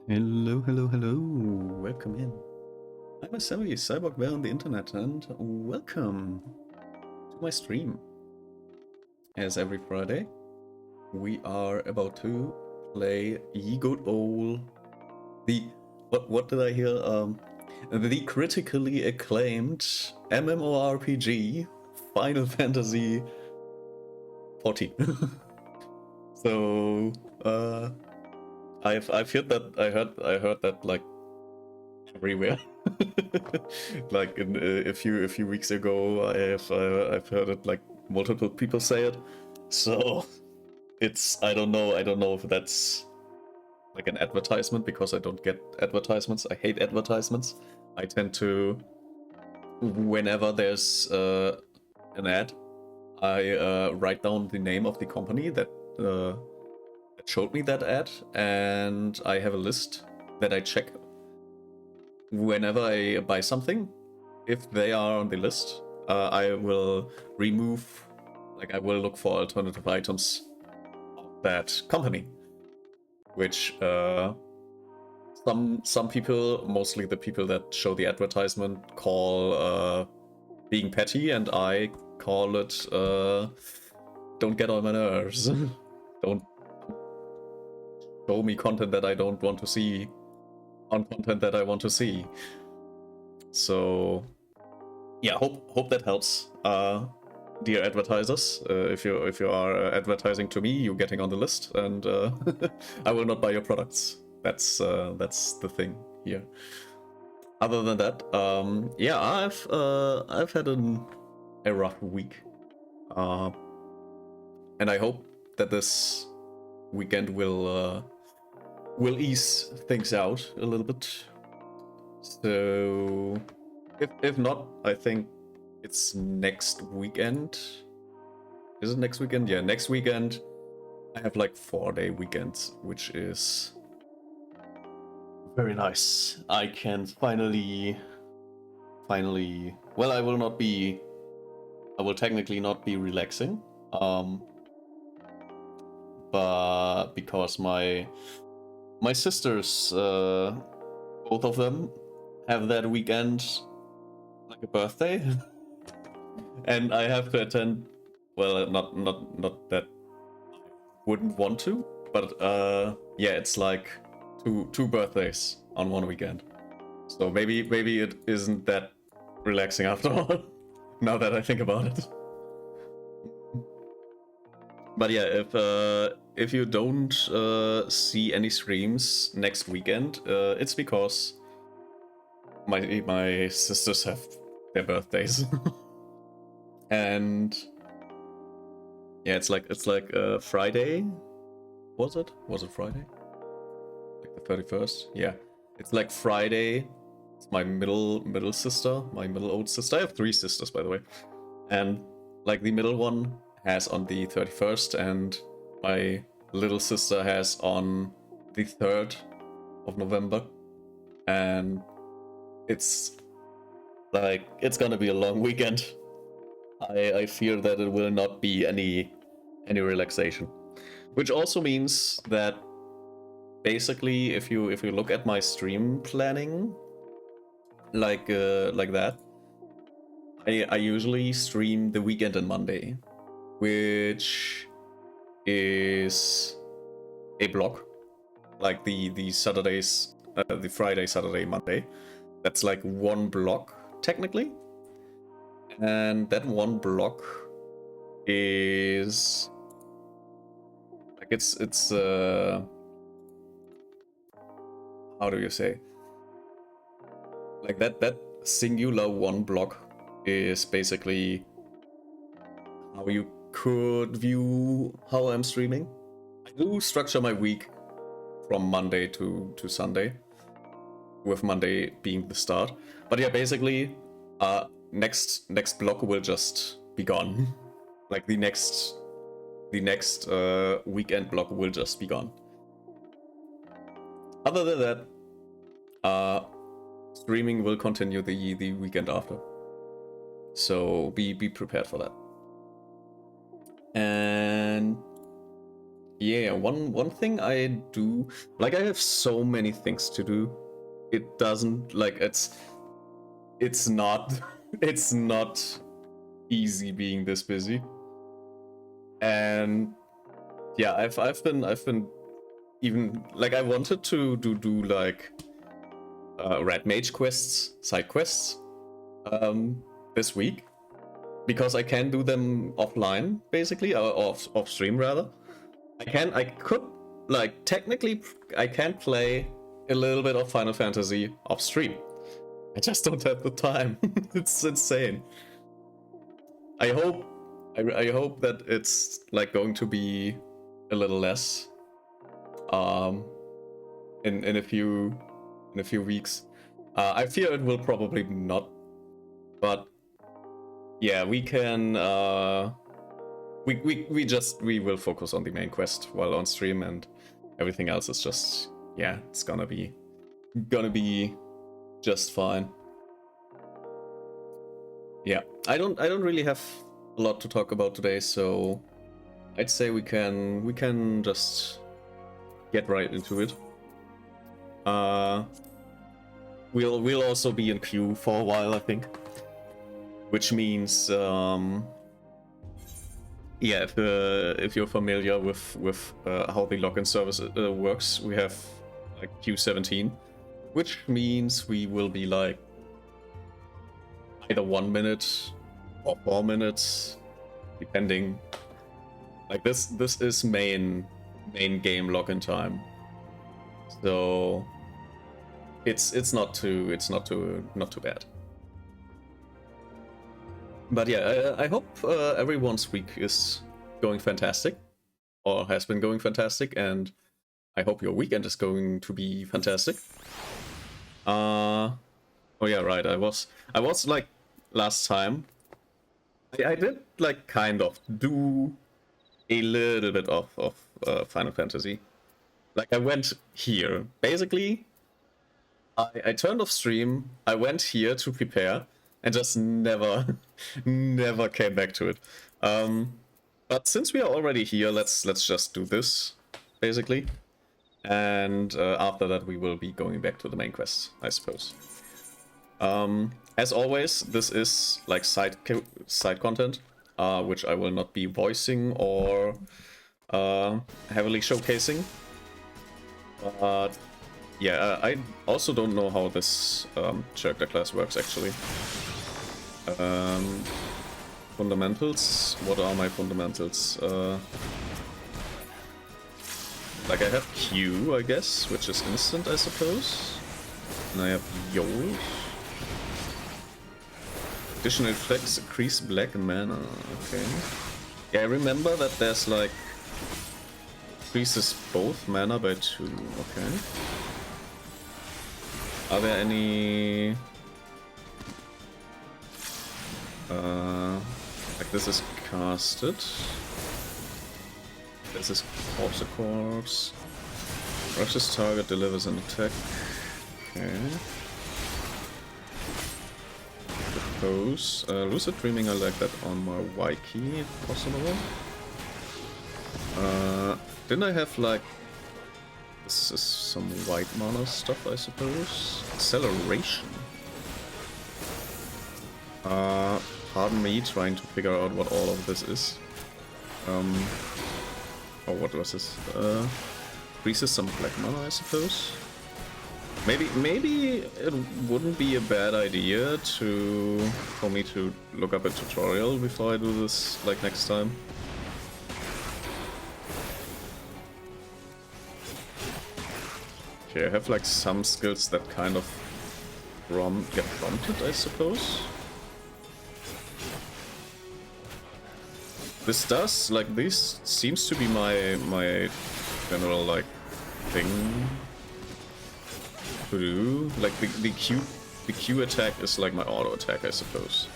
Hello, hello, hello. Welcome in. I'm a Cyborg Bear on the internet, and welcome to my stream. As every Friday, we are about to play Ye Good Ol' the what did I hear? The critically acclaimed MMORPG Final Fantasy 40. So I've heard that I heard that like everywhere. Like a few weeks ago, I've heard it like multiple people say it. So it's I don't know if that's like an advertisement because I don't get advertisements. I hate advertisements. I tend to whenever there's an ad, I write down the name of the company that showed me that ad, and I have a list that I check whenever I buy something. If they are on the list, I will remove, like I will look for alternative items of that company, which some people, mostly the people that show the advertisement, call being petty, and I call it don't get on my nerves. Don't show me content that I don't want to see on content that I want to see. So yeah, hope that helps. Dear advertisers, if you are advertising to me, you're getting on the list, and I will not buy your products. That's the thing here. Other than that, yeah, I've had a rough week, uh, and I hope that this weekend will ease things out a little bit. So if not, I think it's next weekend. Is it next weekend? Yeah, next weekend. I have like 4-day weekends, which is very nice. I can finally. Well, I will technically not be relaxing. But because my sisters, both of them, have that weekend like a birthday, and I have to attend. Well, not that wouldn't want to, but yeah, it's like two birthdays on one weekend. So maybe it isn't that relaxing after all. Now that I think about it. But yeah, if you don't see any streams next weekend, it's because my sisters have their birthdays, and yeah, it's like Friday. Was it Friday? Like the 31st? Yeah, it's like Friday. It's my middle sister, my middle old sister. I have 3 sisters, by the way, and like the middle one has on the 31st, and my little sister has on the 3rd of November, and it's like it's gonna be a long weekend. I fear that it will not be any relaxation, which also means that basically if you look at my stream planning like that, I usually stream the weekend and Monday, which is a block, like the Saturdays, the Friday, Saturday, Monday. That's like one block technically, and that one block is like it's how do you say, like that singular one block is basically how you could view how I'm streaming. I do structure my week from Monday to Sunday, with Monday being the start. But yeah, basically, next block will just be gone. Like the next weekend block will just be gone. Other than that, streaming will continue the weekend after. So be prepared for that. And Yeah, one thing I do, like I have so many things to do. It doesn't like it's not it's not easy being this busy. And yeah, I've been even like I wanted to do like red mage quests, side quests this week because I can do them offline basically, or off stream rather. I could like technically I can play a little bit of Final Fantasy off stream. I just don't have the time. It's insane. I hope I hope that it's like going to be a little less in a few weeks. I fear it will probably not, but yeah, we can we will focus on the main quest while on stream, and everything else is just, yeah, it's gonna be just fine. Yeah, I don't really have a lot to talk about today, so I'd say we can just get right into it. We'll also be in queue for a while, I think, which means yeah, if you're familiar with how the login service works, we have like Q17, which means we will be like either 1 minute or 4 minutes, depending. Like this is main game login time, so it's not too bad. But yeah, I hope everyone's week is going fantastic, or has been going fantastic, and I hope your weekend is going to be fantastic. Oh yeah, right. I was like last time. I did like kind of do a little bit of Final Fantasy. Like I went here. Basically, I turned off stream, I went here to prepare, and just never came back to it. But since we are already here, let's just do this, basically. And after that we will be going back to the main quest, I suppose. As always, this is like side content, which I will not be voicing or heavily showcasing. But yeah, I also don't know how this character class works actually. Fundamentals. What are my fundamentals? Like I have Q, I guess, which is instant, I suppose. And I have Yold. Additional effects increase black mana. Okay. Yeah, I remember that there's like increases both mana by 2. Okay. Are there any like this is casted. This is Corpse of Corpse. Rushes target, delivers an attack. Okay. Propose. Lucid Dreaming, I like that on my Y key, if possible. Didn't I have like... This is some white mana stuff, I suppose. Acceleration. Pardon me trying to figure out what all of this is. Oh, what was this? Increases some black mana, I suppose. Maybe it wouldn't be a bad idea for me to look up a tutorial before I do this, like, next time. Okay, I have like some skills that kind of get prompted, I suppose. This does, like, this seems to be my general, like, thing to do. Like, the Q attack is like my auto attack, I suppose.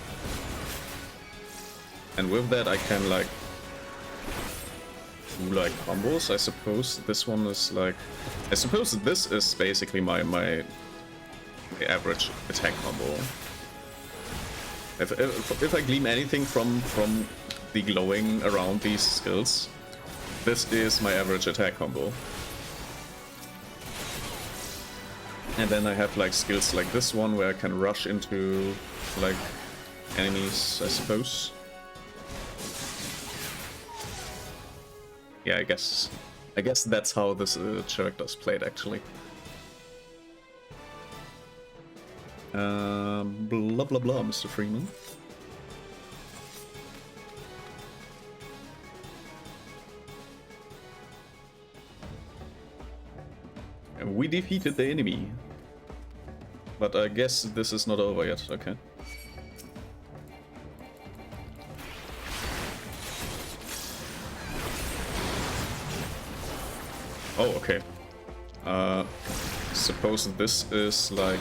And with that I can, like, do, like, combos. I suppose this one is, like... I suppose this is basically my average attack combo. If I glean anything from the glowing around these skills, This is my average attack combo. And then I have like skills like this one where I can rush into like enemies, I suppose. Yeah, I guess that's how this character is played actually. Blah blah blah, Mr. Freeman. And we defeated the enemy. But I guess this is not over yet, okay. Oh, okay. Suppose this is like...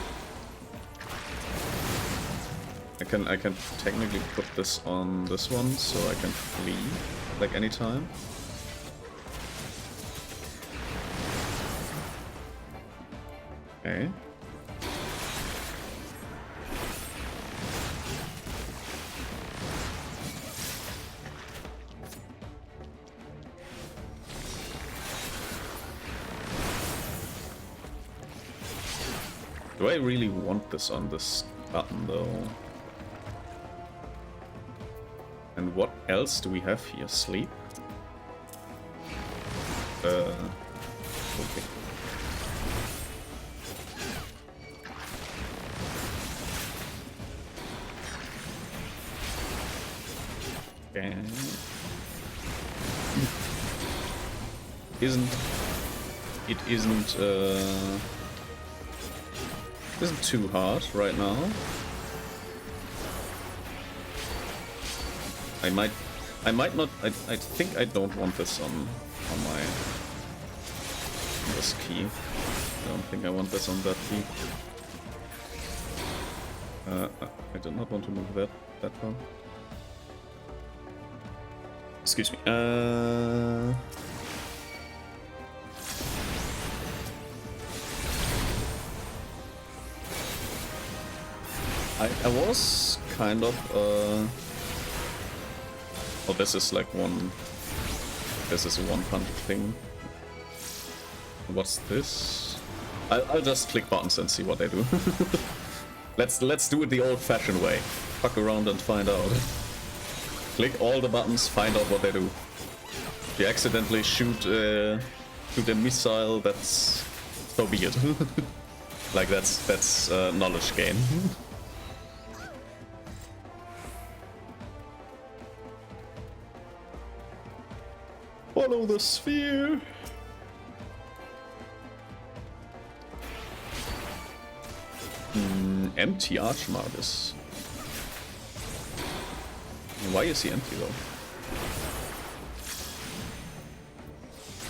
I can technically put this on this one, so I can flee, like, anytime. Okay. Do I really want this on this button, though? And what else do we have here? Sleep? Okay. And... isn't too hard right now. I might not. I think I don't want this on this key. I don't think I want this on that key. I do not want to move that far. Excuse me. I was kind of oh, this is like one. This is a one-punch thing. What's this? I'll just click buttons and see what they do. Let's do it the old-fashioned way. Fuck around and find out. Click all the buttons, find out what they do. If you accidentally shoot a missile, that's so be it. Like that's knowledge gain. Follow the sphere. Empty Archmagus. Why is he empty though?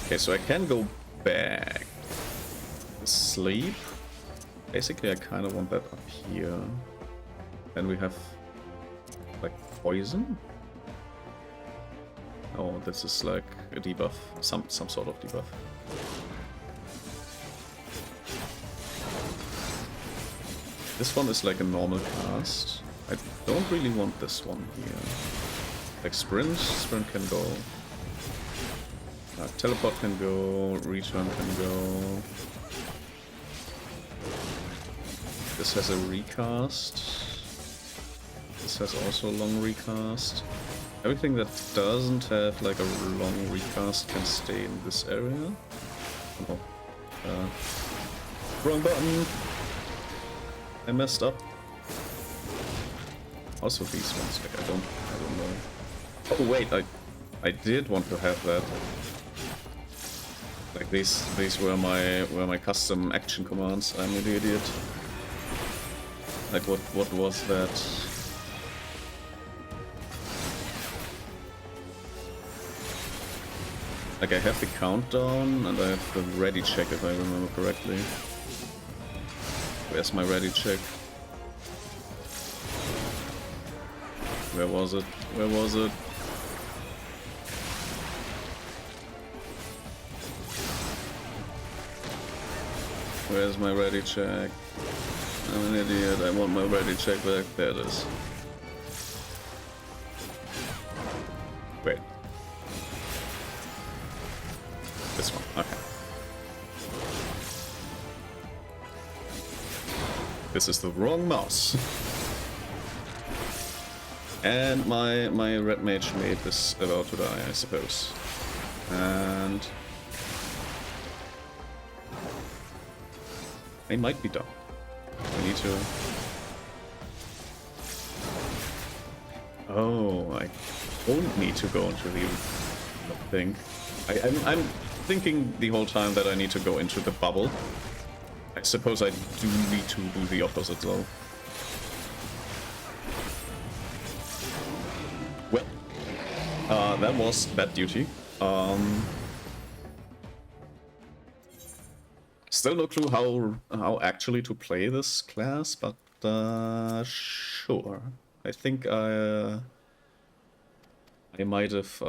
Okay, so I can go back. Sleep. Basically, I kind of want that up here. Then we have like poison. Oh, this is like a debuff, some sort of debuff. This one is like a normal cast. I don't really want this one here. Like sprint can go. Teleport can go, return can go. This has a recast. This has also a long recast. Everything that doesn't have like a long recast can stay in this area. Oh. Wrong button! I messed up. Also these ones, like I don't know. Oh wait, I did want to have that. Like these were my custom action commands. I'm an idiot. Like what was that? Like I have the countdown and I have the ready check if I remember correctly. Where's my ready check? Where was it? Where was it? Where's my ready check? I'm an idiot. I want my ready check back. There it is. Wait. This is the wrong mouse. And my red mage mate is about to die, I suppose. And they might be done. I need to... Oh, I don't need to go into the thing. I'm thinking the whole time that I need to go into the bubble. I suppose I do need to do the opposite though. Well, that was bad duty. Still no clue how actually to play this class, but sure. I think I might have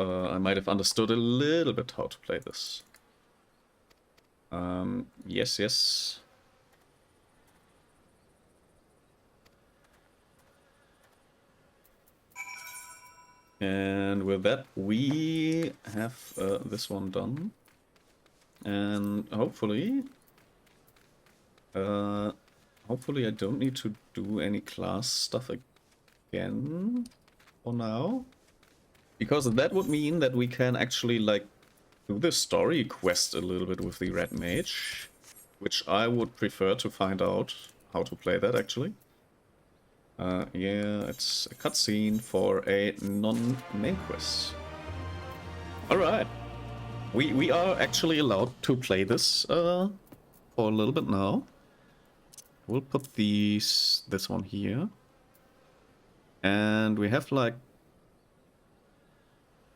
understood a little bit how to play this. Yes. And with that, we have this one done. And hopefully I don't need to do any class stuff again for now. Because that would mean that we can actually, like, do the story quest a little bit with the Red Mage. Which I would prefer to find out how to play that, actually. Yeah, it's a cutscene for a non-main quest. Alright. We are actually allowed to play this for a little bit now. We'll put this one here. And we have like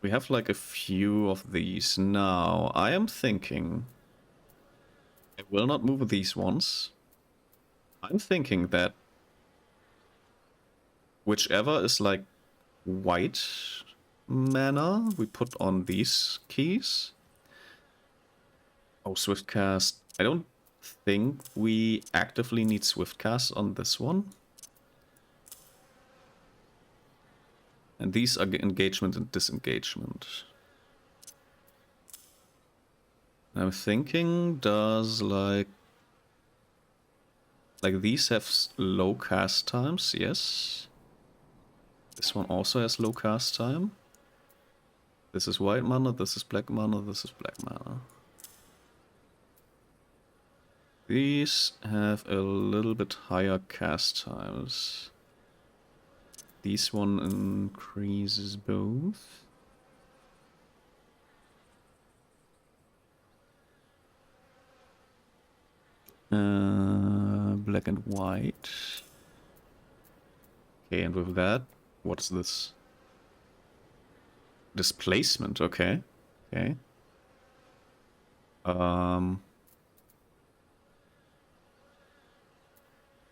a few of these now. I am thinking I will not move these ones. I'm thinking that whichever is like white mana, we put on these keys. Oh, Swift Cast. I don't think we actively need Swift Cast on this one. And these are engagement and disengagement. I'm thinking, does like these have low cast times? Yes. This one also has low cast time. This is white mana, this is black mana, this is black mana. These have a little bit higher cast times. This one increases both. Black and white. Okay, and with that, what's this? Displacement, okay. Okay.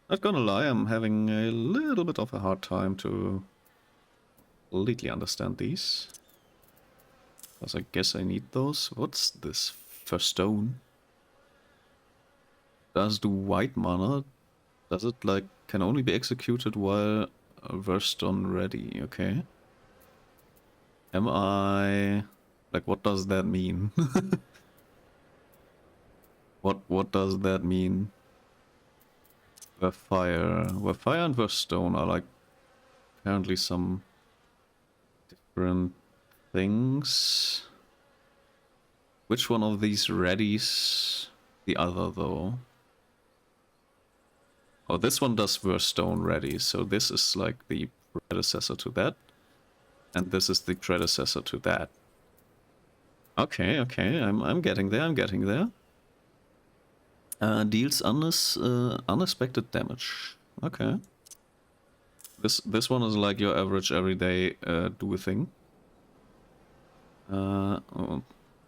Not gonna lie, I'm having a little bit of a hard time to completely understand these. Because I guess I need those. What's this for stone? Does do white mana? Does it like can only be executed while versed on ready? Okay. Am I like what does that mean? What does that mean? Where fire and where stone are like apparently some different things. Which one of these readies the other though? Oh, this one does verse stone ready, so this is like the predecessor to that. And this is the predecessor to that. Okay, I'm getting there, deals unexpected damage. Okay. This one is like your average everyday do a thing.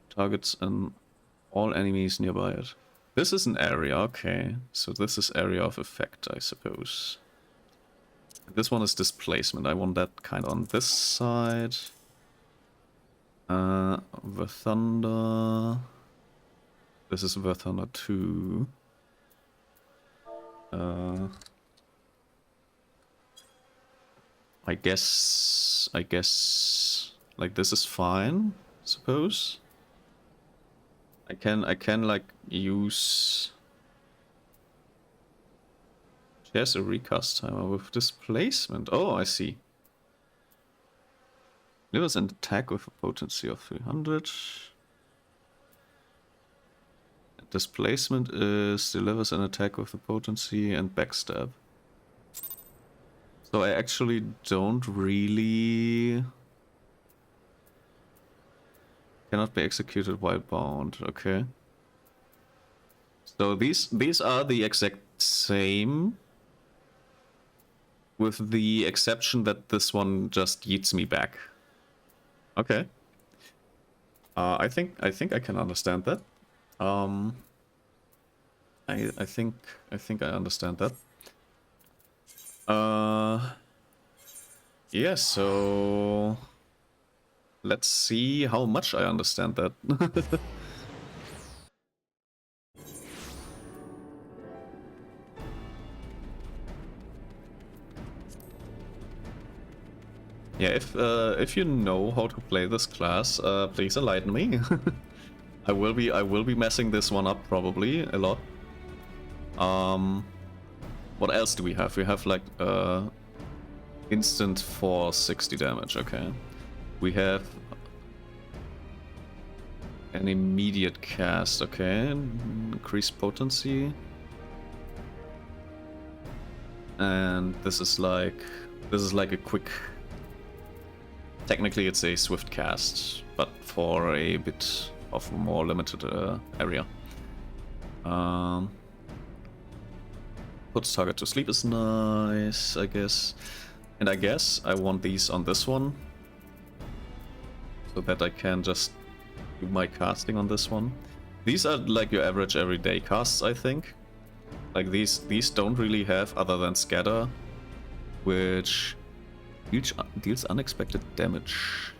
Targets and all enemies nearby it. This is an area, okay. So this is area of effect, I suppose. This one is displacement. I want that kind of on this side. The thunder. This is the thunder 2. I guess like this is fine, suppose. I can like use Shares a recast timer with displacement. Oh, I see. Delivers an attack with a potency of 300. Displacement is delivers an attack with a potency and backstab. So I actually don't really... Cannot be executed while bound, okay. So these are the exact same, with the exception that this one just yeets me back. Okay. I think I can understand that. I think I understand that. Yeah, so let's see how much I understand that. Yeah, if you know how to play this class, please enlighten me. I will be messing this one up probably a lot. What else do we have? We have like instant for 60 damage. Okay, we have an immediate cast. Okay, increased potency, and this is like a quick. Technically, it's a swift cast, but for a bit of a more limited area. Puts target to sleep is nice, I guess. And I guess I want these on this one, so that I can just do my casting on this one. These are like your average everyday casts, I think. Like these don't really have other than scatter, which deals unexpected damage.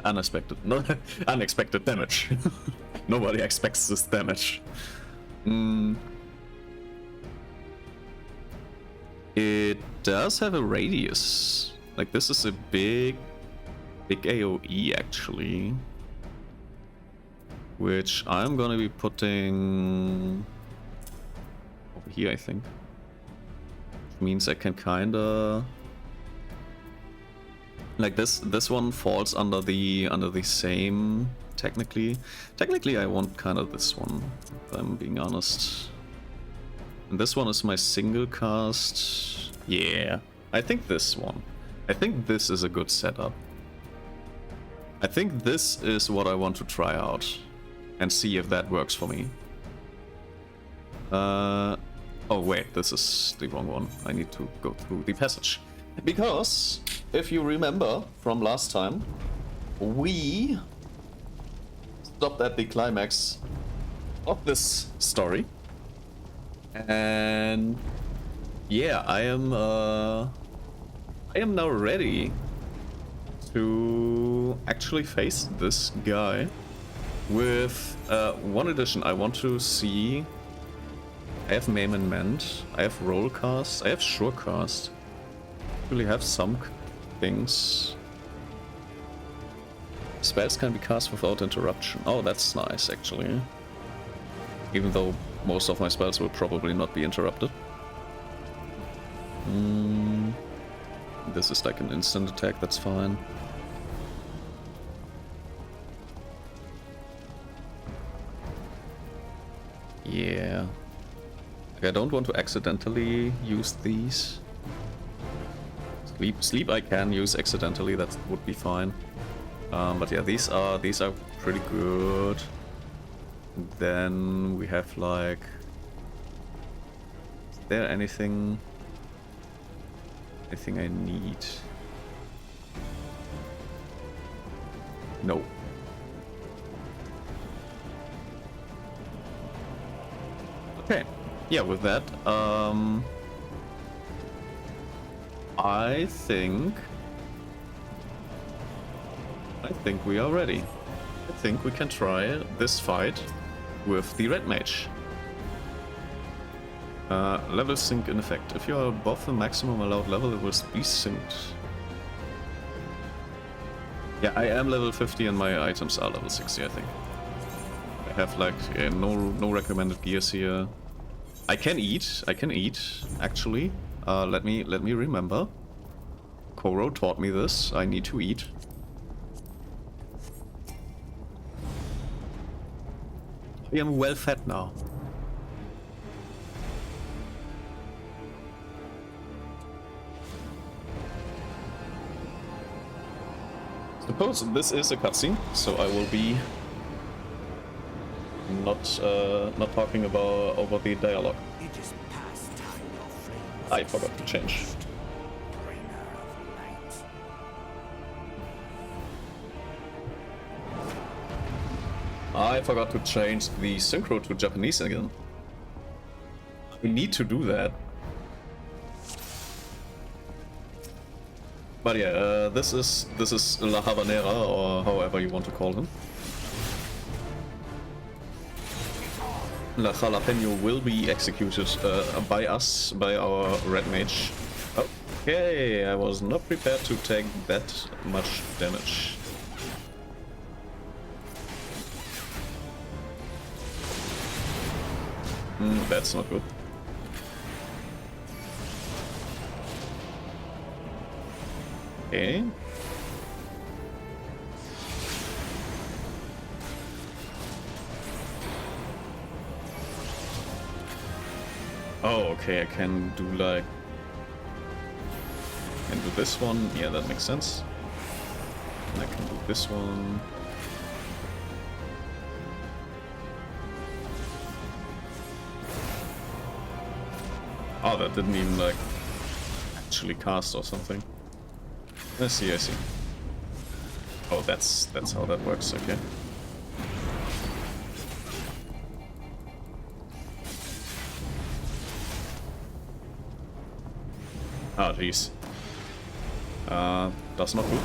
Unexpected, no, unexpected damage. Nobody expects this damage. It does have a radius. Like this is a big AoE actually, which I'm gonna be putting over here, I think. Which means I can kinda like this one falls under the same technically. Technically I want kind of this one, if I'm being honest. And this one is my single cast. Yeah, I think this one. I think this is a good setup. I think this is what I want to try out and see if that works for me. Oh wait, this is the wrong one. I need to go through the passage. Because, if you remember from last time, we stopped at the climax of this story. And yeah, I am now ready to actually face this guy with one addition. I want to see. I have Maim and Mend, I have Rollcast, I have Surecast. Really have some things. Spells can be cast without interruption. Oh, that's nice actually. Even though most of my spells will probably not be interrupted. This is like an instant attack, that's fine. Yeah. Like, I don't want to accidentally use these. Sleep I can use accidentally, that would be fine. But yeah, these are pretty good. Then we have like... Is there anything I need? No. Okay. Yeah, with that, I think we are ready. I think we can try this fight with the Red Mage. Level sync in effect. If you are above the maximum allowed level, it will be synced. Yeah, I am level 50 and my items are level 60, I think. I have like no recommended gears here. I can eat, actually. Let me remember. Koro taught me this. I need to eat. I am well fed now. Suppose this is a cutscene, so I will be not talking about over the dialogue. I forgot to change. I forgot to change the synchro to Japanese again. We need to do that. But yeah, this is La Habanera, or however you want to call him. La Jalapeno will be executed by us, by our red mage. Okay, I was not prepared to take that much damage. That's not good. Okay. Oh, okay, I can do like... I can do this one. Yeah, that makes sense. And I can do this one. Oh, that didn't even like actually cast or something. I see, I see. Oh, that's how that works, okay. Ah, jeez. That's not good.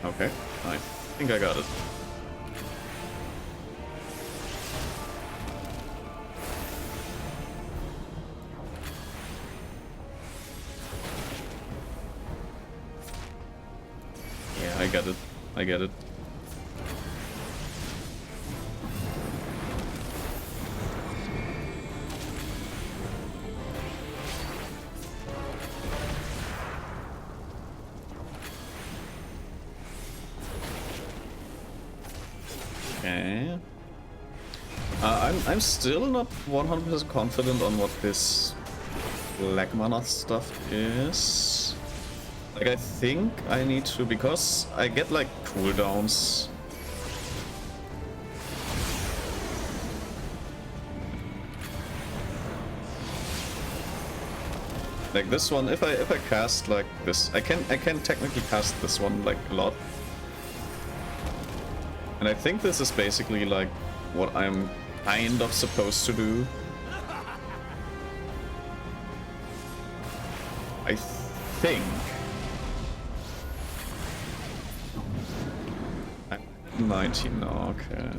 Okay, I think I got it. Yeah, I get it. I get it. Okay. I'm still not 100% confident on what this Black Mana stuff is. Like, I think I need to, because I get like cooldowns. Like this one, if I cast like this, I can technically cast this one like a lot. And I think this is basically like what I'm kind of supposed to do. I think. I'm 19 now, okay.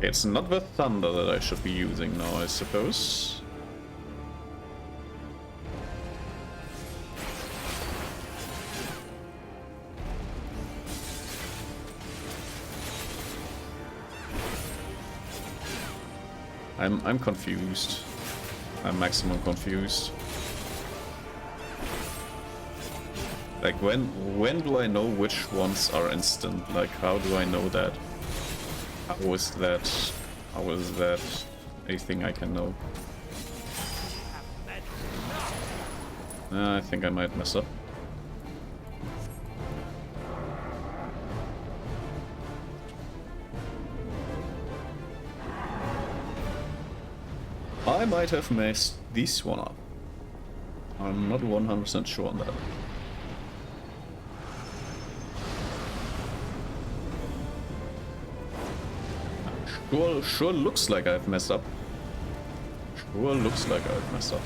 It's not the thunder that I should be using now, I suppose. I'm confused. I'm maximum confused. Like when do I know which ones are instant? Like how do I know that? How is that a thing I can know? I think I might mess up. I might have messed this one up. I'm not 100% sure on that. Sure looks like I've messed up. Sure looks like I've messed up.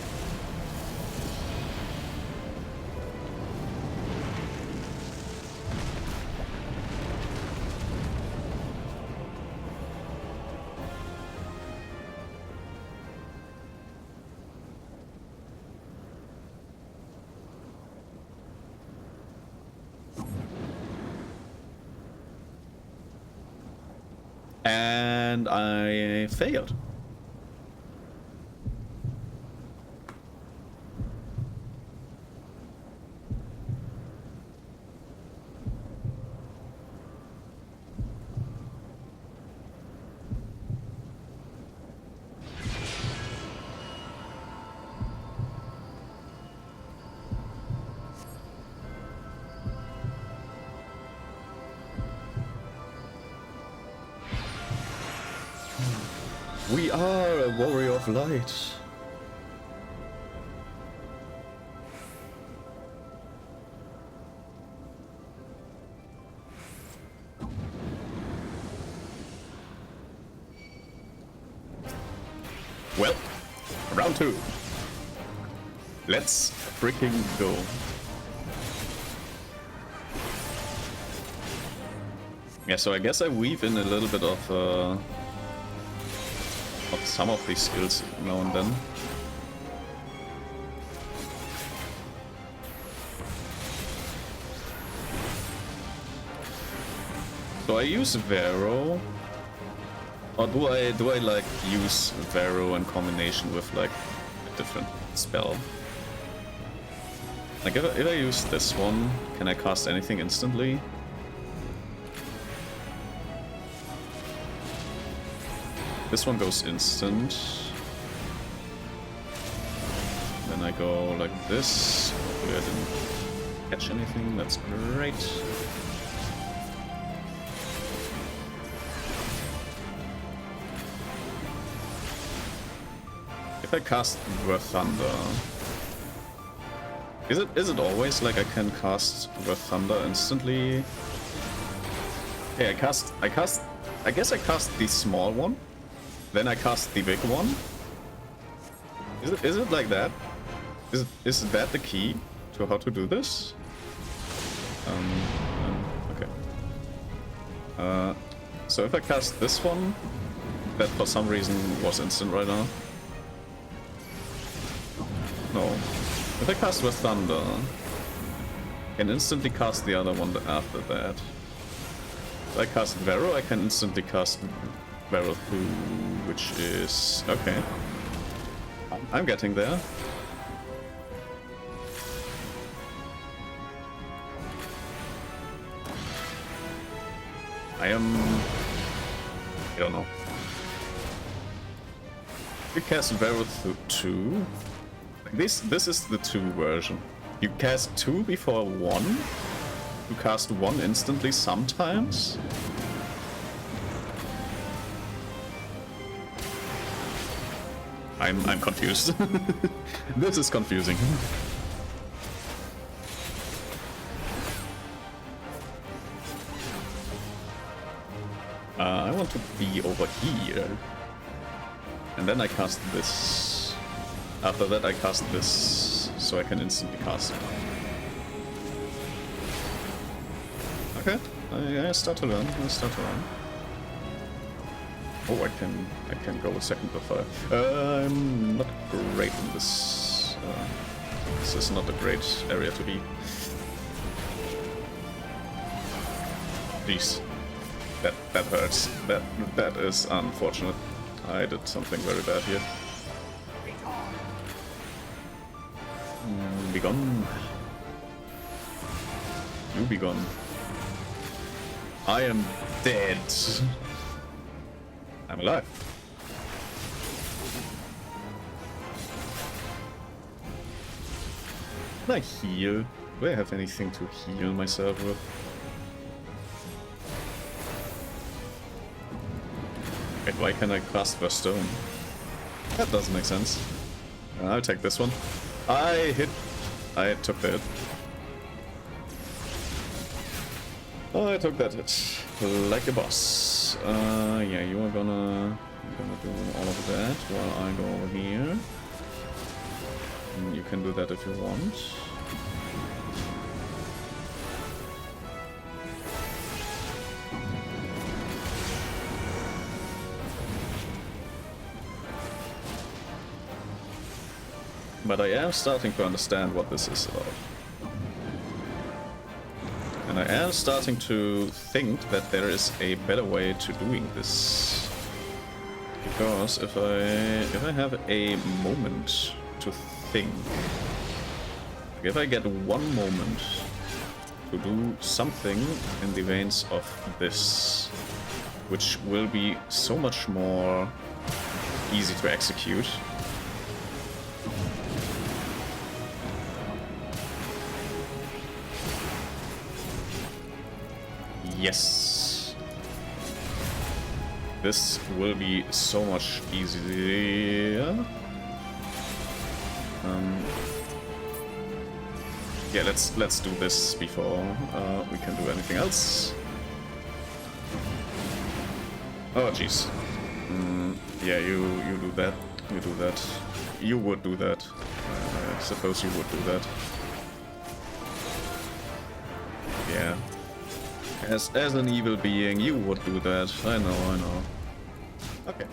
and I failed. We are a warrior of light. Well, round 2. Let's freaking go. Yeah, so I guess I weave in a little bit of some of these skills now and then. So I use Vero, or do I like use Vero in combination with like a different spell? Like if I use this one, can I cast anything instantly? This one goes instant. Then I go like this. Hopefully I didn't catch anything, that's great. If I cast Were Thunder, is it always like I can cast Were Thunder instantly? Okay, I guess I cast the small one. Then I cast the big one. Is it like that? Is that the key to how to do this? Okay. So if I cast this one, that for some reason was instant right now. No. If I cast with Thunder, I can instantly cast the other one after that. If I cast Vero, I can instantly cast Vero 2, which is... okay. I'm getting there. I don't know. You cast Vero 2. This is the 2 version. You cast 2 before 1. You cast 1 instantly sometimes. I'm confused. This is confusing. I want to be over here. And then I cast this. After that I cast this, so I can instantly cast it. Okay, I start to learn. Oh, I can go a second before. I'm not great in this. This is not a great area to be. Jeez, that hurts. That is unfortunate. I did something very bad here. Be gone. You be gone. I am dead. I'm alive. Can I heal? Do I have anything to heal myself with? Wait, why can I cast Burst Stone? That doesn't make sense. I'll take this one. I took that hit. I took that hit. Like a boss. Yeah, you are gonna do all of that while I go over here. And you can do that if you want. But I am starting to understand what this is about. And I am starting to think that there is a better way to doing this. Because if I have a moment to think, if I get one moment to do something in the veins of this, which will be so much more easy to execute. Yes. This will be so much easier. Yeah, let's do this before we can do anything else. Oh jeez. Yeah, you do that. You do that. You would do that. I suppose you would do that. Yeah. As an evil being, you would do that. I know. Okay.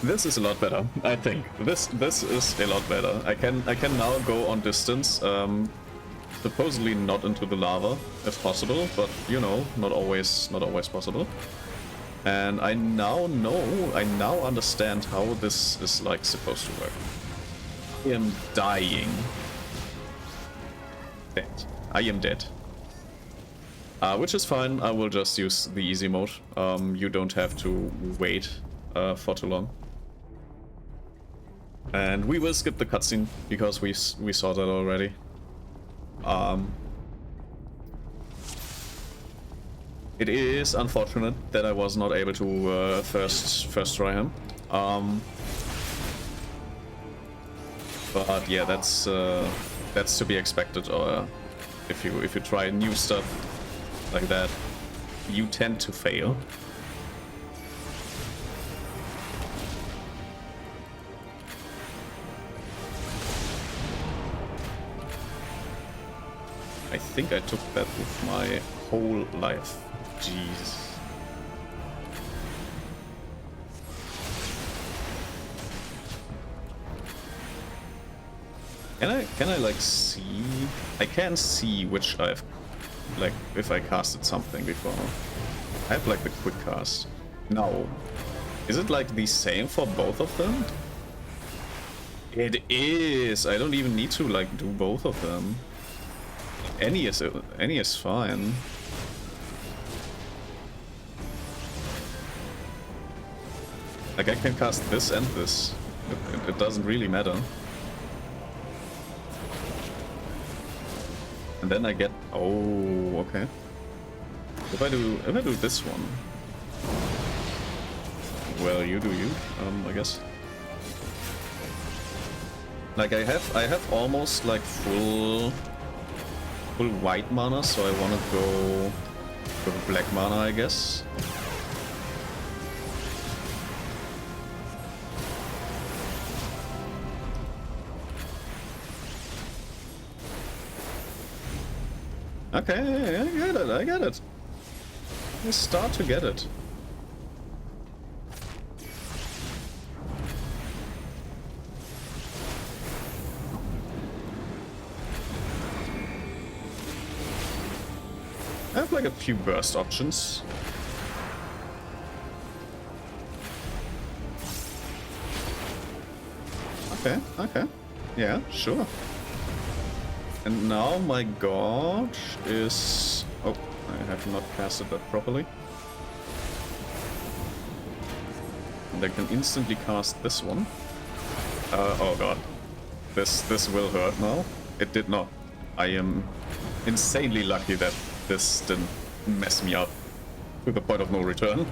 This is a lot better, I think. This is a lot better. I can now go on distance. Supposedly not into the lava, if possible, but you know, not always possible. And I now understand how this is like supposed to work. I am dying. Dead. I am dead. Which is fine, I will just use the easy mode. You don't have to wait for too long. And we will skip the cutscene, because we saw that already. It is unfortunate that I was not able to first try him. But yeah, that's to be expected. If you try new stuff like that, you tend to fail. I think I took that with my whole life. Jesus. Can I like see? I can see which I've like if I casted something before. I have like the quick cast. No. Is it like the same for both of them? It is. I don't even need to like do both of them. Any is fine. Like I can cast this and this. It doesn't really matter. And then I get okay. If I do this one. Well, you do you, I guess. Like I have almost like full white mana, so I wanna go with black mana, I guess. Okay, I get it. I start to get it. I have like a few burst options. Okay. Yeah, sure. And now my god is... Oh, I have not casted that properly. And I can instantly cast this one. Oh god. This will hurt now. It did not. I am insanely lucky that this didn't mess me up to the point of no return.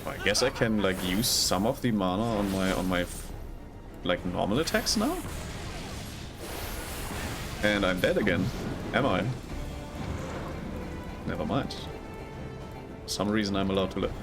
I guess I can like use some of the mana on my like normal attacks now. And I'm dead again. Am I? Never mind. For some reason I'm allowed to live.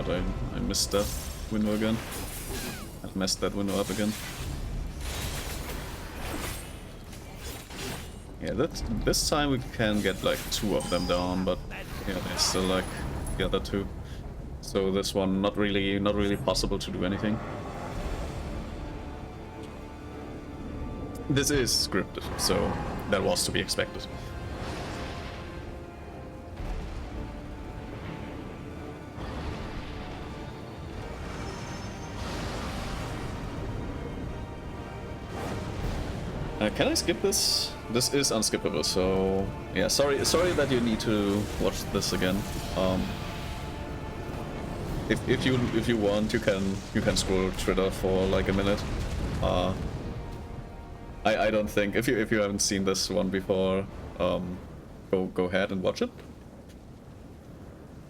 god, I missed that window again. I've messed that window up again. Yeah, this time we can get like 2 of them down, but yeah, they're still like the other 2. So this one not really possible to do anything. This is scripted, so that was to be expected. Can I skip this? This is unskippable, so yeah. Sorry that you need to watch this again. If you want, you can scroll Twitter for like a minute. I don't think if you haven't seen this one before, go ahead and watch it.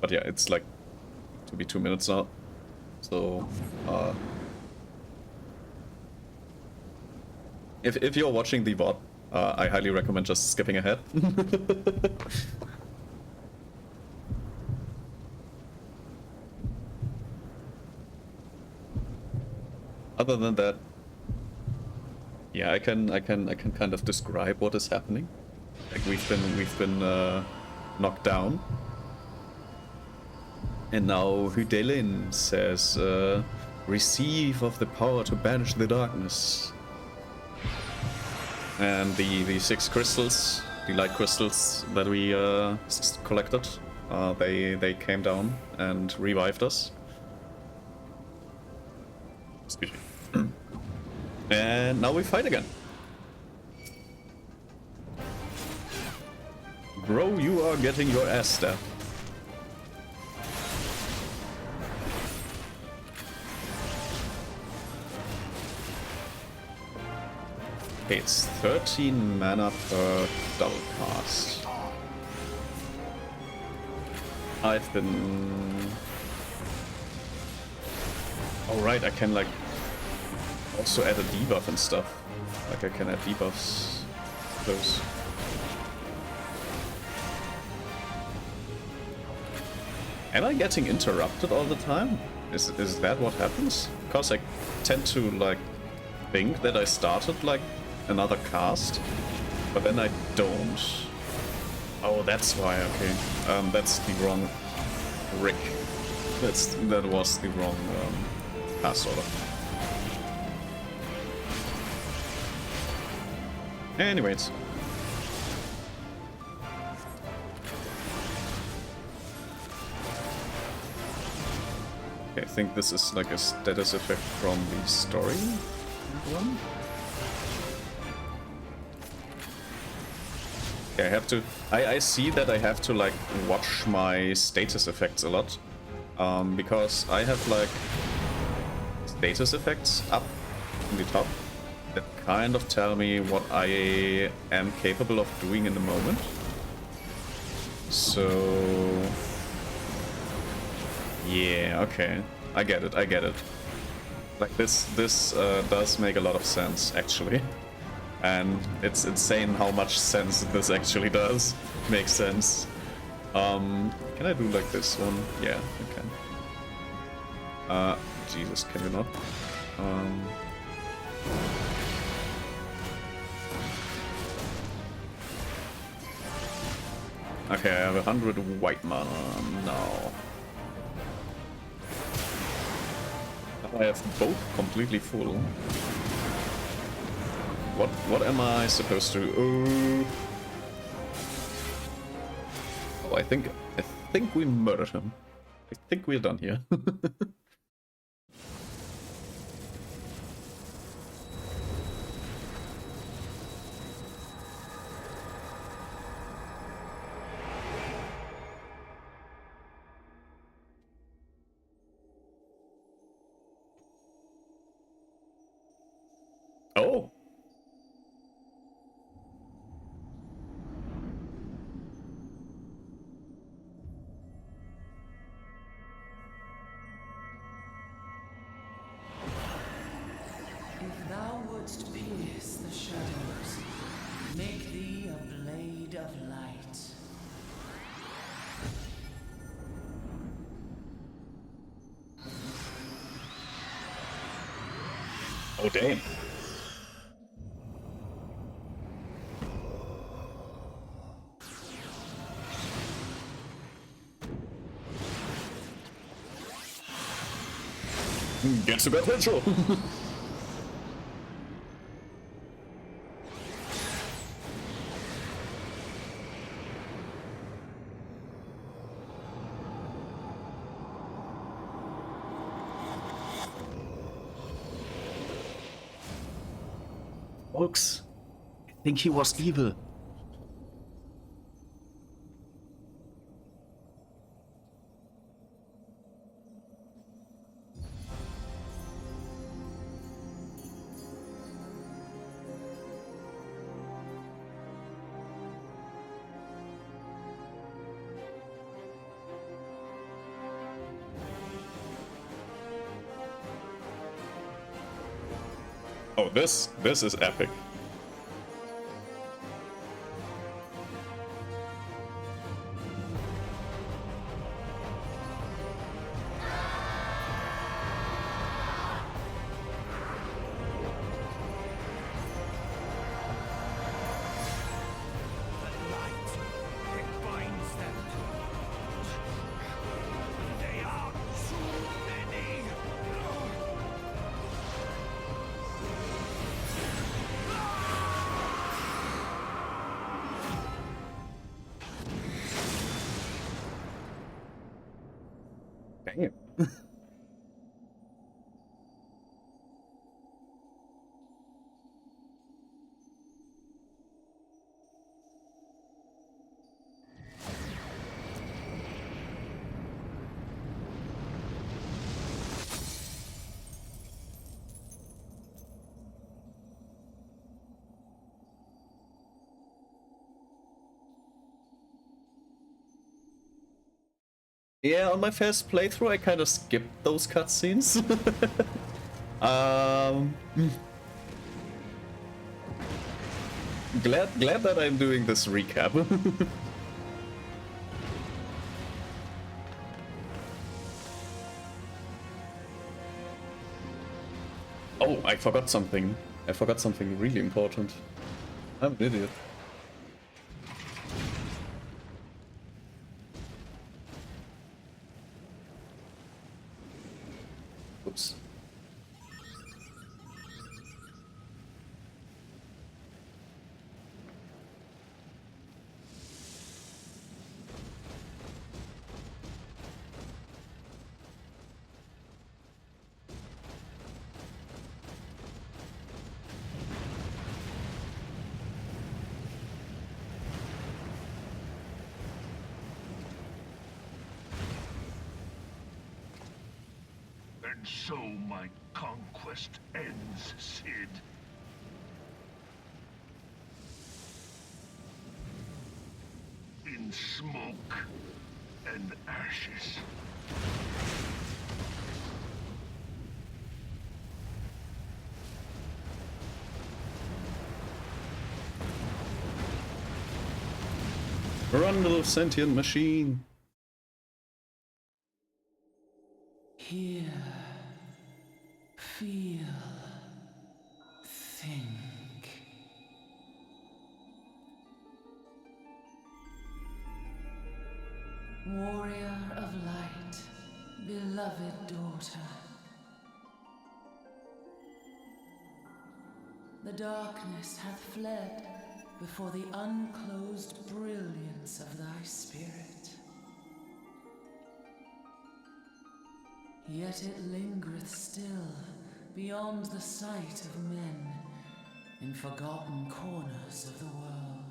But yeah, it's like to be 2 minutes now, so if you're watching the VOD, I highly recommend just skipping ahead. Other than that, yeah, I can kind of describe what is happening. Like we've been knocked down, and now Hydaelyn says, "Receive of the power to banish the darkness." And the 6 crystals, the light crystals that we collected, they came down and revived us. Excuse me. And now we fight again. Bro, you are getting your ass stabbed. Okay, it's 13 mana per double cast. I've been... Oh right, I can like also add a debuff and stuff. Like I can add debuffs. Those. Am I getting interrupted all the time? Is that what happens? Because I tend to like think that I started like another cast, but then I don't. Oh, that's why. Okay, that's the wrong Rick. That was the wrong cast order. Anyways. Okay, I think this is like a status effect from the story one. Okay, I have to... I see that I have to like watch my status effects a lot. Because I have like status effects up in the top that kind of tell me what I am capable of doing in the moment. So... yeah, okay. I get it. Like this does make a lot of sense, actually. And it's insane how much sense this actually does. Makes sense. Can I do like this one? Yeah, I can. Jesus, can you not? Okay, I have 100 white mana now. I have both completely full. What am I supposed to? Oh, I think we murdered him. I think we're done here. Oh. If thou wouldst pierce the shadows, make thee a blade of light. Oh, damn. Get to potential. Folks, I think he was evil. Oh, this is epic. Damn. Yeah, on my first playthrough, I kind of skipped those cutscenes. um, glad that I'm doing this recap. Oh, I forgot something. I forgot something really important. I'm an idiot. Oops. And so my conquest ends, Cid. In smoke and ashes. Run, little sentient machine. Hear, feel, think. Warrior of light, beloved daughter. The darkness hath fled before the unclosed brilliance of thy spirit. Yet it lingereth still beyond the sight of men, in forgotten corners of the world.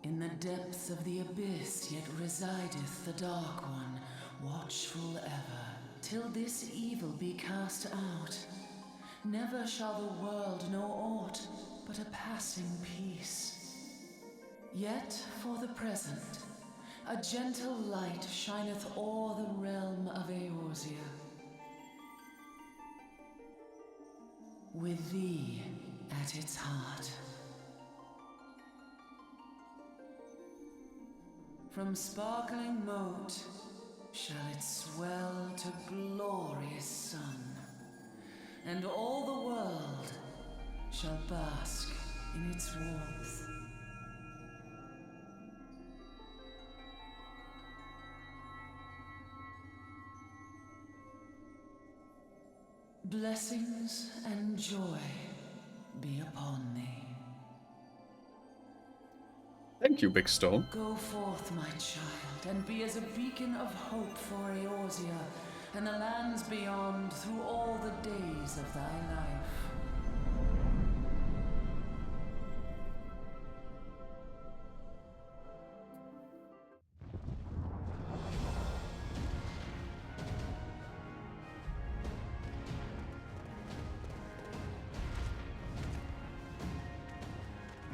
In the depths of the abyss yet resideth the Dark One, watchful ever, till this evil be cast out. Never shall the world know aught but a passing peace. Yet for the present, a gentle light shineth o'er the realm of Eorzea. With thee at its heart. From sparkling moat shall it swell to glorious sun, and all the world shall bask in its warmth. Blessings and joy be upon thee. Thank you, Big Stone. Go forth, my child, and be as a beacon of hope for Eorzea and the lands beyond through all the days of thy life.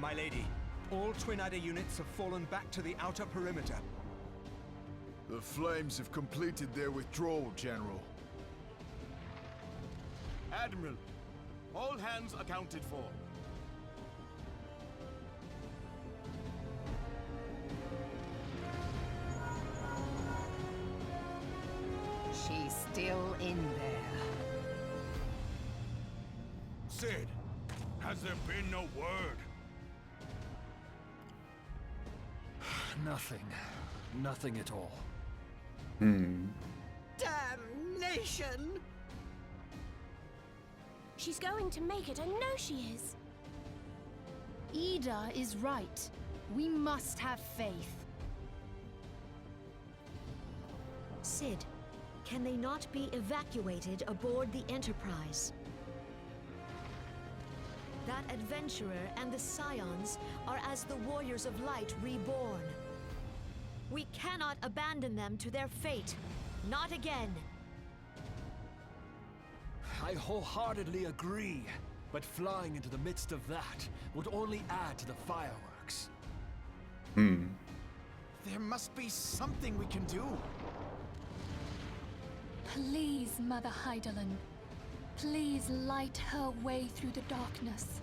My lady, all Twin Adder units have fallen back to the outer perimeter. The Flames have completed their withdrawal, General. Admiral, all hands accounted for. She's still in there. Cid, has there been no word? Nothing. Nothing at all. Damnation! She's going to make it, I know she is. Ida is right. We must have faith. Cid, can they not be evacuated aboard the Enterprise? That adventurer and the Scions are as the Warriors of Light reborn. We cannot abandon them to their fate. Not again. I wholeheartedly agree, but flying into the midst of that would only add to the fireworks. There must be something we can do. Please, Mother Hydaelyn. Please light her way through the darkness.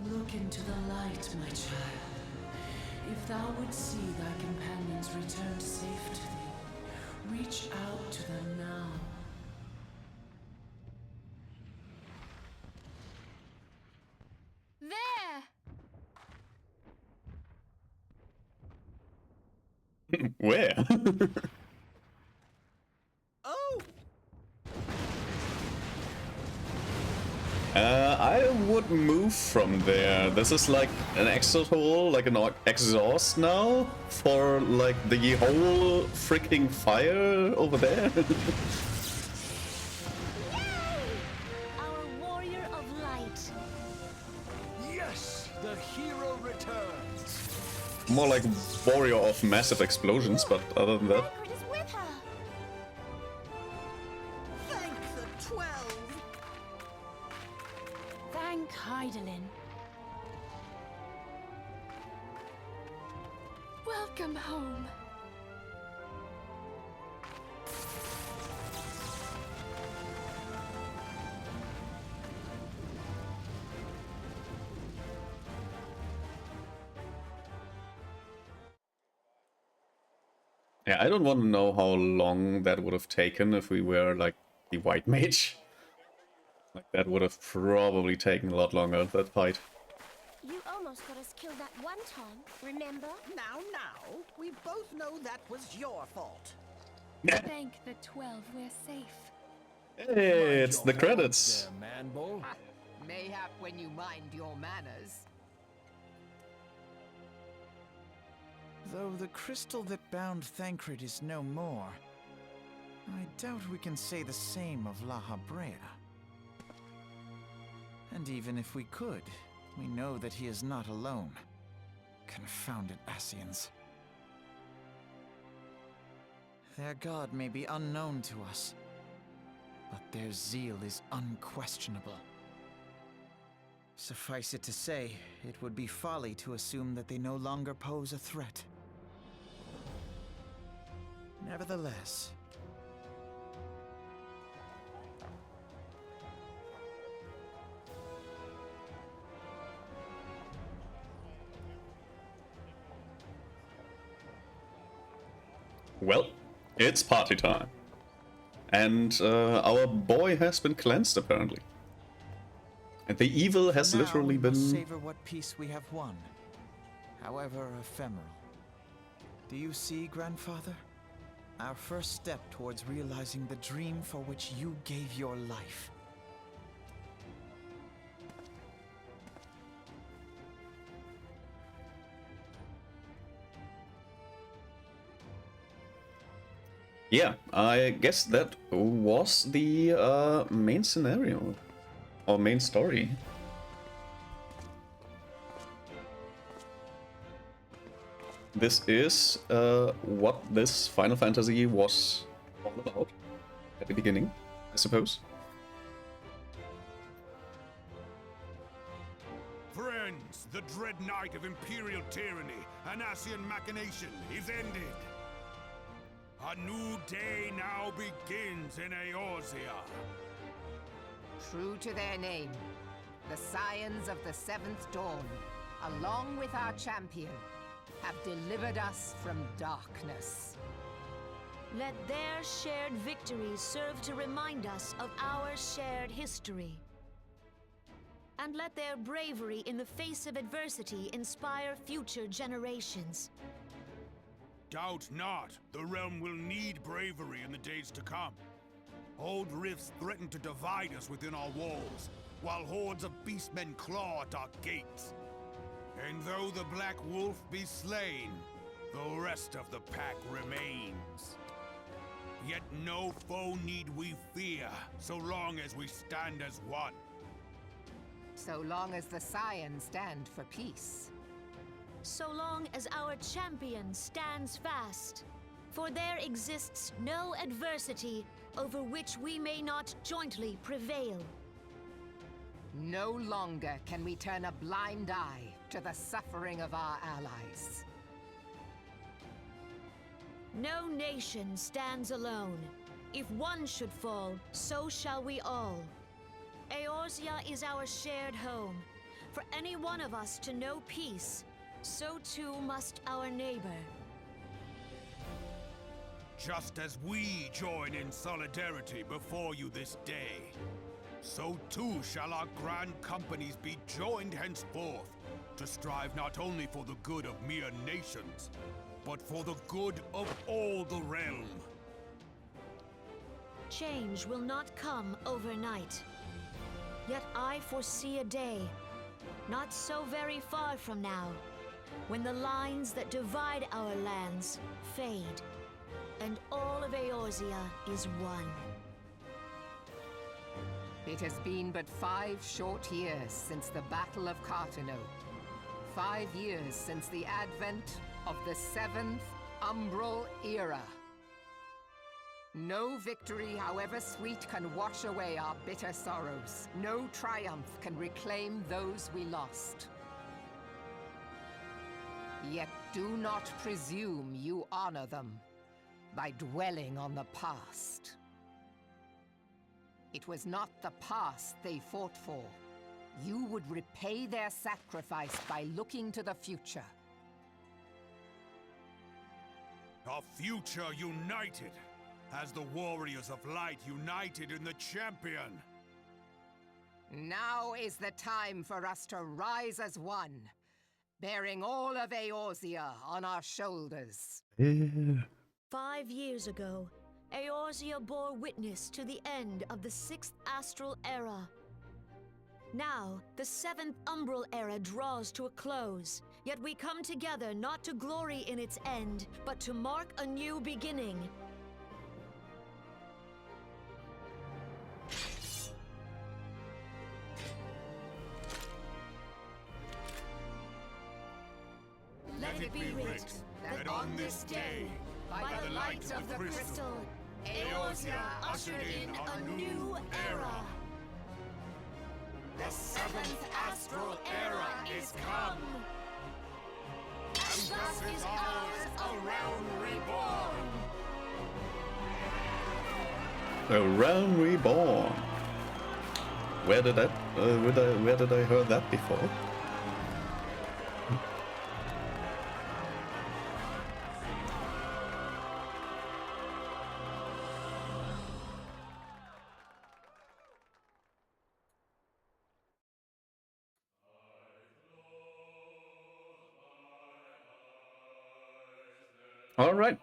Look into the light, my child. If thou would see thy companions return safe to thee, reach out to them now. There! Where? Oh! I would move from there. This is like an exit hole, like an exhaust now for like the whole freaking fire over there. Our Warrior of Light. Yes! The hero returns! More like warrior of massive explosions, but other than that. Thancred is with her! Thank the 12! Thank Hydaelyn. Welcome home. Yeah, I don't want to know how long that would have taken if we were like the white mage. Like that would have probably taken a lot longer, that fight. You almost got us killed that one time, remember? Now, we both know that was your fault. Thank the 12 we're safe. Hey, it's the credits. There, Manbull. Mayhap when you mind your manners. Though the crystal that bound Thancred is no more, I doubt we can say the same of La Habrea. And even if we could, we know that he is not alone. Confounded Ascians. Their god may be unknown to us, but their zeal is unquestionable. Suffice it to say, it would be folly to assume that they no longer pose a threat. Nevertheless, Well, it's party time. And our boy has been cleansed, apparently. And the evil has Now literally we must been... savor what peace we have won, however ephemeral. Do you see, Grandfather? Our first step towards realizing the dream for which you gave your life. Yeah, I guess that was the main scenario. Or main story. This is what this Final Fantasy was all about at the beginning, I suppose. Friends, the dread night of Imperial tyranny and Ascian machination is ended. A new day now begins in Eorzea. True to their name, the Scions of the Seventh Dawn, along with our champion, have delivered us from darkness. Let their shared victories serve to remind us of our shared history. And let their bravery in the face of adversity inspire future generations. Doubt not, the realm will need bravery in the days to come. Old rifts threaten to divide us within our walls, while hordes of beastmen claw at our gates. And though the Black Wolf be slain, the rest of the pack remains. Yet no foe need we fear, so long as we stand as one. So long as the Scions stand for peace. So long as our champion stands fast. For there exists no adversity over which we may not jointly prevail. No longer can we turn a blind eye to the suffering of our allies. No nation stands alone. If one should fall, so shall we all. Eorzea is our shared home. For any one of us to know peace, so too must our neighbor. Just as we join in solidarity before you this day, so too shall our grand companies be joined henceforth to strive not only for the good of mere nations, but for the good of all the realm. Change will not come overnight. Yet I foresee a day, not so very far from now, when the lines that divide our lands fade, and all of Eorzea is one. It has been but 5 short years since the Battle of Carteneau. 5 years since the advent of the 7th Umbral Era. No victory, however sweet, can wash away our bitter sorrows. No triumph can reclaim those we lost. Yet do not presume you honor them by dwelling on the past. It was not the past they fought for. You would repay their sacrifice by looking to the future. A future united, as the warriors of light united in the champion. Now is the time for us to rise as one, bearing all of Eorzea on our shoulders. 5 years ago, Eorzea bore witness to the end of the 6th Astral Era. Now, the 7th Umbral Era draws to a close, yet we come together not to glory in its end, but to mark a new beginning. Let it be writ that on this day, by the light of the crystal, Eorzea ushered in a new era. The 7th Astral Era is come. And thus is ours a realm reborn. A realm reborn. Where did I heard that before? All right.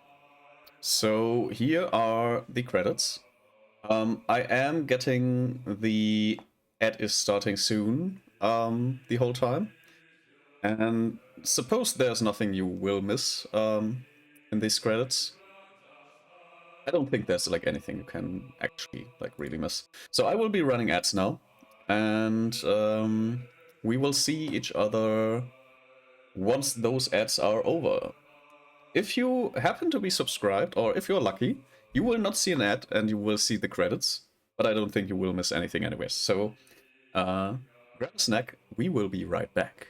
So here are the credits. I am getting the ad is starting soon the whole time. And suppose there's nothing you will miss in these credits. I don't think there's like anything you can actually like really miss. So I will be running ads now, and we will see each other once those ads are over. If you happen to be subscribed, or if you're lucky, you will not see an ad and you will see the credits, but I don't think you will miss anything anyways. So grab a snack, we will be right back.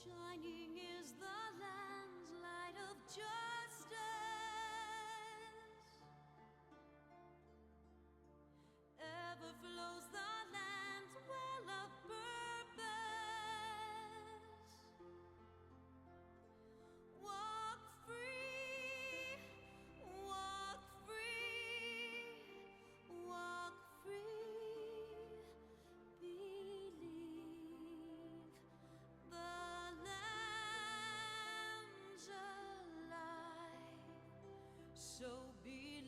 Shining is the land's light of justice. Ever flows the land's well of purpose. Walk free, walk free, walk free. Believe the lamb's alive, so believe.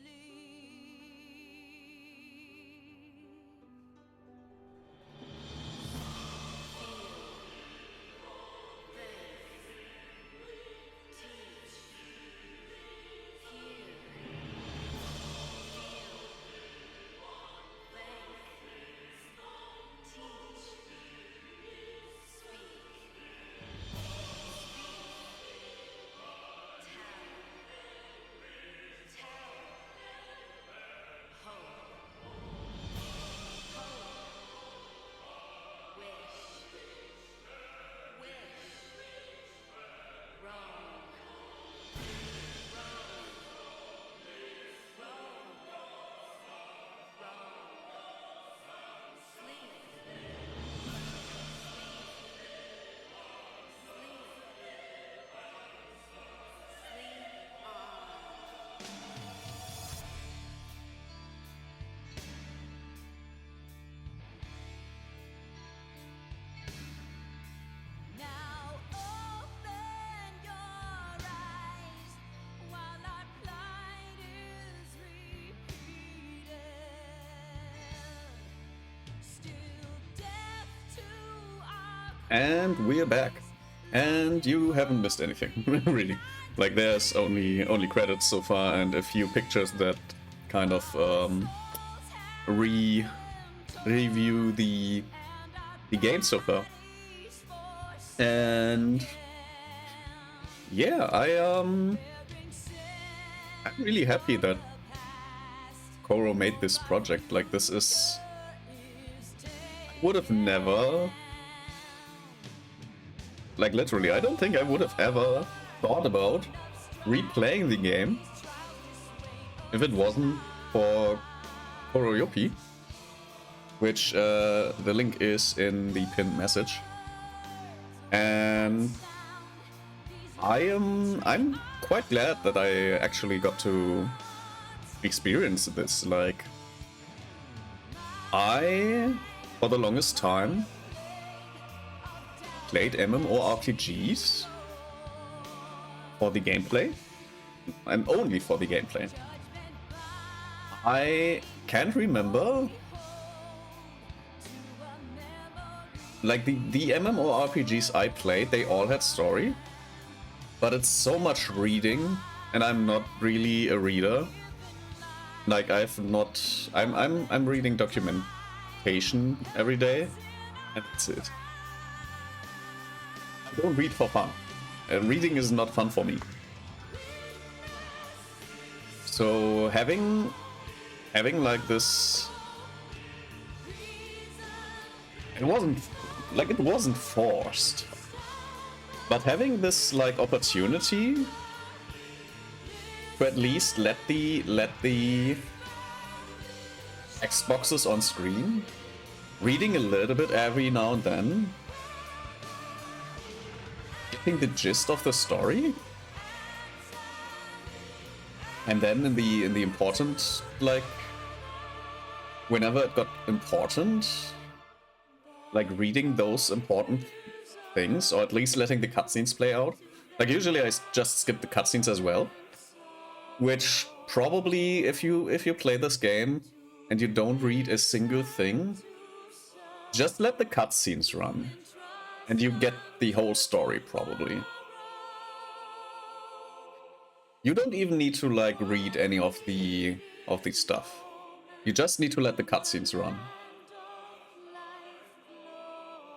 Now open your eyes while our plight is repeated. Still deaf to our And we're back. And you haven't missed anything, really. Like there's only credits so far and a few pictures that kind of review the game so far. And yeah, I'm really happy that Koro made this project. Like this is, I would have never, like literally, I don't think I would have ever thought about replaying the game if it wasn't for Koroyopi, which the link is in the pinned message. And I'm quite glad that I actually got to experience this. Like I, for the longest time, played MMORPGs for the gameplay, and only for the gameplay. I can't remember like the MMORPGs I played, they all had story, but it's so much reading, and I'm not really a reader. Like I'm reading documentation every day, and that's it. I don't read for fun. Reading is not fun for me. So having like this, it wasn't forced, but having this like opportunity to at least let the Xboxes on screen, reading a little bit every now and then, getting the gist of the story, and then in the important, like whenever it got important, like reading those important things, or at least letting the cutscenes play out. Like usually I just skip the cutscenes as well, which probably if you play this game and you don't read a single thing, just let the cutscenes run and you get the whole story probably. You don't even need to like read any of the stuff. You just need to let the cutscenes run.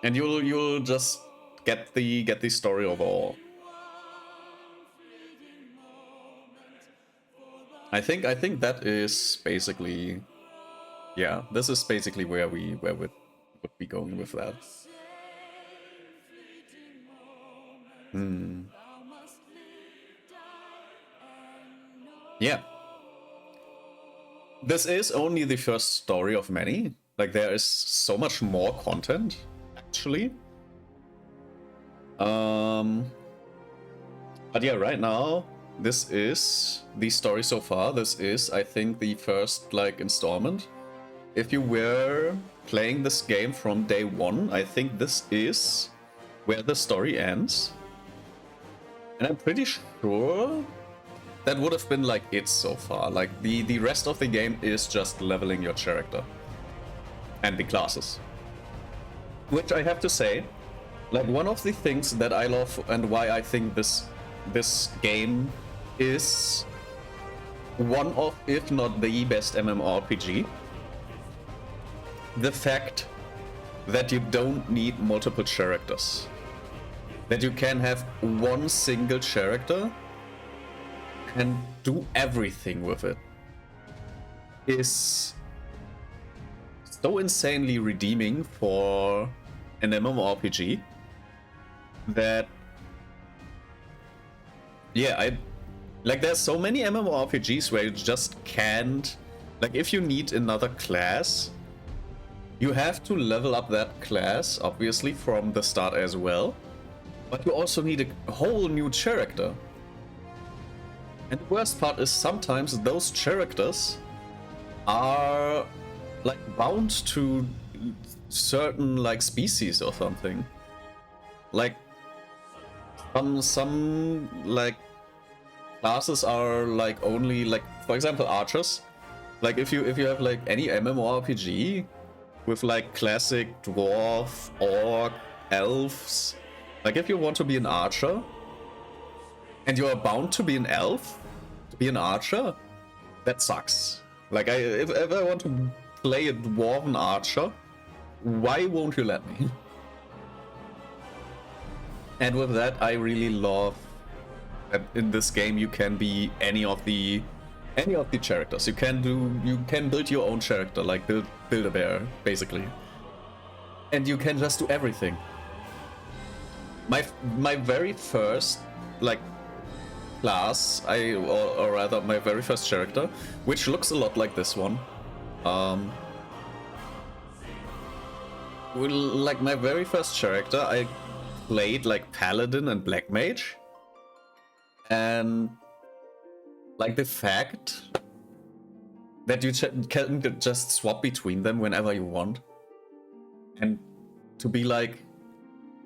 And you'll just get the story overall. I think that is basically, yeah, this is basically where we would be going with that. Yeah. This is only the first story of many. Like there is so much more content, actually. But yeah, right now, this is the story so far. This is, I think, the first like installment. If you were playing this game from day one, I think this is where the story ends. And I'm pretty sure that would have been like it so far. Like the rest of the game is just leveling your character and the classes. Which I have to say, like one of the things that I love and why I think this game is one of, if not the best MMORPG, the fact that you don't need multiple characters. That you can have one single character and do everything with it is so insanely redeeming for an MMORPG that, yeah, like there's so many MMORPGs where you just can't, like if you need another class, you have to level up that class obviously from the start as well, but you also need a whole new character. And the worst part is sometimes those characters are like bound to certain like species or something. Like some like classes are like only like, for example, archers. Like if you have like any MMORPG with like classic dwarf, orc, elves, like if you want to be an archer and you are bound to be an elf, to be an archer, that sucks. Like if I want to play a dwarven archer, why won't you let me? And with that, I really love that in this game you can be any of the characters. You can build your own character, like build a bear, basically. And you can just do everything. My very first like class, or rather my very first character, which looks a lot like this one. Like my very first character, I played like Paladin and Black Mage. And like the fact that you can just swap between them whenever you want. And to be like,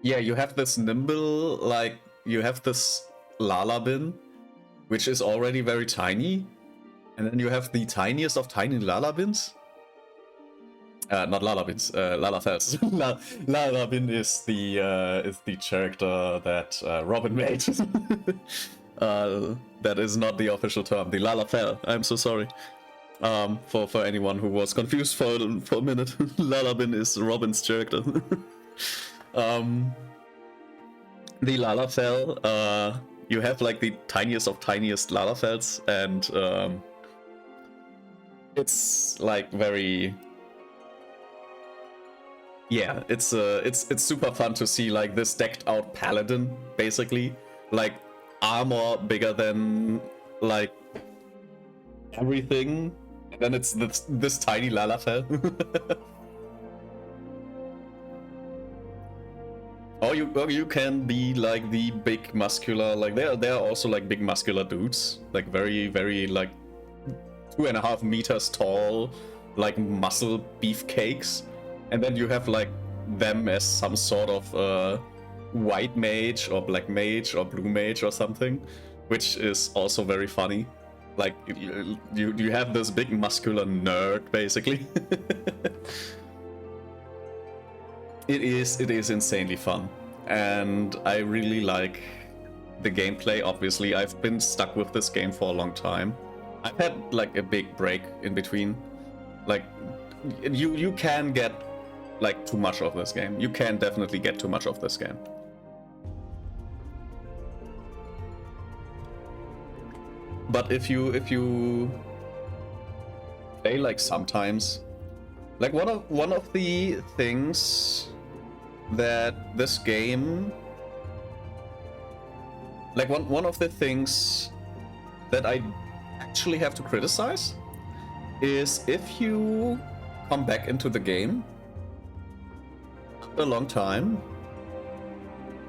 yeah, you have this nimble, like you have this Lalabin, which is already very tiny. And then you have the tiniest of tiny Lalabins. Not Lalabins, Lalafels. Lalabin is the character that Robin made. That is not the official term. The Lalafell. I'm so sorry. For anyone who was confused for a minute, Lalabin is Robin's character. The Lalafell, you have like the tiniest of tiniest Lalafells, and it's like very, yeah, it's super fun to see like this decked out paladin, basically, like armor bigger than like everything, and then it's this tiny Lalafell. Or you can be like the big muscular, like there are also like big muscular dudes, like very like 2.5 meters tall, like muscle beefcakes, and then you have like them as some sort of white mage or black mage or blue mage or something, which is also very funny. Like you have this big muscular nerd basically. It is insanely fun, and I really like the gameplay. Obviously, I've been stuck with this game for a long time. I've had like a big break in between. Like you can get like too much of this game. You can definitely get too much of this game. But if you play like sometimes, like one of the things that this game, like one of the things that I actually have to criticize is if you come back into the game after a long time,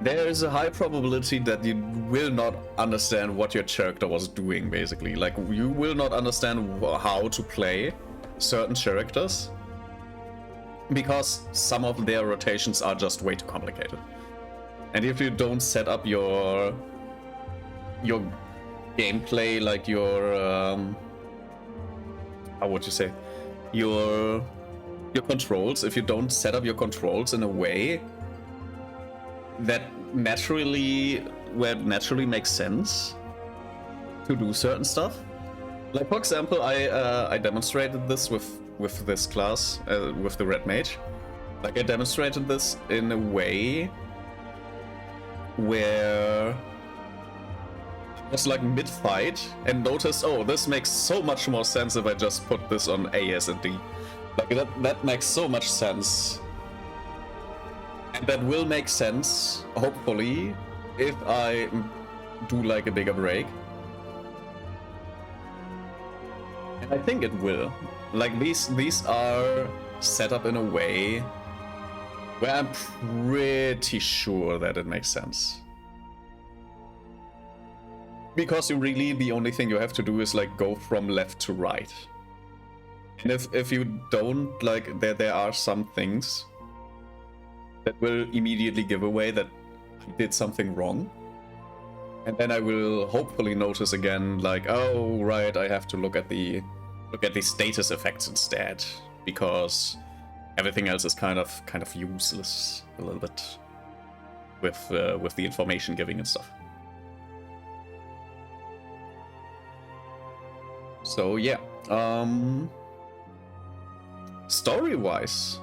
there is a high probability that you will not understand what your character was doing, basically. Like, you will not understand how to play certain characters, because some of their rotations are just way too complicated. And if you don't set up your gameplay, like your how would you say, your controls, if you don't set up your controls in a way that naturally makes sense to do certain stuff. Like, for example, I demonstrated this with this class, with the Red Mage. Like, I demonstrated this in a way where I was like mid-fight and noticed, oh, this makes so much more sense if I just put this on A, S, and D. Like, that makes so much sense. And that will make sense, hopefully, if I do like a bigger break. And I think it will. Like, these are set up in a way where I'm pretty sure that it makes sense. Because really the only thing you have to do is like go from left to right. And if you don't, like, there are some things that will immediately give away that I did something wrong. And then I will hopefully notice again, like, oh right, I have to look at the status effects instead, because everything else is kind of useless a little bit with the information giving and stuff. So yeah, story-wise,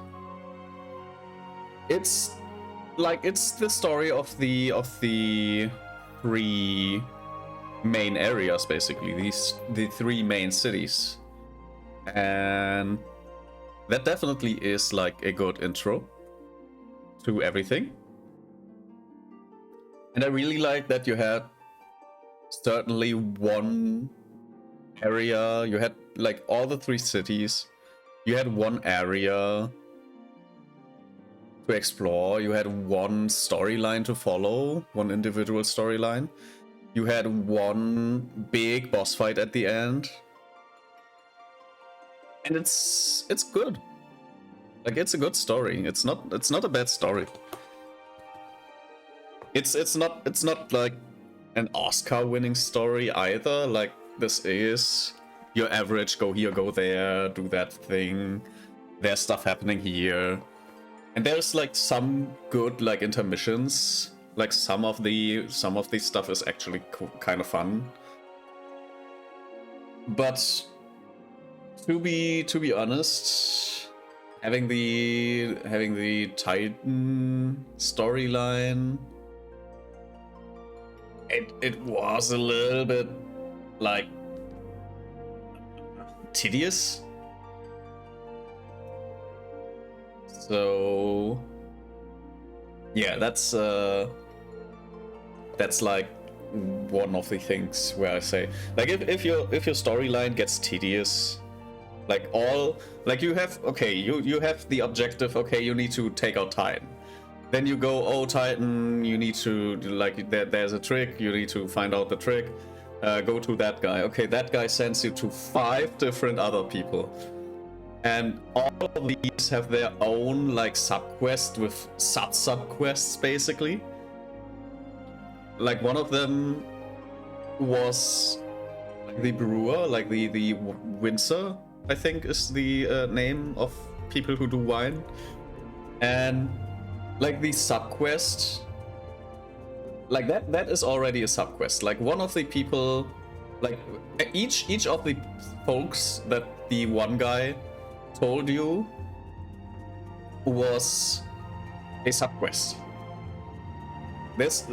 it's the story of the three main areas, basically, the three main cities, and that definitely is like a good intro to everything. And I really like that you had certainly one area, you had like all the three cities, you had one area to explore, you had one storyline to follow, one individual storyline, you had one big boss fight at the end, and it's good. Like, it's a good story. It's not a bad story. It's not like an Oscar-winning story either. Like, this is your average go here, go there, do that thing. there's stuff happening here, and there's like some good like intermissions. Like some of the stuff is actually kind of fun. But to be honest, having the Titan storyline, it was a little bit like tedious. So yeah, that's like one of the things where I say, like, if your storyline gets tedious, like you have the objective, okay, you need to take out Titan. Then you go, oh, Titan, you need to, like, there's a trick, you need to find out the trick. Go to that guy. Okay, that guy sends you to 5 different other people. And all of these have their own, like, subquest with sub-subquests, basically. Like, one of them was like the brewer, like the Windsor, I think is the name of people who do wine. And like the subquest, like that is already a subquest. Like one of the people, like each of the folks that the one guy told you was a subquest. This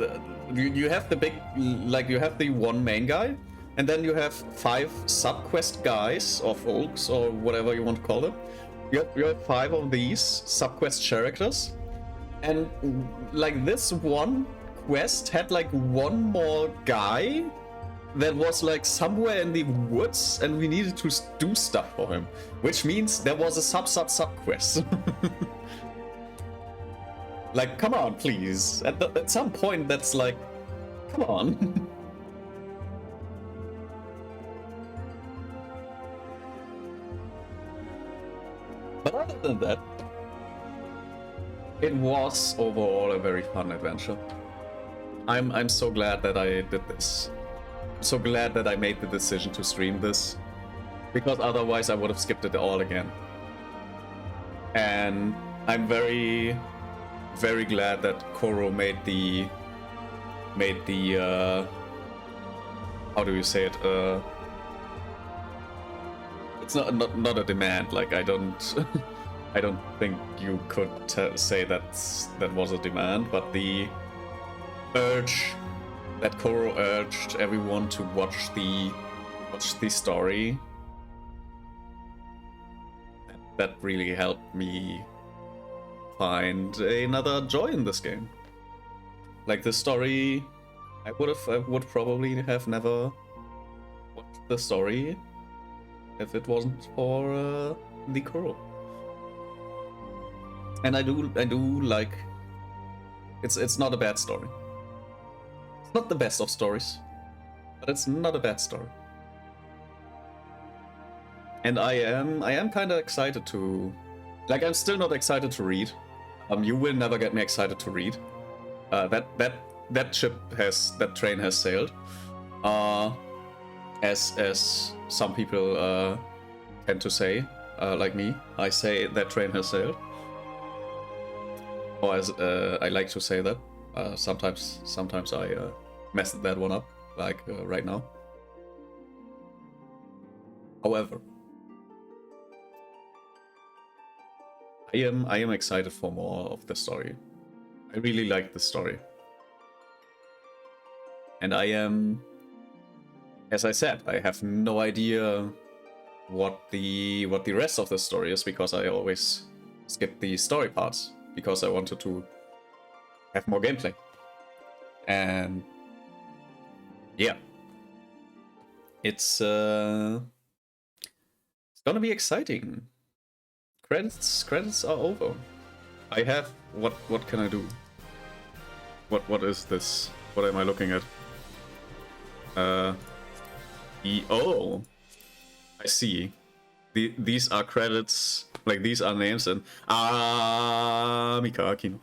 you have the big, like you have the one main guy, and then you have 5 subquest guys or folks or whatever you want to call them. You have 5 of these subquest characters, and like this one quest had like one more guy that was like somewhere in the woods, and we needed to do stuff for him, which means there was a sub-quest. Like, come on, please. At some point, that's like, come on. But other than that, it was overall a very fun adventure. I'm so glad that I did this. I'm so glad that I made the decision to stream this, because otherwise I would have skipped it all again. And I'm very glad that Koro made the how do you say it? It's not a demand. Like, I don't think you could say that was a demand, but the urge that Koro urged everyone to watch the story, that really helped me find another joy in this game. Like, the story, I would probably have never watched the story if it wasn't for the Koro. And I do like, it's not a bad story. It's not the best of stories, but it's not a bad story. And I am kind of excited to, like, I'm still not excited to read. You will never get me excited to read. That train has sailed. As some people tend to say, like me, I say that train has sailed. Or as I like to say that. Sometimes I mess that one up, like right now. However, I am excited for more of the story. I really like the story. And I am, as I said, I have no idea what the rest of the story is, because I always skip the story parts because I wanted to have more gameplay. And yeah, it's gonna be exciting. Credits are over. I have what can I do? What is this? What am I looking at? Oh, I see. These are credits, like these are names, and Mika Akino.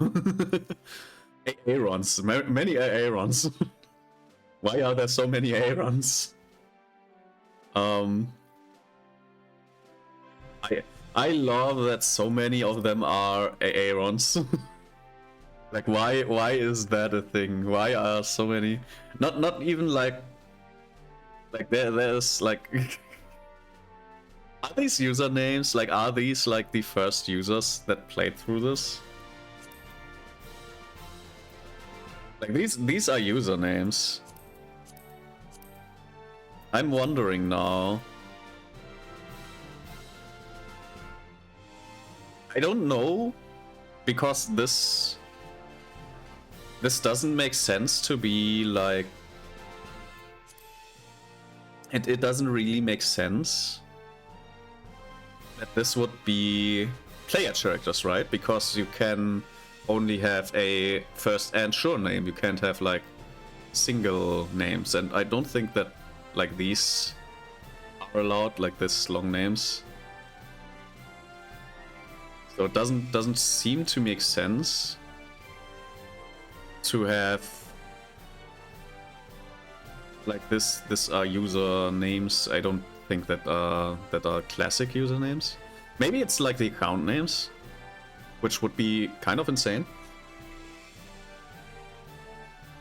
Aarons, many Aarons. Why are there so many I love that so many of them are Aarons. Like, why is that a thing? Why are so many? Not even like there's like are these usernames, like, are these like the first users that played through this? Like, these are usernames. I'm wondering now. I don't know, because this doesn't make sense to be like... It doesn't really make sense that this would be player characters, right? Because you can only have a first and surname. You can't have like single names, and I don't think that like these are allowed, like this long names. So it doesn't seem to make sense to have like this are user names. I don't think that are classic usernames. Maybe it's like the account names, which would be kind of insane.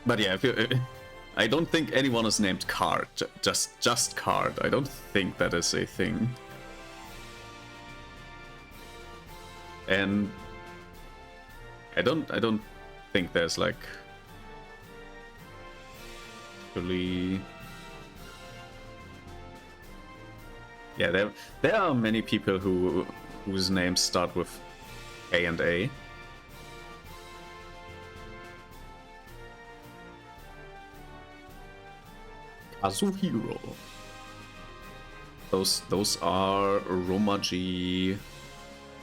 But yeah, I don't think anyone is named Card. Just Card. I don't think that is a thing. And I don't think there's like really... Yeah, there are many people whose names start with A and A. Kazuhiro. Those are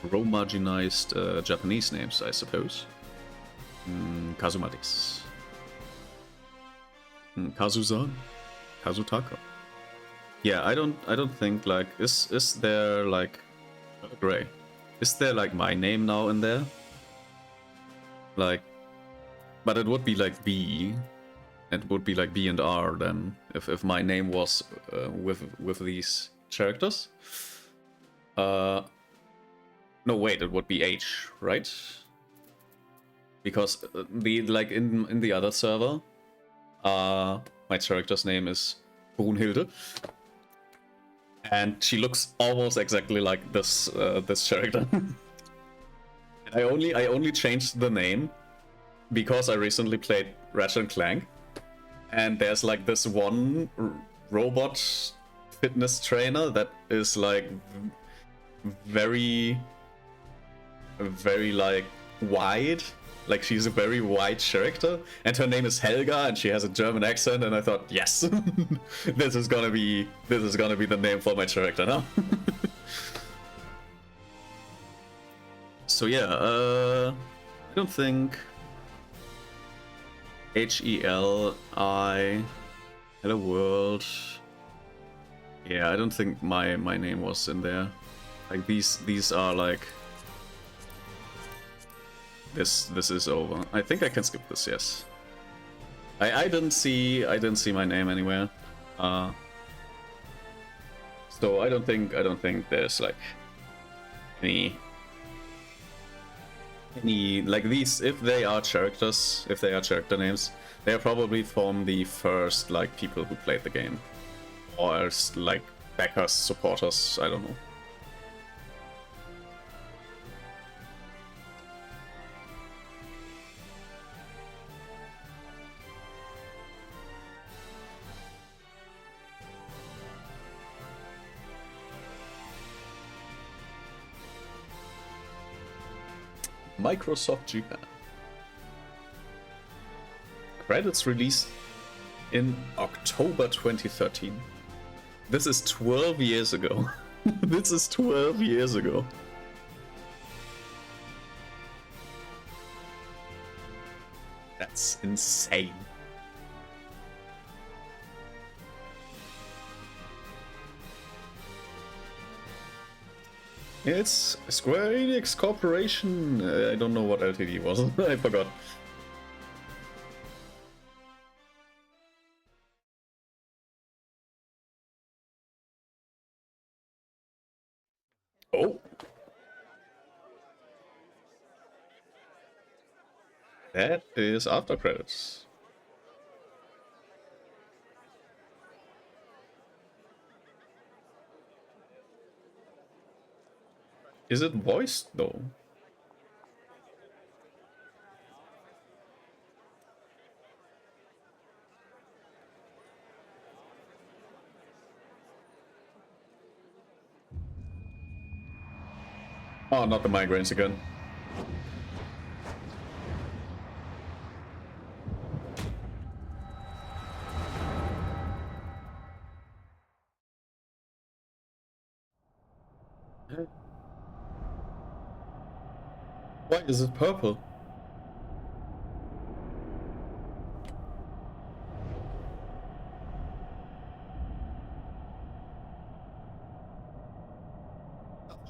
Romaginized Japanese names, I suppose. Kazumatis. Kazuzan. Kazutaka. Yeah, I don't think like is there like Gray? Is there like my name now in there? Like, but it would be like B. It would be like B and R then if my name was with these characters. No, wait, it would be H, right? Because the like in the other server, my character's name is Brunhilde, and she looks almost exactly like this this character. And I only changed the name because I recently played Ratchet & Clank, and there's like this one robot fitness trainer that is like very like wide, like she's a very wide character, and her name is Helga, and she has a German accent, and I thought, yes, this is gonna be the name for my character now. So yeah, I don't think HELI Hello World. Yeah, I don't think my name was in there. Like these are like this is over. I think I can skip this, yes. I didn't see my name anywhere. So I don't think there's like any like these, if they are characters, if they are character names, they are probably from the first like people who played the game, or as like backers, supporters, I don't know. Microsoft Japan. Credits released in October 2013. This is 12 years ago. This is 12 years ago. That's insane. It's Square Enix Corporation. I don't know what LTD was. I forgot. Oh, That is after credits. Is it voiced though? Oh, not the migraines again. Why is it purple?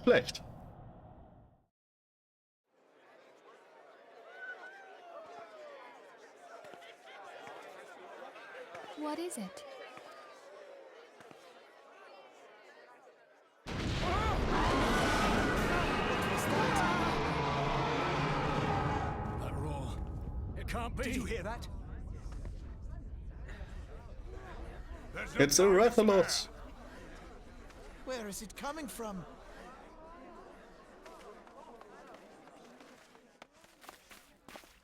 Schlecht. What is it? That roar. It can't be. Did you hear that? It's a Rathalos. Where is it coming from?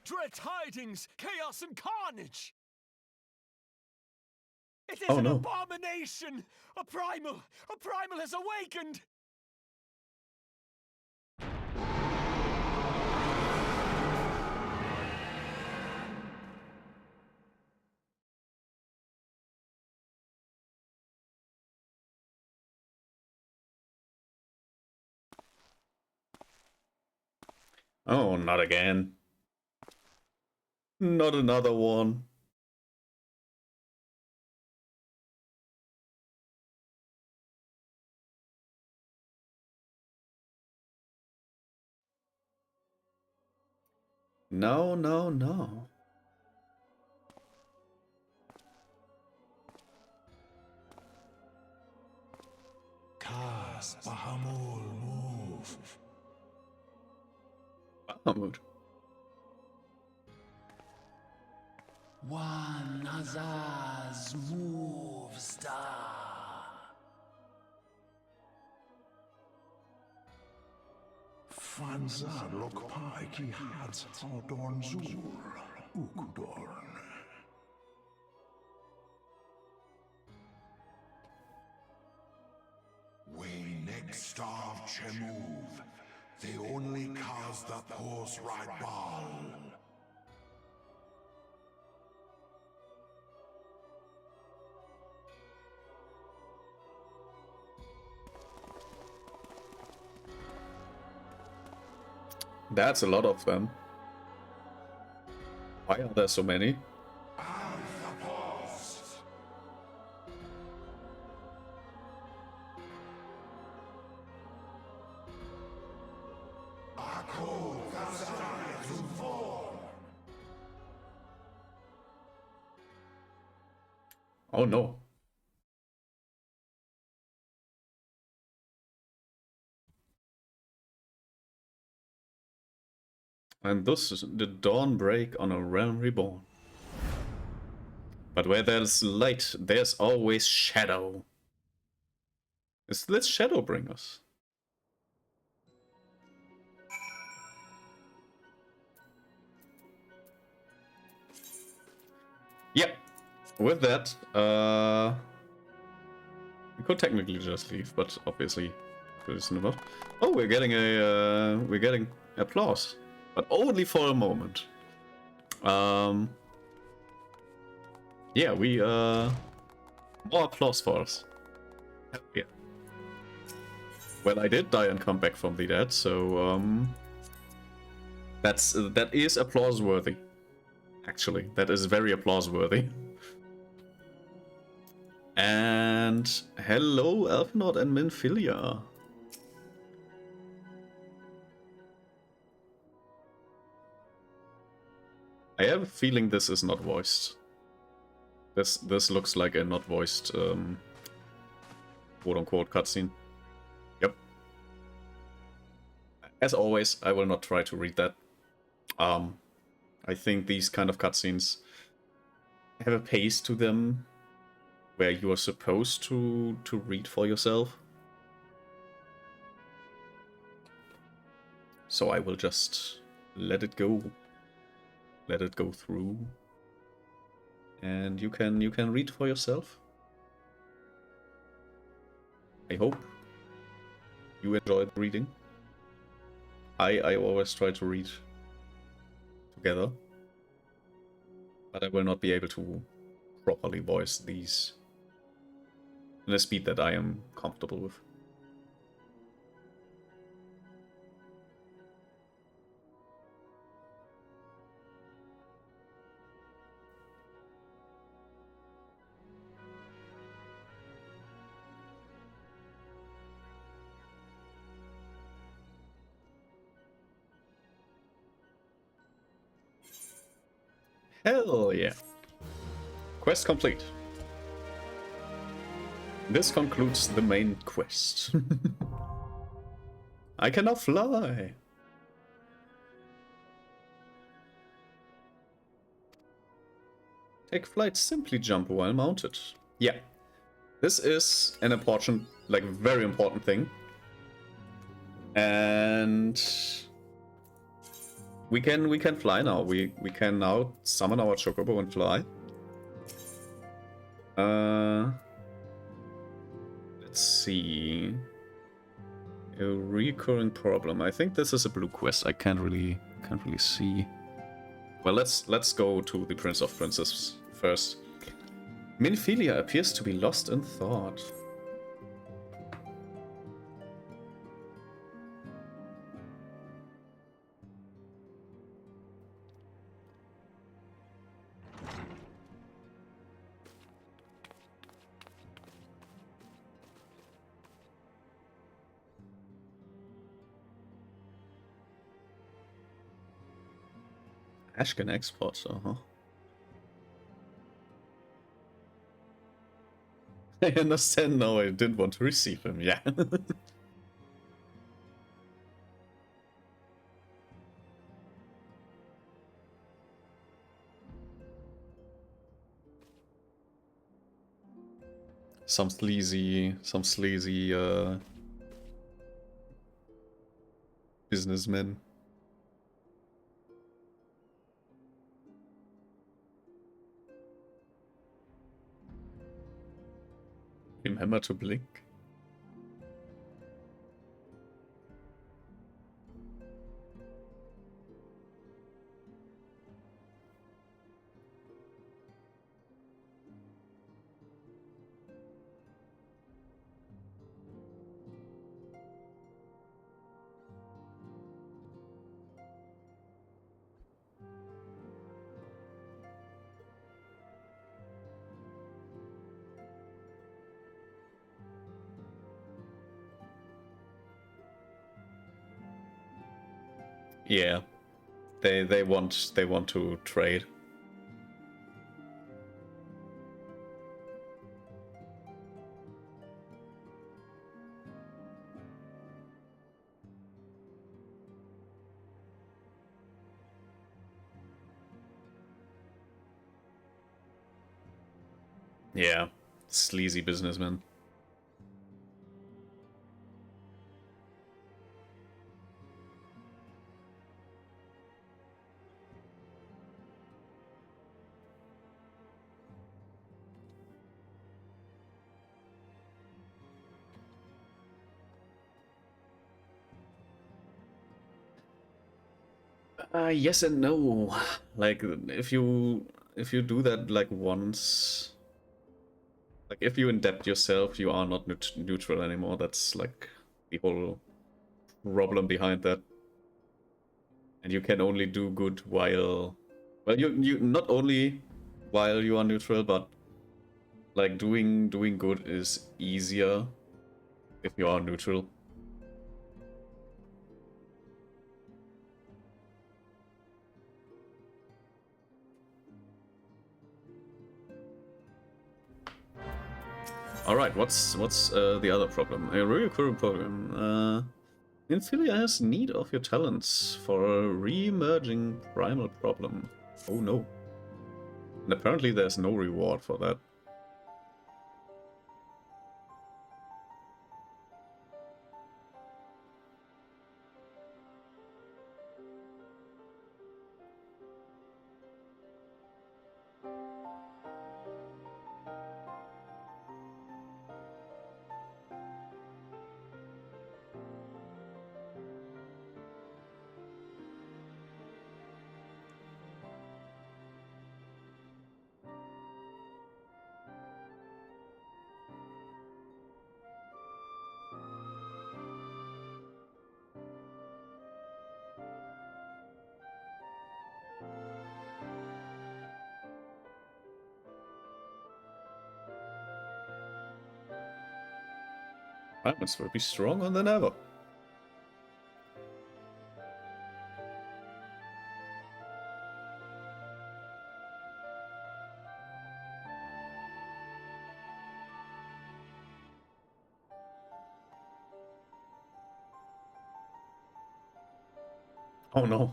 Dread tidings, chaos and carnage! It is Oh, an no. abomination! A primal has awakened! Oh, not again. Not another one. No, no, no. Cast Bahamul move. Bahamut. One Azaz move star. Fanzad Lokpai ki Hats Haldorn Zur Ukudorn. We next starve Chemuv. They only cause the pulse right ball. That's a lot of them. Why are there so many? Oh no. And thus the dawn break on a realm reborn. But where there's light, there's always shadow. Is this Shadowbringers? Yeah. With that, we could technically just leave, but obviously this is not. Oh, we're getting applause, but only for a moment. Yeah, we more applause for us. Hell yeah. Well, I did die and come back from the dead, so that is applause worthy. Actually, that is very applause worthy. And hello, Elfnord and Minfilia. I have a feeling this is not voiced. This looks like a not voiced quote-unquote cutscene. Yep. As always, I will not try to read that. I think these kind of cutscenes have a pace to them where you are supposed to read for yourself. So I will just let it go. Let it go through. And you can read for yourself. I hope you enjoyed reading. I always try to read together, but I will not be able to properly voice these in a speed that I am comfortable with. Hell yeah. Quest complete. This concludes the main quest. I can now fly. Take flight, simply jump while mounted. Yeah. This is an important, like very important thing. And we can fly now. We can now summon our Chocobo and fly. Let's see. A recurring problem. I think this is a blue quest. I can't really see. Well, let's go to the Prince of Princes first. Minfilia appears to be lost in thought. Ashcan exports, I understand now, I didn't want to receive him, yeah. Some sleazy businessmen. Remember to blink. Yeah, they want to trade. Yeah, sleazy businessman. Yes and no. Like if you do that like once, like if you indebt yourself, you are not neutral anymore. That's like the whole problem behind that. And you can only do good while, well, you not only while you are neutral, but like doing good is easier if you are neutral. All right, what's the other problem? A recurring problem. Infilia has need of your talents for a re-emerging primal problem. Oh no. And apparently there's no reward for that. Primates will be stronger than ever. Oh no.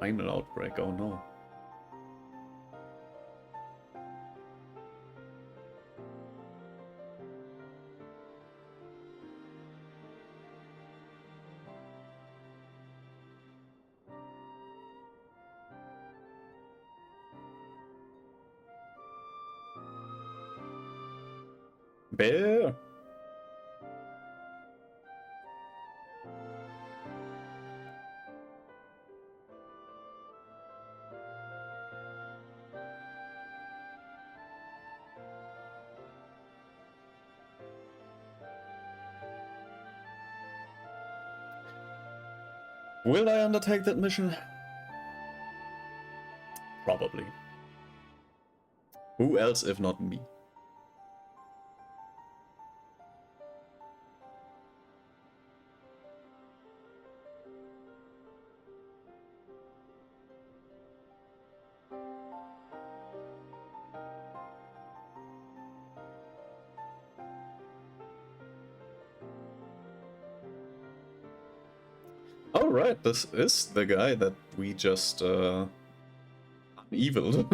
Final outbreak, oh no. Bear! Will I undertake that mission? Probably. Who else if not me? Alright, this is the guy that we just eviled.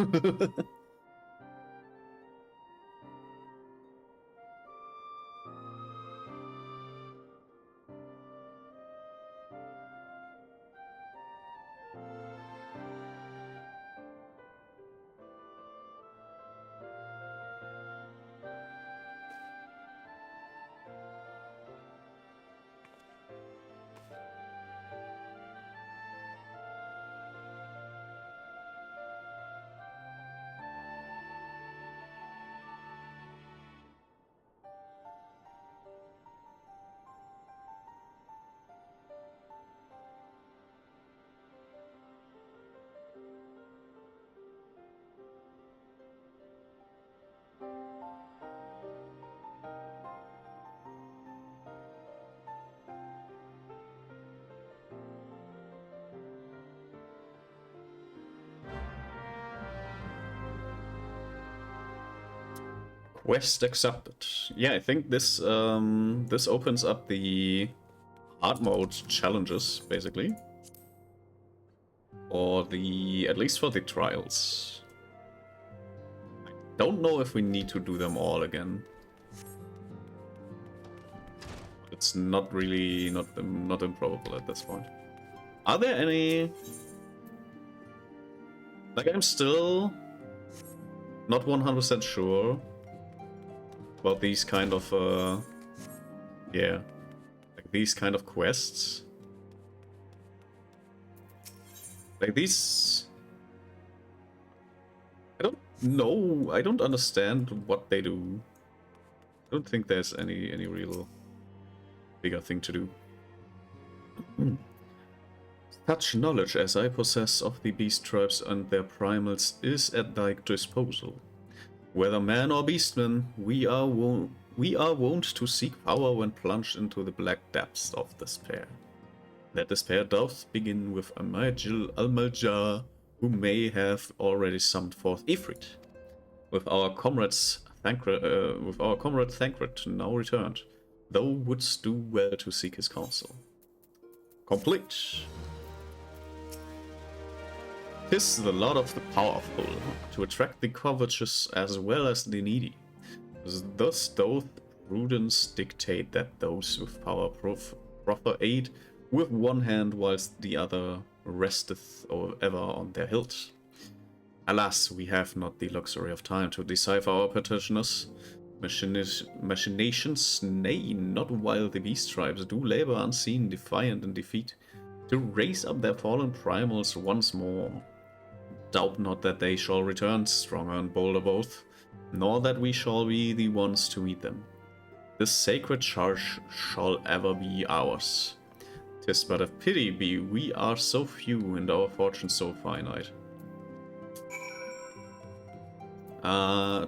Quest accepted. Yeah, I think this this opens up the hard mode challenges, basically. Or the at least for the trials. I don't know if we need to do them all again. It's not really not improbable at this point. Are there any? Like, I'm still not 100% sure about these kind of yeah, like these kind of quests. Like these, I don't know, I don't understand what they do. I don't think there's any real bigger thing to do. Such knowledge as I possess of the beast tribes and their primals is at thy disposal. Whether man or beastman, we are wont to seek power when plunged into the black depths of despair. That despair doth begin with Almaljar, who may have already summoned forth Ifrit. with our comrade Thancred now returned, thou wouldst do well to seek his counsel. Complete. 'Tis the lot of the powerful to attract the covetous as well as the needy. Thus doth prudence dictate that those with power proffer aid with one hand whilst the other resteth ever on their hilt. Alas, we have not the luxury of time to decipher our petitioners' machinations, nay, not while the beast tribes do labor unseen, defiant in defeat, to raise up their fallen primals once more. Doubt not that they shall return, stronger and bolder both, nor that we shall be the ones to meet them. This sacred charge shall ever be ours. 'Tis but a pity we are so few and our fortune so finite.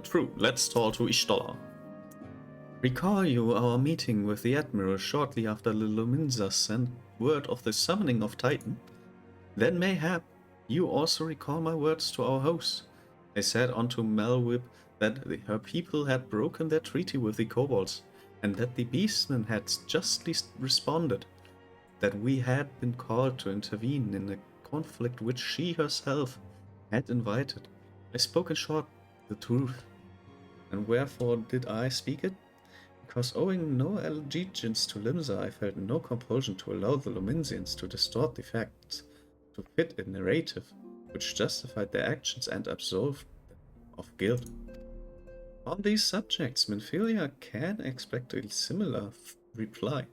True, let's talk to Y'shtola. Recall you our meeting with the Admiral shortly after the Luminza sent word of the summoning of Titan? Then mayhap you also recall my words to our host. I said unto Malwib that her people had broken their treaty with the kobolds, and that the beastmen had justly responded, that we had been called to intervene in a conflict which she herself had invited. I spoke in short the truth. And wherefore did I speak it? Because owing no allegiance to Limsa, I felt no compulsion to allow the Luminsians to distort the facts, to fit a narrative which justified their actions and absolved them of guilt. On these subjects, Minfilia can expect a similar reply.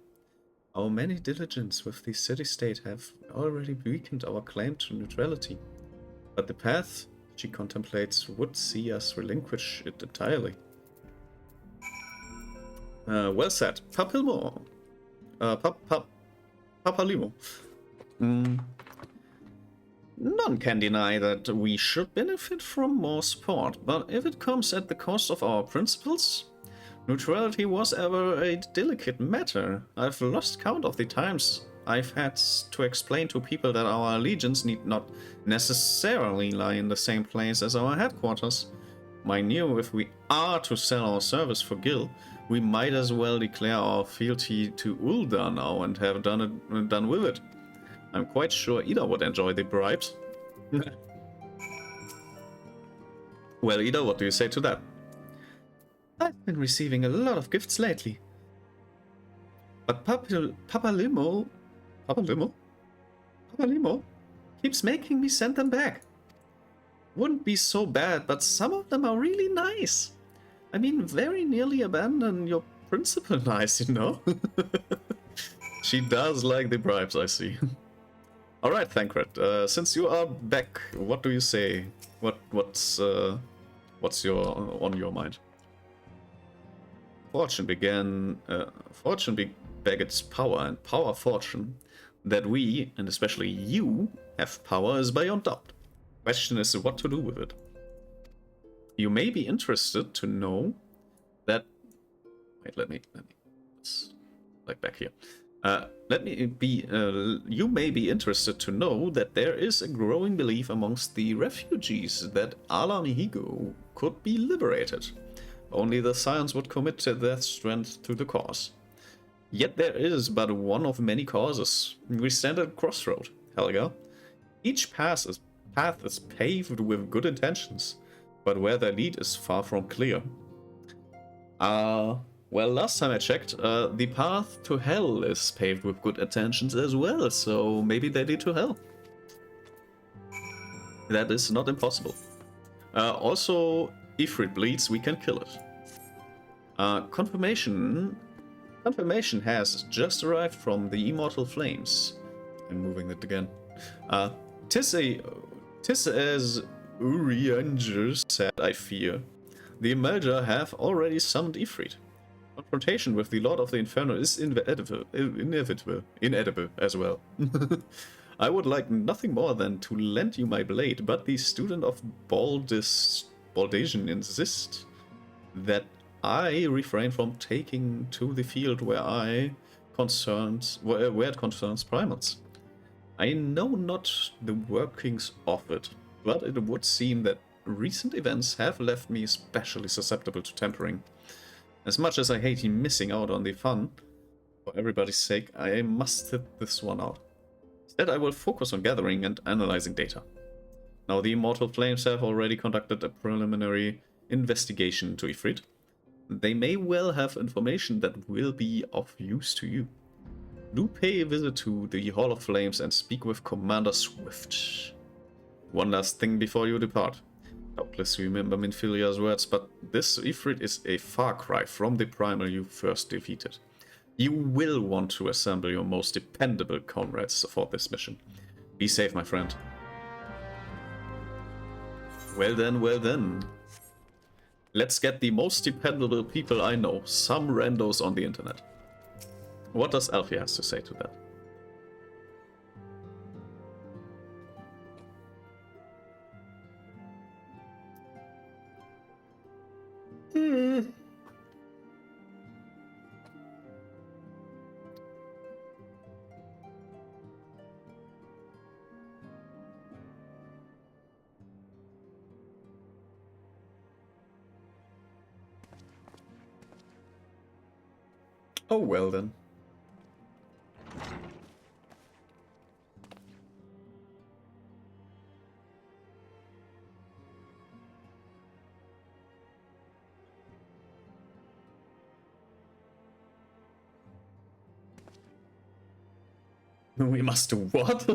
Our many diligence with the city-state have already weakened our claim to neutrality, but the path she contemplates would see us relinquish it entirely. Well said. Papilmo. Papalimo. None can deny that we should benefit from more support, but if it comes at the cost of our principles, neutrality was ever a delicate matter. I've lost count of the times I've had to explain to people that our allegiance need not necessarily lie in the same place as our headquarters. Mind you, if we are to sell our service for Gil, we might as well declare our fealty to Ul'dah now and have done with it. I'm quite sure Ida would enjoy the bribes. Well, Ida, what do you say to that? I've been receiving a lot of gifts lately. But Papalimo keeps making me send them back. Wouldn't be so bad, but some of them are really nice. I mean, very nearly abandon your principle nice, you know? She does like the bribes, I see. Alright, Thancred, since you are back, what do you say? What's on your mind? Fortune begat its power, and power fortune. That we, and especially you, have power is beyond doubt. Question is what to do with it. You may be interested to know that... Wait, let me... Let's... Like back here. You may be interested to know that there is a growing belief amongst the refugees that Ala Mhigo could be liberated. Only the Scions would commit their strength to the cause. Yet there is but one of many causes. We stand at a crossroad, Helga. Each path is paved with good intentions, but where they lead is far from clear. Well, last time I checked, the path to hell is paved with good intentions as well, so maybe they lead to hell. That is not impossible. Also, if it bleeds, we can kill it. Confirmation has just arrived from the Immortal Flames. I'm moving it again. Tis as Urianger said, I fear. The Imelda have already summoned Ifrit. Confrontation with the Lord of the Inferno is inedible as well. I would like nothing more than to lend you my blade, but the student of Baldasian insists that I refrain from taking to the field where it concerns primals. I know not the workings of it, but it would seem that recent events have left me especially susceptible to tampering. As much as I hate missing out on the fun, for everybody's sake, I must sit this one out. Instead, I will focus on gathering and analyzing data. Now, the Immortal Flames have already conducted a preliminary investigation into Ifrit. They may well have information that will be of use to you. Do pay a visit to the Hall of Flames and speak with Commander Swift. One last thing before you depart. Doubtless you remember Minfilia's words, but this Ifrit is a far cry from the primal you first defeated. You will want to assemble your most dependable comrades for this mission. Be safe, my friend. Well then, well then. Let's get the most dependable people I know, some randos on the internet. What does Alfie has to say to that? Oh, well then. We must do what?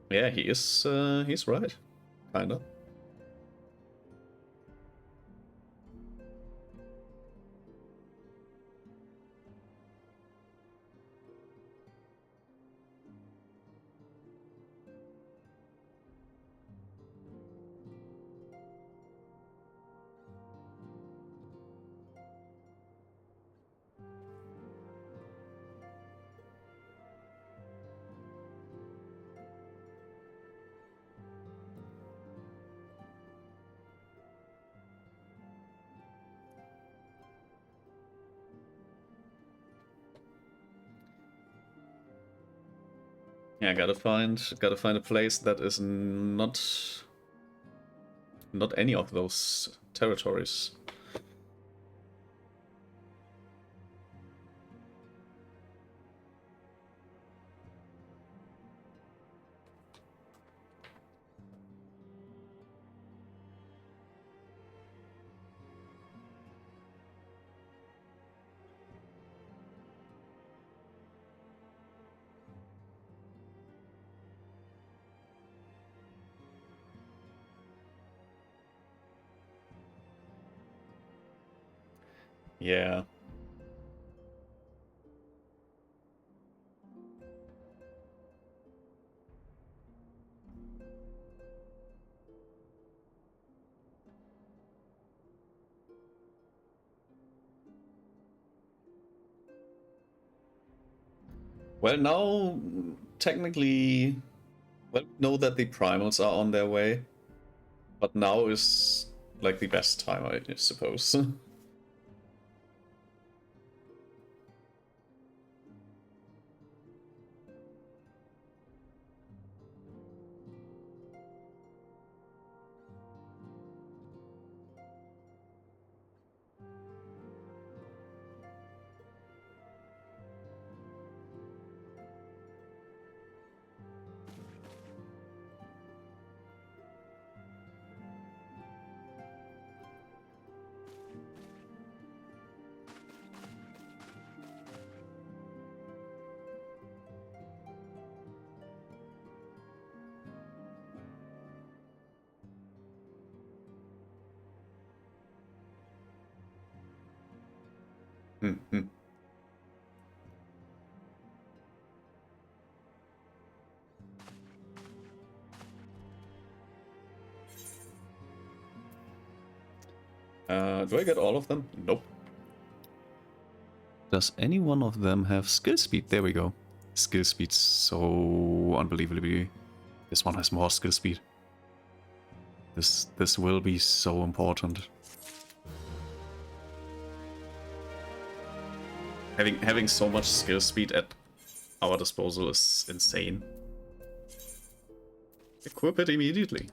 Yeah, he's right. Kinda. Yeah, gotta find a place that is not any of those territories. Yeah. Well, now, technically, well, we know that the primals are on their way, but now is, like, the best time, I suppose. Mm-hmm. Do I get all of them? Nope. Does any one of them have skill speed? There we go. Skill speed so unbelievably. This one has more skill speed. This will be so important. Having so much skill speed at our disposal is insane. Equip it immediately.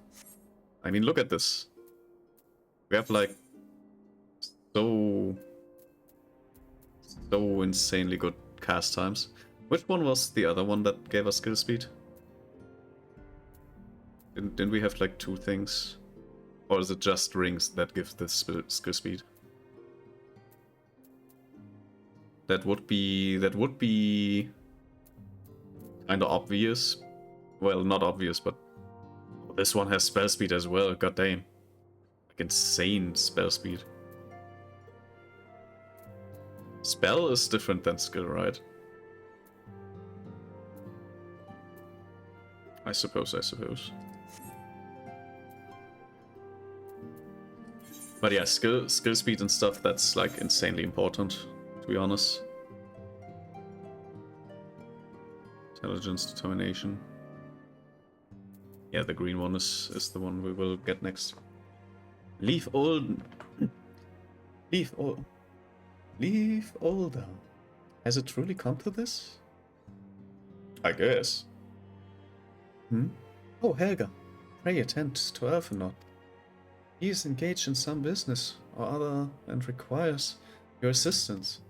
I mean, look at this. We have like so insanely good cast times. Which one was the other one that gave us skill speed? Didn't we have like 2 things? Or is it just rings that give this skill speed? That would be kinda obvious. Well, not obvious, but this one has spell speed as well, god damn. Like insane spell speed. Spell is different than skill, right? I suppose. But yeah, skill speed and stuff, that's like insanely important, to be honest. Intelligence, determination. Yeah, the green one is the one we will get next. Leave all down. Has it truly come to this? I guess. Oh, Helga. Pray attend to Elfenot. He is engaged in some business or other and requires your assistance.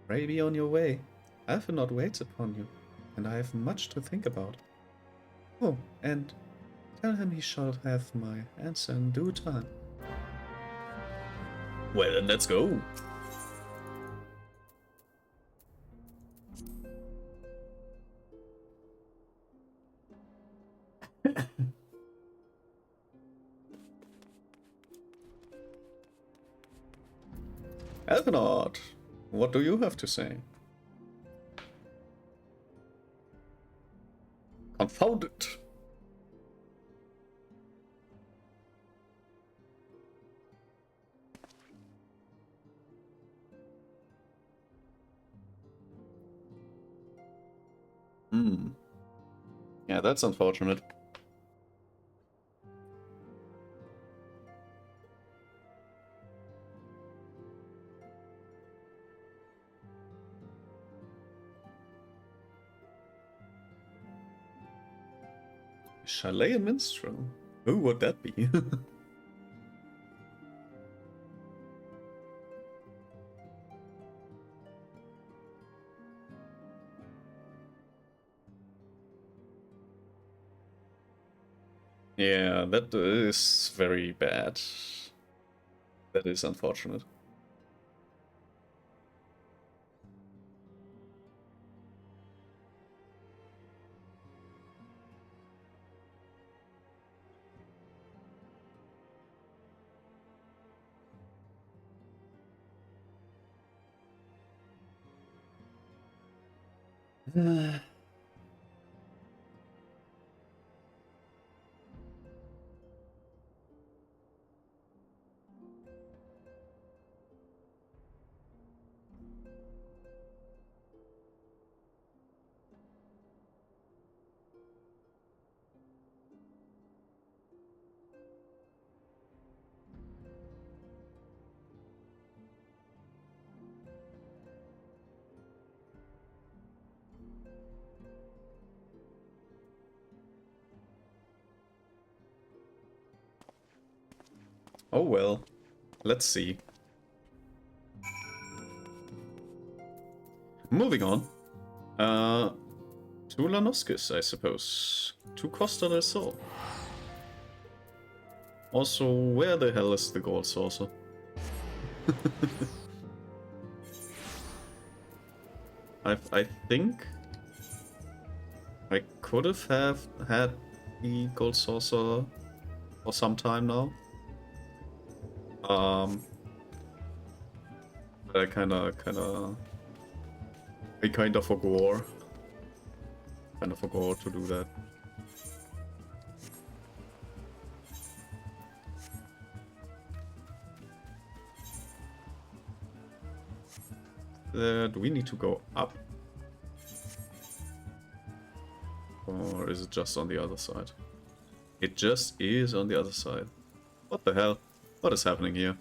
Pray be on your way. Elfenot waits upon you, and I have much to think about. Oh, and tell him he shall have my answer in due time. Well, then let's go. Elfenot, what do you have to say? Confound it. Yeah, that's unfortunate. Chilean minstrel? Who would that be? Yeah, that is very bad. That is unfortunate. Oh well, let's see. Moving on. To Lanoskis, I suppose. To Costa del Sol. Also, where the hell is the gold saucer? I think I could have had the gold saucer for some time now. But I kinda forgot. Kinda forgot to do that. there? Do we need to go up? Or is it just on the other side? It just is on the other side. What the hell? What is happening here?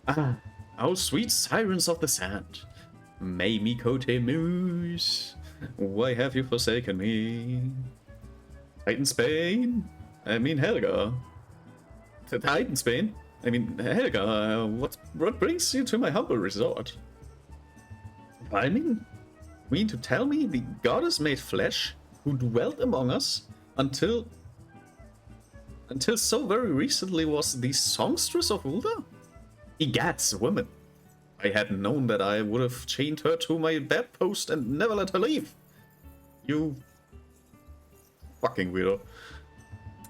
Ah, oh sweet sirens of the sand. May Mikote Moose, why have you forsaken me? Titan Spain? I mean Helga. Titan Spain? I mean Helga, what brings you to my humble resort? I mean to tell me the goddess made flesh who dwelt among us until so very recently was the songstress of Ulda? Egads, woman. I had known that I would have chained her to my bedpost and never let her leave. You fucking weirdo.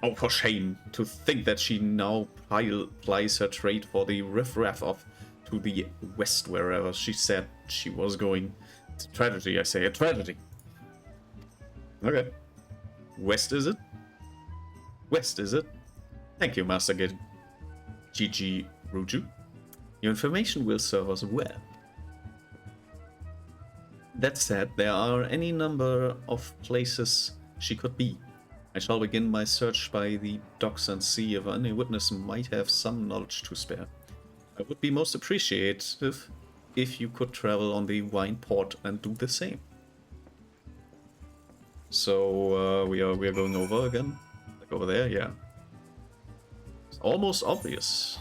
Oh, for shame, to think that she now plies her trade for the riffraff of to the west, wherever she said she was going. It's a tragedy, I say, a tragedy. Okay. West is it? West is it? Thank you, Master Gid. GG Ruju. Your information will serve us well. That said, there are any number of places she could be. I shall begin my search by the docks and see if any witness might have some knowledge to spare. I would be most appreciative if you could travel on the Wine Port and do the same. So we are going over again, like over there, yeah. It's almost obvious.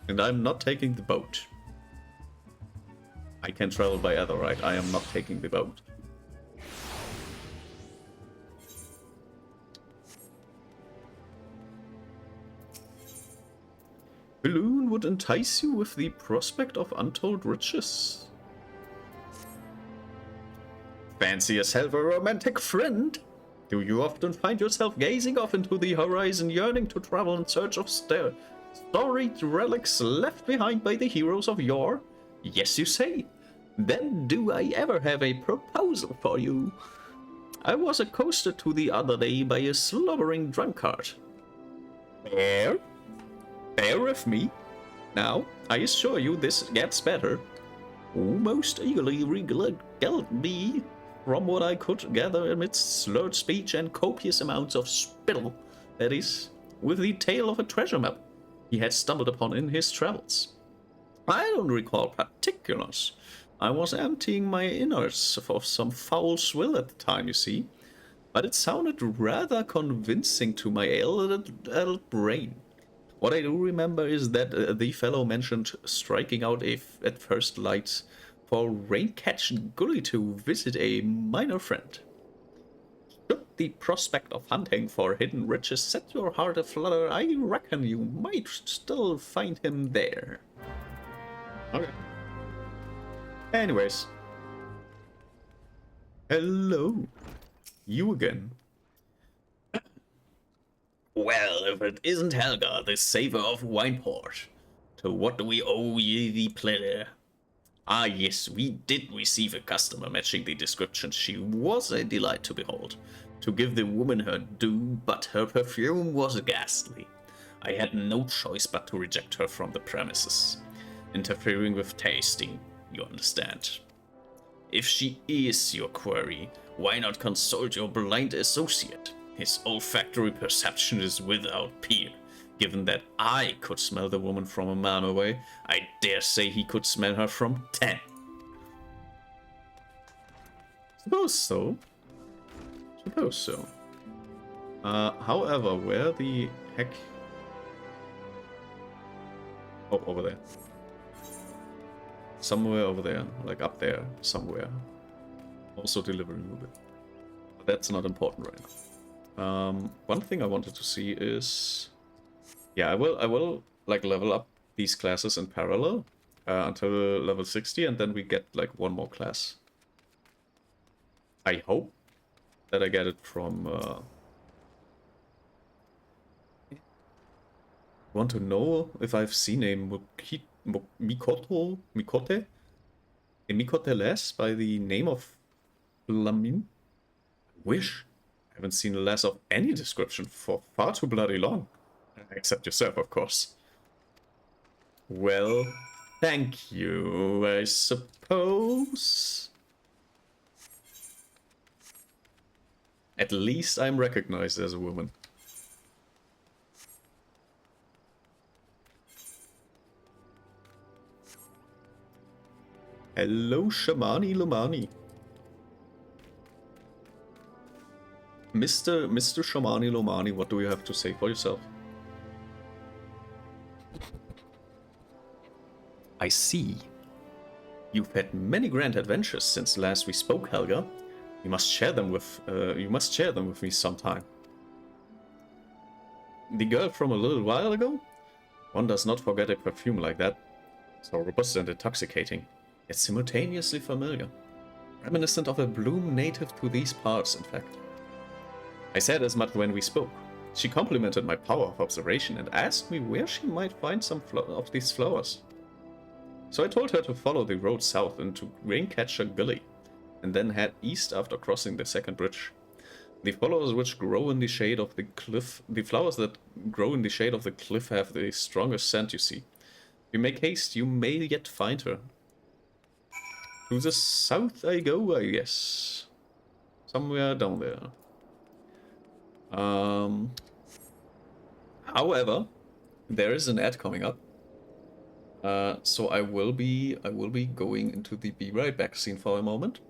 And I'm not taking the boat. I can travel by other, right? I am not taking the boat. Balloon would entice you with the prospect of untold riches. Fancy yourself a romantic friend? Do you often find yourself gazing off into the horizon, yearning to travel in search of storied relics left behind by the heroes of yore? Yes, you say. Then do I ever have a proposal for you? I was accosted to the other day by a slobbering drunkard. Bear? Bear with me? Now, I assure you this gets better. Who most eagerly regaled me from what I could gather amidst slurred speech and copious amounts of spittle, that is, with the tale of a treasure map he had stumbled upon in his travels. I don't recall particulars. I was emptying my innards of some foul swill at the time, you see, but it sounded rather convincing to my adult brain. What I do remember is that the fellow mentioned striking out at first light for Rain-Catch Gully to visit a minor friend. Should the prospect of hunting for hidden riches set your heart aflutter, I reckon you might still find him there. Okay. Anyways. Hello. You again. Well, if it isn't Helga, the saver of Wineport, to what do we owe ye the pleasure? Ah yes, we did receive a customer matching the description. She was a delight to behold. To give the woman her due, but her perfume was ghastly. I had no choice but to reject her from the premises. Interfering with tasting, you understand. If she is your query, why not consult your blind associate? His olfactory perception is without peer. Given that I could smell the woman from a mile away, I dare say he could smell her from 10. Suppose so. Suppose so. However, where the heck... Oh, over there. Somewhere over there, like up there, somewhere. Also delivering a bit. But that's not important right now. One thing I wanted to see is... Yeah, I will like level up these classes in parallel until level 60, and then we get like one more class. I hope that I get it from... Want to know if I've seen a Mikote? A Mikote less by the name of Flamin? I Haven't seen less of any description for far too bloody long. Except yourself, of course. Well, thank you, I suppose. At least I'm recognized as a woman. Hello, Shamani Lumani. Mr. Shamani Lumani, what do you have to say for yourself? I see. You've had many grand adventures since last we spoke, Helga. You must share them with me sometime. The girl from a little while ago? One does not forget a perfume like that. So robust and intoxicating, yet simultaneously familiar. Reminiscent of a bloom native to these parts, in fact. I said as much when we spoke. She complimented my power of observation and asked me where she might find some of these flowers. So I told her to follow the road south into Graincatcher Gully, and then head east after crossing the second bridge. The flowers which grow in the shade of the cliff, the flowers that grow in the shade of the cliff have the strongest scent, you see. If you make haste, you may yet find her. To the south I go, I guess. Somewhere down there. However, there is an ad coming up. So I will be going into the Be Right Back scene for a moment,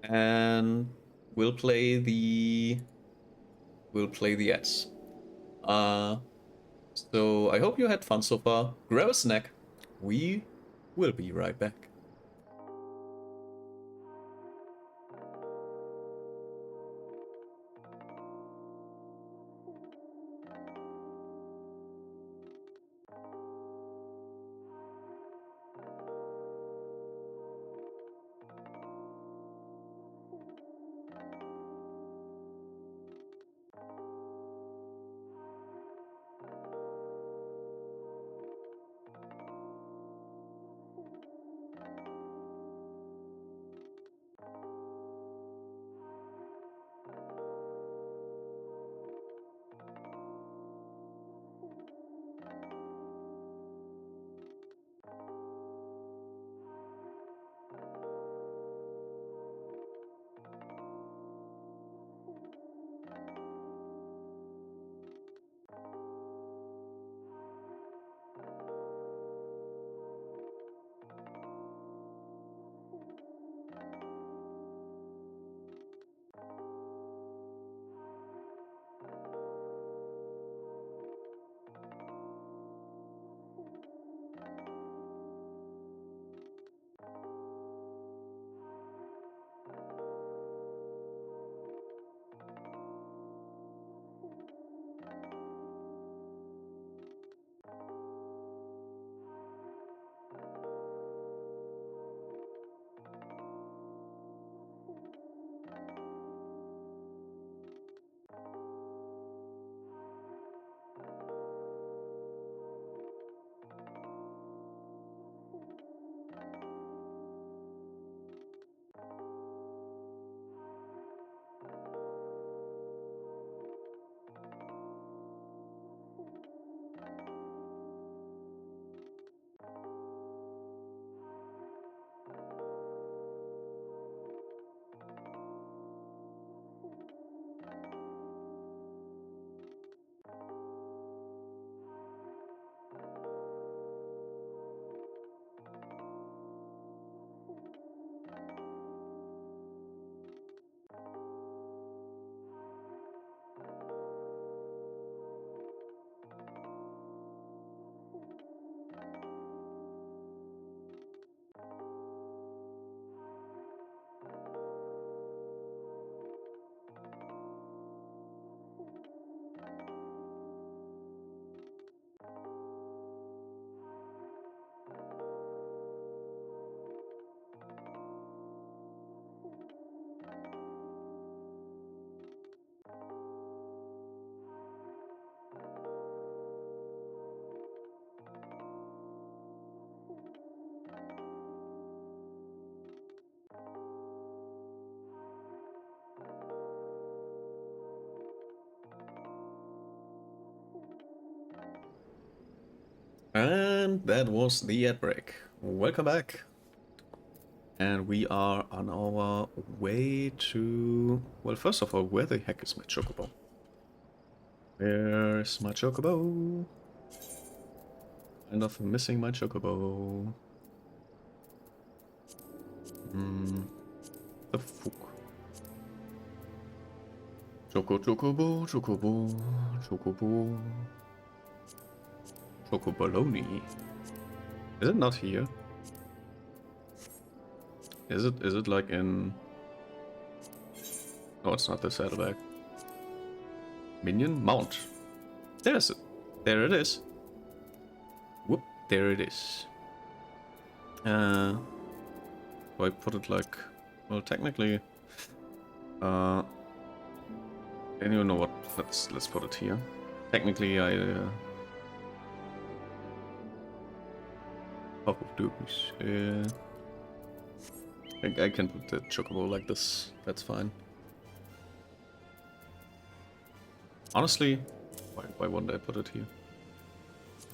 and we'll play the ads. So I hope you had fun so far. Grab a snack. We will be right back. And that was the ad break. Welcome back. And we are on our way to... Well, first of all, where the heck is my chocobo? Where's my chocobo? Kind of missing my chocobo. The fuck? Chocobo, chocobo, chocobo. Chocobologna. Is it not here? Is it like in... No, it's not the saddlebag. Minion mount. There's it. There it is. Whoop, there it is. Do I put it like... Well, technically... I don't even know what... Let's put it here. Technically, Pop of Dooms. I can put the chocobo like this. That's fine. Honestly, why wouldn't I put it here?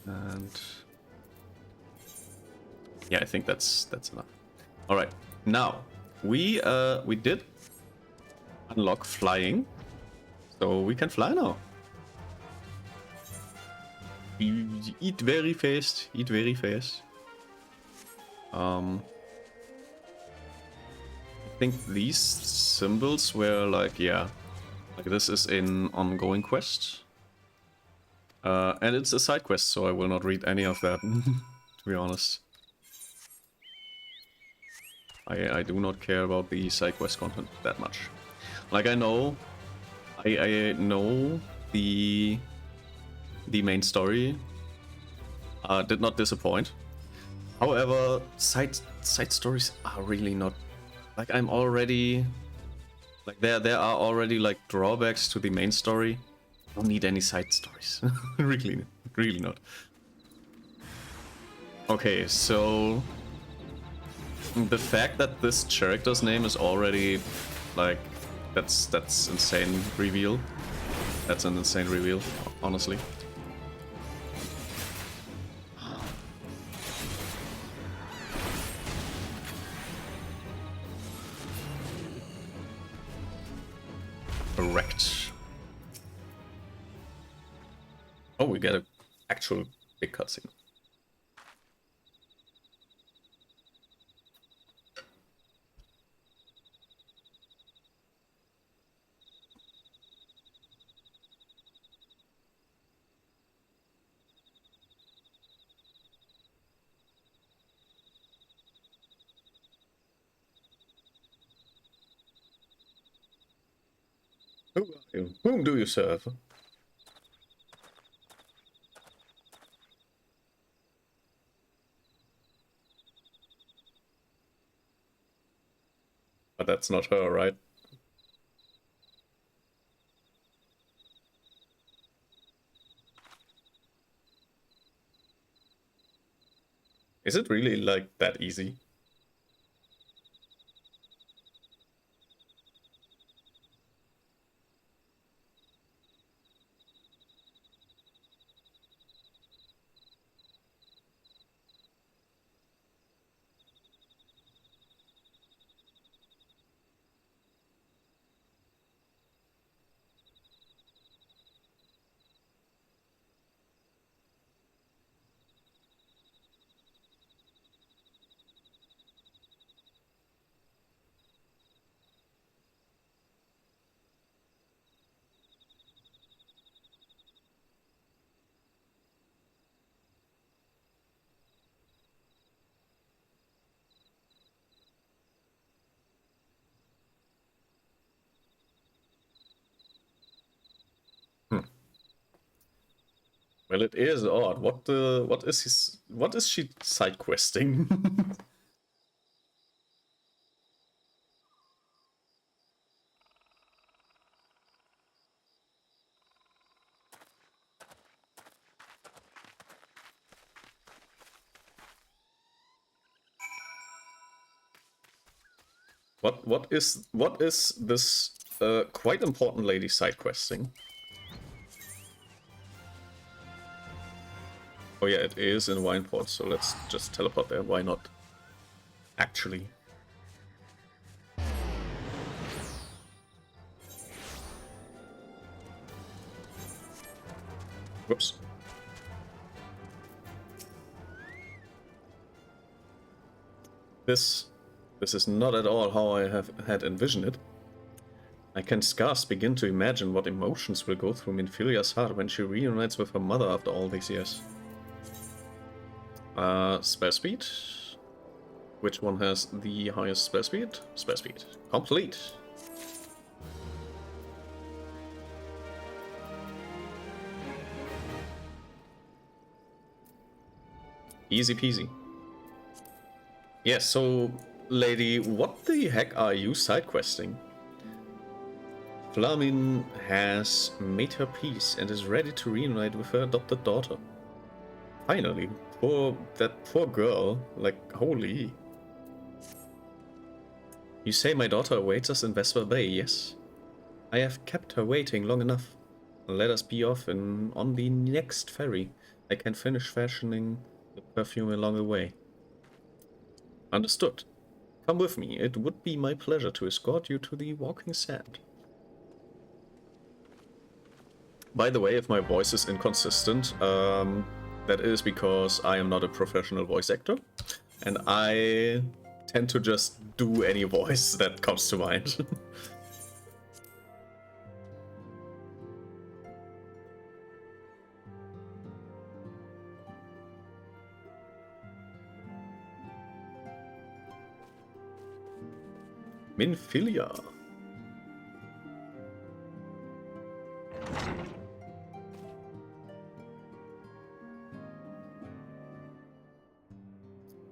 And yeah, I think that's enough. All right, now we did unlock flying, so we can fly now. Eat very fast. Eat very fast. I think these symbols were like, yeah, like this is in ongoing quest. And it's a side quest, so I will not read any of that, to be honest. I do not care about the side quest content that much. Like I know the main story did not disappoint. However, side stories are really not, like I'm already, like there are already like drawbacks to the main story. Don't need any side stories. really not. Okay, so the fact that this character's name is already like that's insane reveal. That's an insane reveal, honestly. Correct. Oh, we get an actual big cutscene. Who are you? Whom do you serve? But that's not her, right? Is it really like that easy? Well, it is odd. What is she side questing? What is this quite important lady side questing? Oh yeah, it is in Wineport, so let's just teleport there. Why not? Actually. Whoops. This is not at all how I had envisioned it. I can scarce begin to imagine what emotions will go through Minfilia's heart when she reunites with her mother after all these years. Spell speed. Which one has the highest spell speed? Spell speed. Complete. Easy peasy. Yes, so, lady, what the heck are you side questing? Flamin has made her peace and is ready to reunite with her adopted daughter. Finally, that poor girl, like, holy. You say my daughter awaits us in Vesper Bay, yes? I have kept her waiting long enough. Let us be off on the next ferry. I can finish fashioning the perfume along the way. Understood. Come with me. It would be my pleasure to escort you to the Walking Sand. By the way, if my voice is inconsistent, that is because I am not a professional voice actor, and I tend to just do any voice that comes to mind. Minfilia.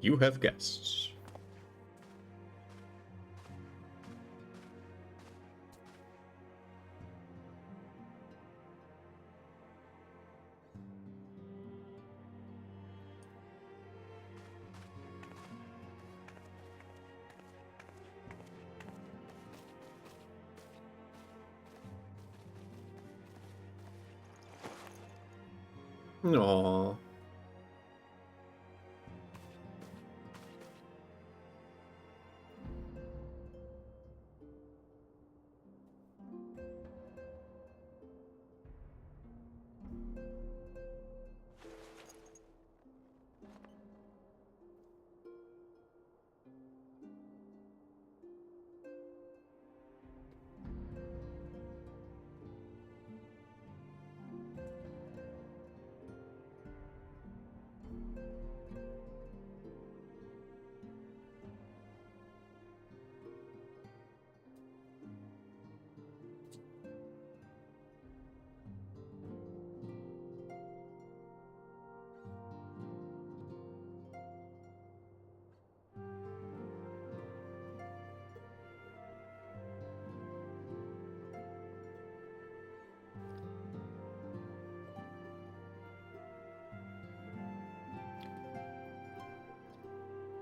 You have guests. Aww.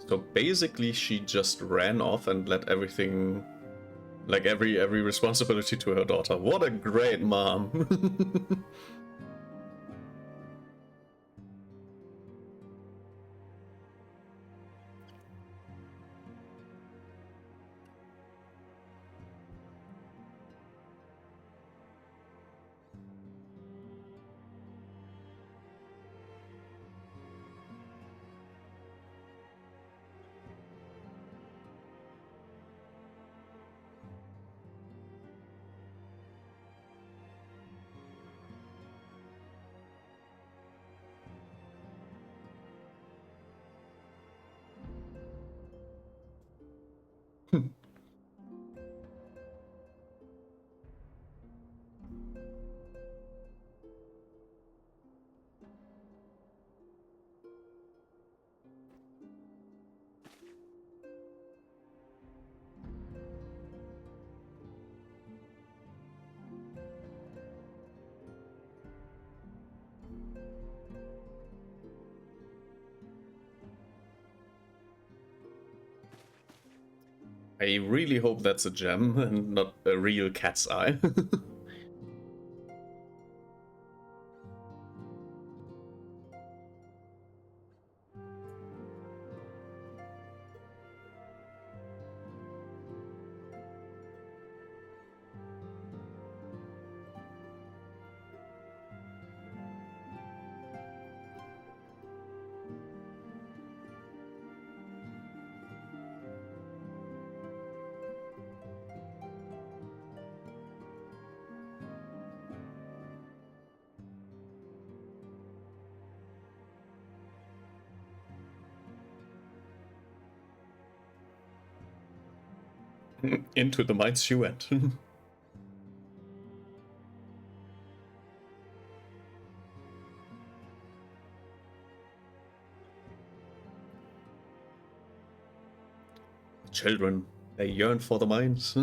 So basically she just ran off and let everything, like every responsibility to her daughter. What a great mom. I really hope that's a gem and not a real cat's eye. Into the mines she went. Children, they yearn for the mines.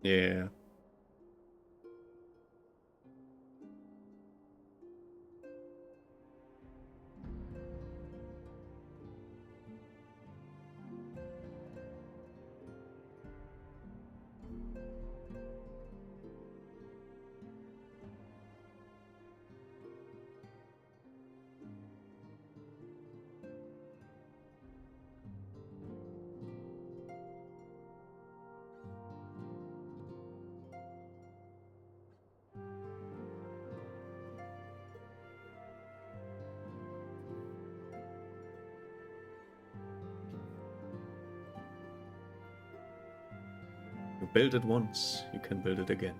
Yeah. You build it once, you can build it again.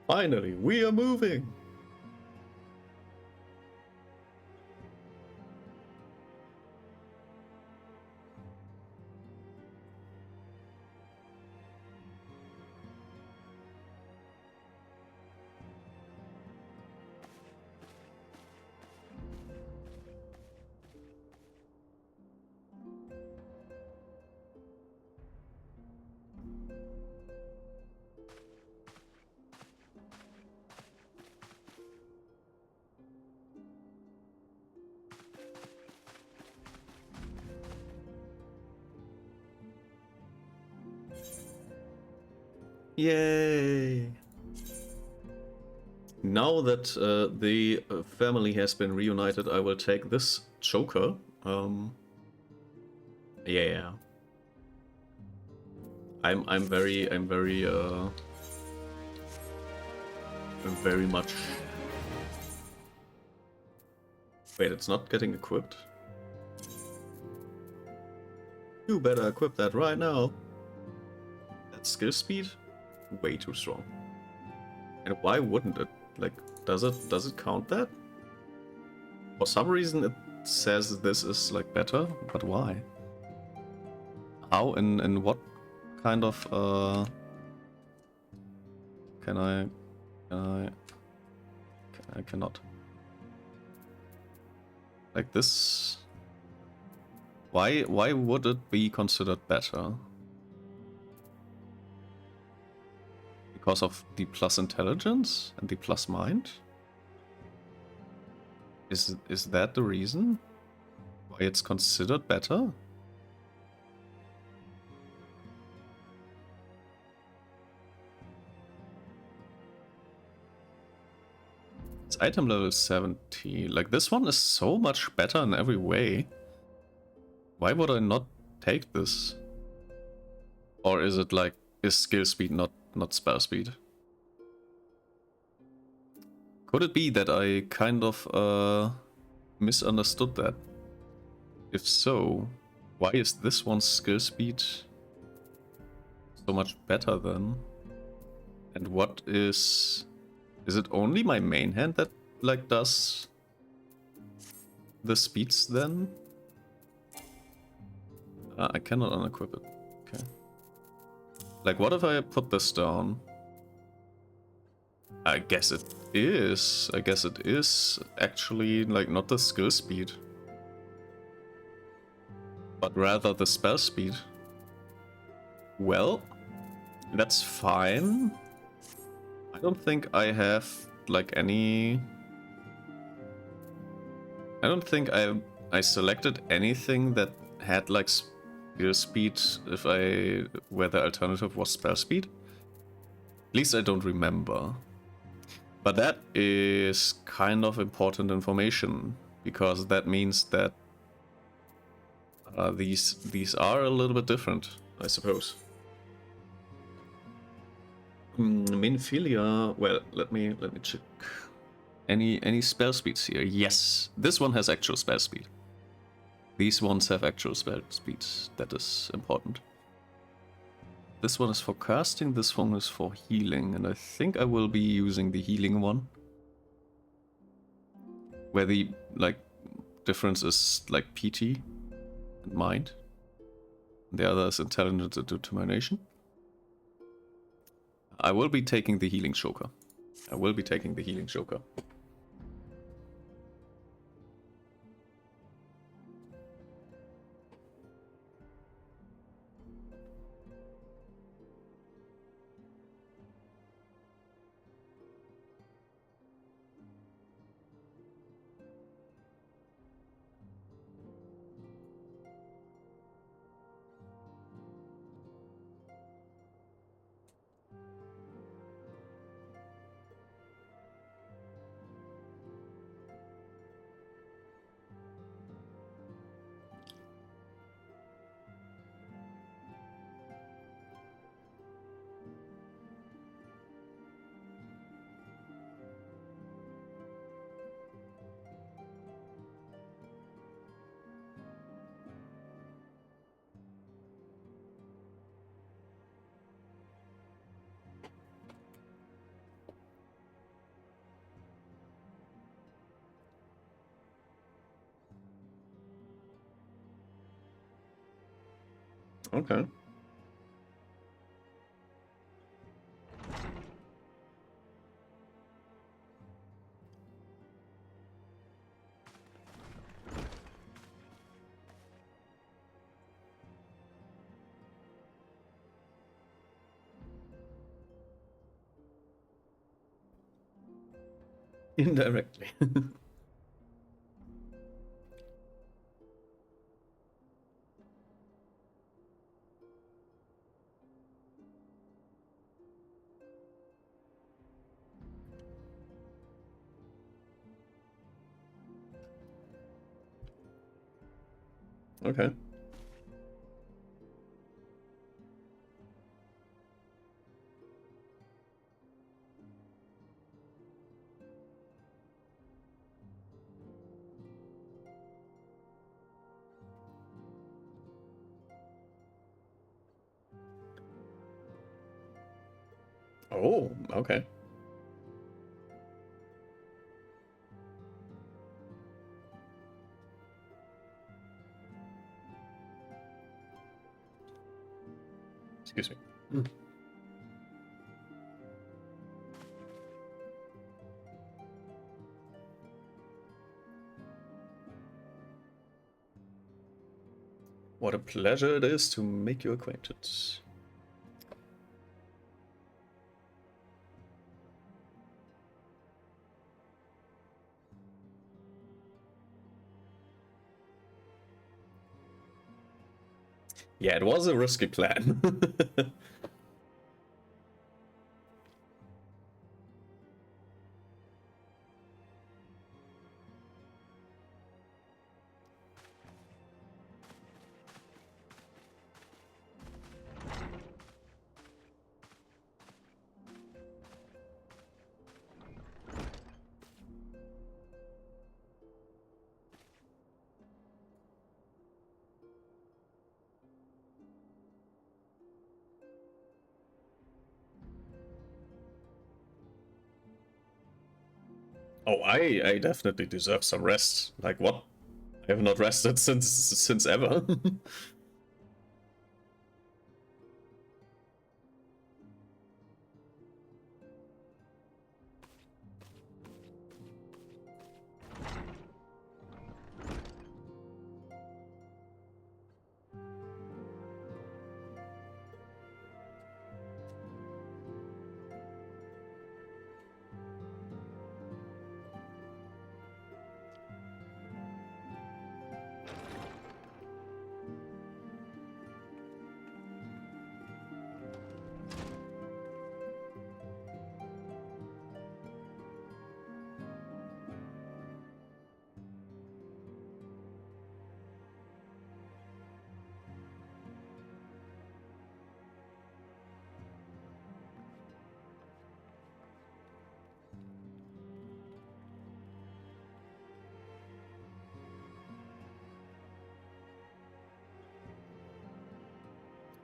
Finally, we are moving! Yay! Now that the family has been reunited, I will take this choker. Yeah. I'm very much. Wait, it's not getting equipped. You better equip that right now. That skill speed, way too strong. And why wouldn't it? Like, does it count that? For some reason it says this is like better, but why? How and what kind of I cannot. Like this. Why would it be considered better? Because of the plus intelligence and the plus mind? Is that the reason why it's considered better? It's item level 70. Like, this one is so much better in every way. Why would I not take this? Or is it like, is skill speed not spell speed? Could it be that I kind of misunderstood that? If so, why is this one's skill speed so much better then? And what is it only my main hand that like does the speeds then? I cannot unequip it. Okay. Like, what if I put this down? I guess it is. I guess it is actually like not the skill speed, but rather the spell speed. Well, that's fine. I don't think I have like any. I don't think I selected anything that had like speed if where the alternative was spell speed. At least I don't remember. But that is kind of important because that means that these are a little bit different, I suppose. Minfilia. Well, let me check. Any spell speeds here? Yes, this one has actual spell speed. These ones have actual spell speeds. That is important. This one is for casting, this one is for healing, and I think I will be using the healing one. Where the difference is PT and mind. The other is intelligence and determination. I will be taking the healing Shoka. Okay. Indirectly. Okay. Oh, okay. Excuse me. What a pleasure it is to make your acquaintance. Yeah, it was a risky plan. Oh, I definitely deserve some rest. Like what? I have not rested since ever.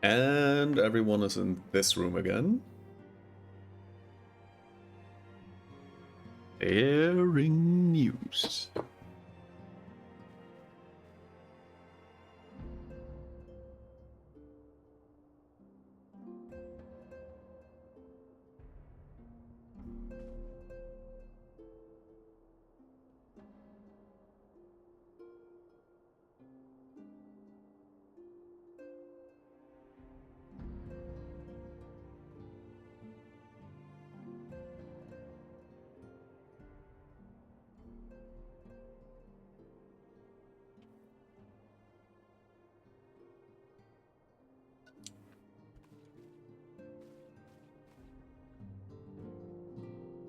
And everyone is in this room again. Airing news.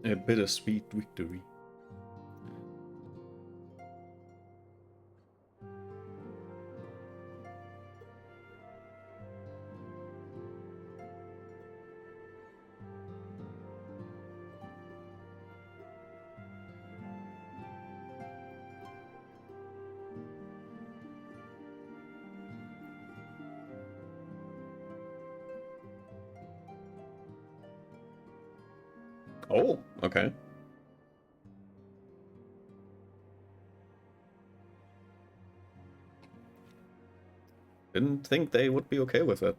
A bittersweet victory. Oh, okay. Didn't think they would be okay with it.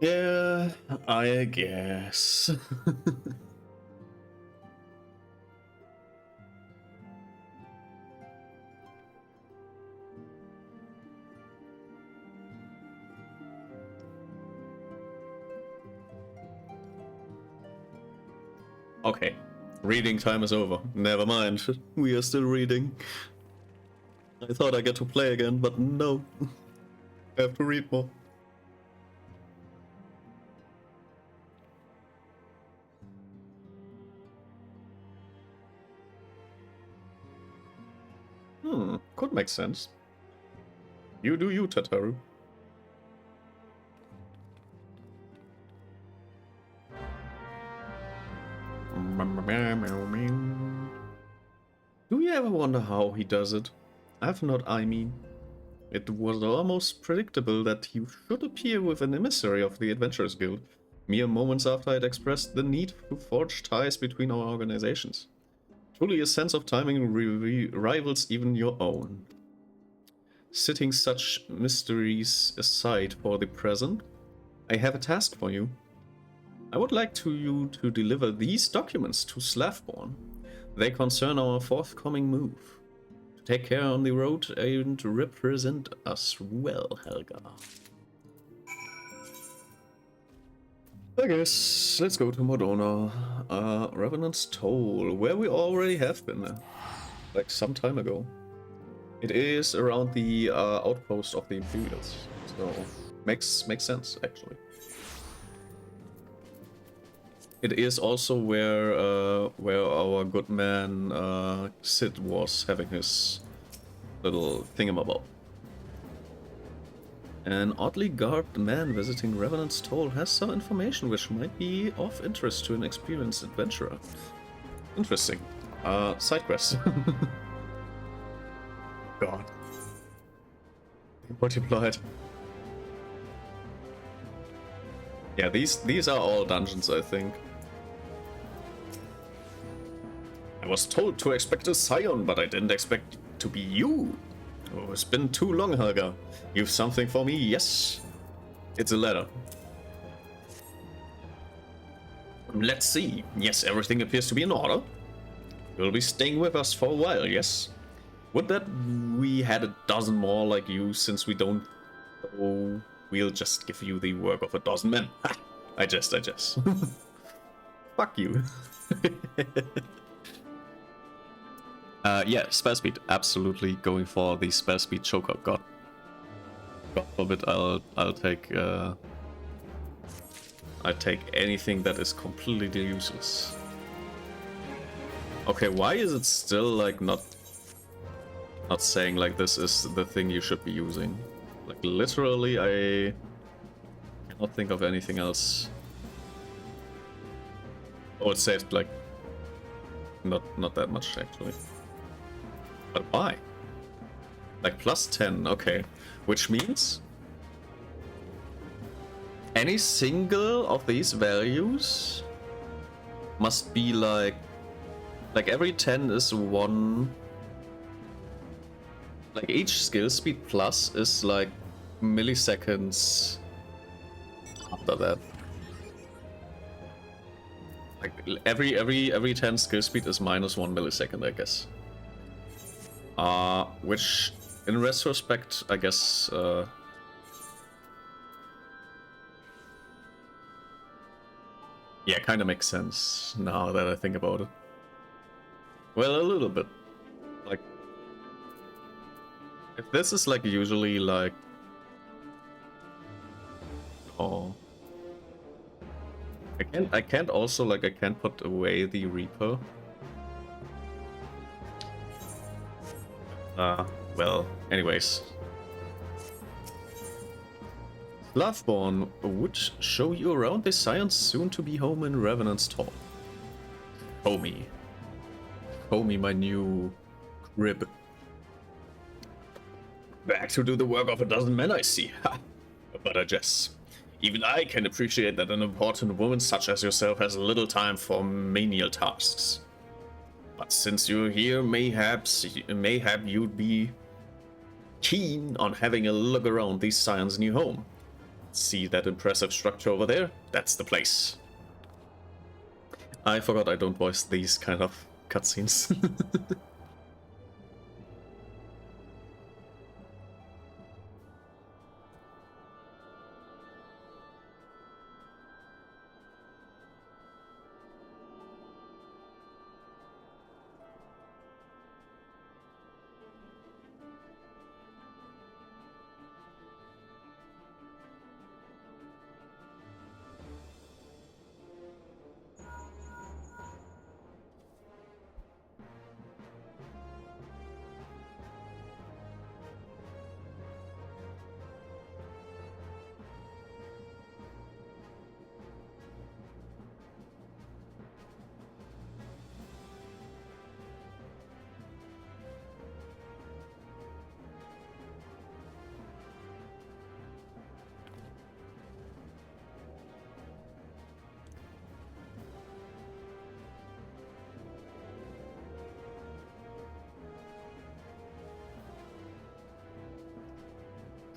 Yeah, I guess. Okay, reading time is over. Never mind, we are still reading. I thought I get to play again, but no. I have to read more. Could make sense. You do you, Tataru. Do you ever wonder how he does it? I've not, I mean. It was almost predictable that you should appear with an emissary of the Adventurers Guild, mere moments after I'd expressed the need to forge ties between our organizations. Truly a sense of timing rivals even your own. Setting such mysteries aside for the present, I have a task for you. I would like you to deliver these documents to Slavborn. They concern our forthcoming move. To take care on the road and represent us well, Helga. I guess let's go to Modona. Revenant's Toll, where we already have been, like some time ago. It is around the outpost of the Imperials, so makes sense actually. It is also where our good man Sid was having his little thingamabob. An oddly garbed man visiting Revenant's Toll has some information which might be of interest to an experienced adventurer. Interesting. Side quest. God. Multiplied. Yeah, these are all dungeons, I think. I was told to expect a Scion, but I didn't expect it to be you. Oh, it's been too long, Helga. You've something for me? Yes. It's a letter. Let's see. Yes, everything appears to be in order. You'll be staying with us for a while, yes? Would that we had a dozen more like you, since we don't... Oh, we'll just give you the work of a dozen men. Ha! I jest. Fuck you. Yeah, spell speed. Absolutely going for the spell speed choker. God forbid I'll take I take anything that is completely useless. Okay, why is it still like not saying like this is the thing you should be using? Like literally I cannot think of anything else. Oh, it saved like not that much actually. But why? Like plus 10, okay. Which means any single of these values must be like every 10 is one. Like each skill speed plus is like milliseconds after that. Like every 10 skill speed is minus 1 millisecond, I guess. Which in retrospect, I guess yeah, kind of makes sense now that I think about it. Well, a little bit. Like, if this is like usually like, oh, I can't also like I can't put away the Reaper. Well, anyways. Loveborn would show you around the Scion's soon-to-be home in Revenant's Hall. Show me, my new crib. Back to do the work of a dozen men, I see. Ha! But I jest. Even I can appreciate that an important woman such as yourself has little time for menial tasks. But since you're here, mayhap you'd be keen on having a look around the Scion's new home. See that impressive structure over there? That's the place. I forgot I don't voice these kind of cutscenes.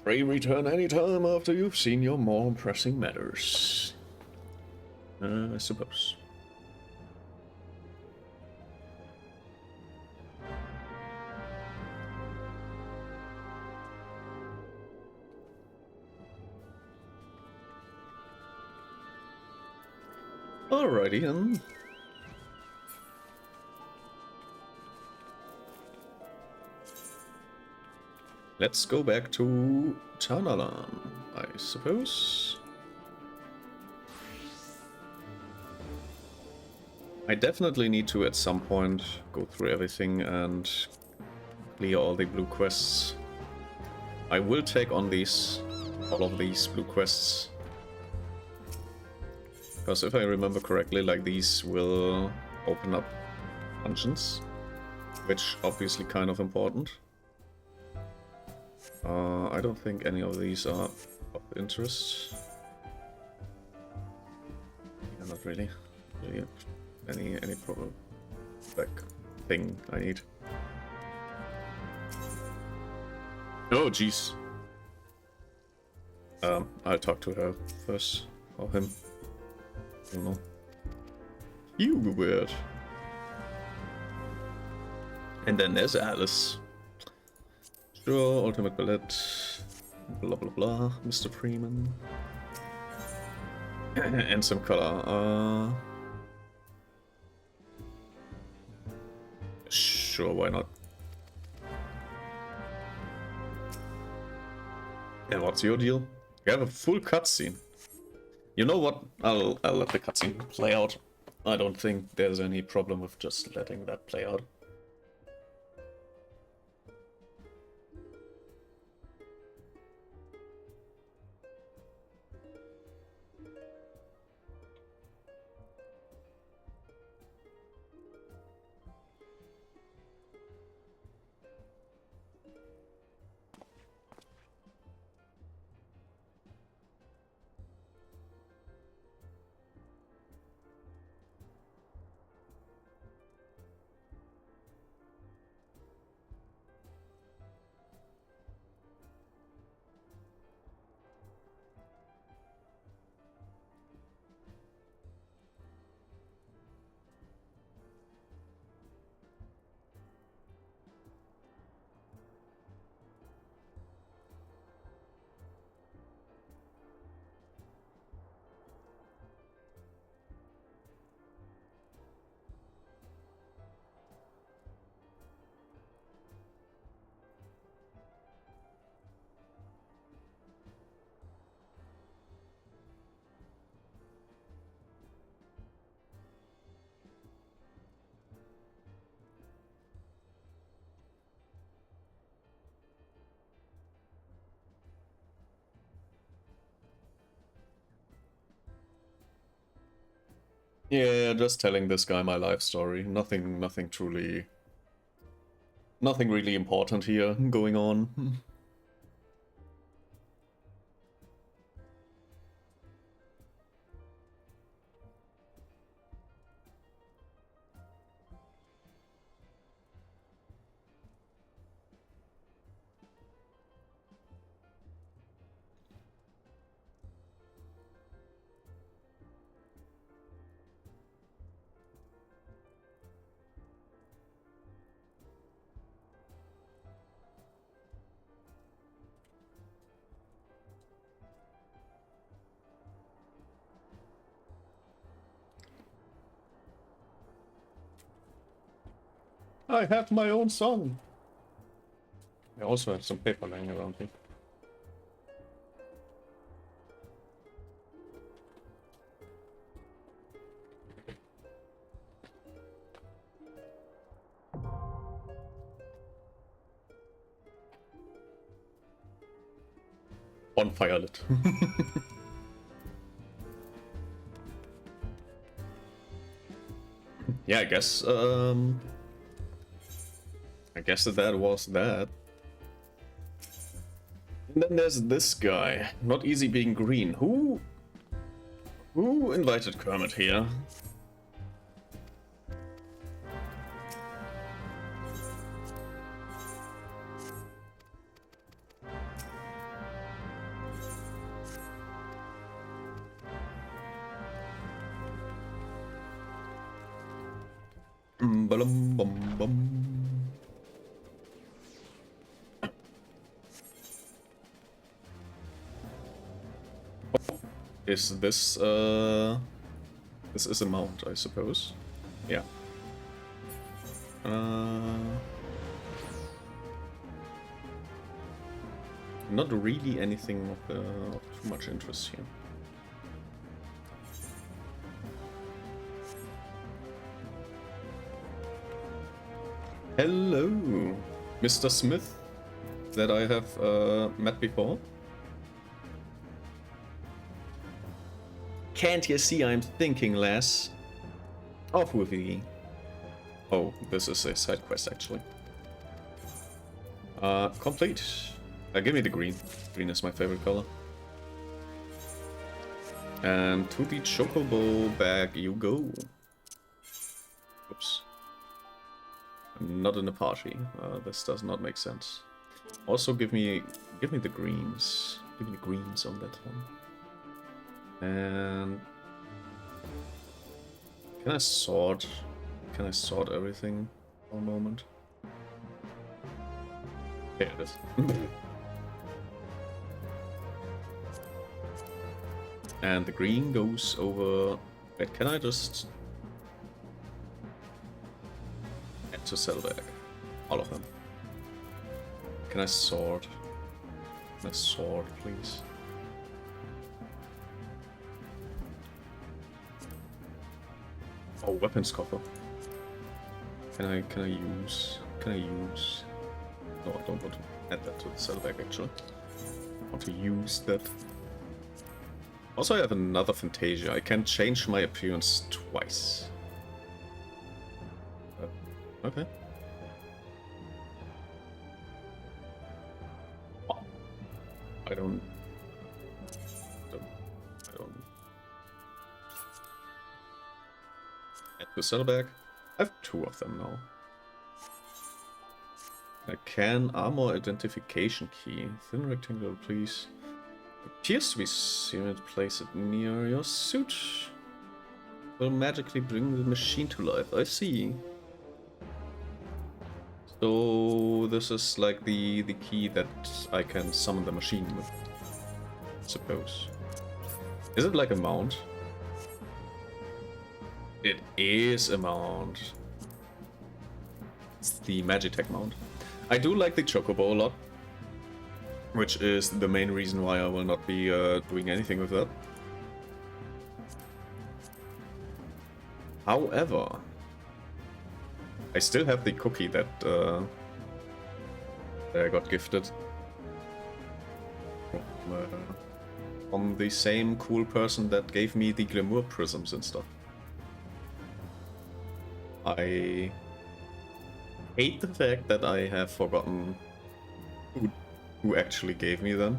Pray return anytime after you've seen your more pressing matters. I suppose. Alrighty then. Let's go back to Tanalan, I suppose. I definitely need to at some point go through everything and clear all the blue quests. I will take on all of these blue quests. Because if I remember correctly, like these will open up dungeons, which obviously kind of important. I don't think any of these are of interest. Not really. Any problem. Like thing I need. Oh jeez. I'll talk to her first. Or him. I don't know. You weird. And then there's Alice. Sure, Ultimate Ballet. Blah blah blah. Mr. Freeman. And some color. Sure, why not? And what's your deal? You have a full cutscene. You know what? I'll let the cutscene play out. I don't think there's any problem with just letting that play out. Yeah, just telling this guy my life story. Nothing really important here going on. I have my own song. I also have some paper lying around here. Bonfire lit. Yeah, I guess that was that. And then there's this guy. Not easy being green. Who invited Kermit here? Bum bum bum. Is this this is a mount, I suppose. Yeah. Not really anything of too much interest here. Hello, Mr. Smith, that I have met before. Can't you see I'm thinking less? Off with ye. Oh, this is a side quest actually. Complete. Give me the green. Green is my favorite color. And to the chocobo bag you go. Oops. I'm not in a party. This does not make sense. Also, give me the greens. Give me the greens on that one. And can I sort? Can I sort everything for a moment? There it is. And the green goes over. Wait, can I just add to Saddleback? All of them. Can I sort? Can I sort, please? Oh, weapons coffer. Can I use? No, I don't want to add that to the Saddleback actually. I want to use that. Also, I have another Fantasia. I can change my appearance twice. Okay. I don't. Add to Saddleback. I have 2 of them now. I can armor identification key. Thin rectangle, please. Appears to be sealed. Place it near your suit. Will magically bring the machine to life. I see. So this is like the key that I can summon the machine with. I suppose. Is it like a mount? It is a mount. It's the Magitech mount. I do like the Chocobo a lot, which is the main reason why I will not be doing anything with that. However, I still have the cookie that I got gifted from the same cool person that gave me the glamour prisms and stuff. I hate the fact that I have forgotten who actually gave me them.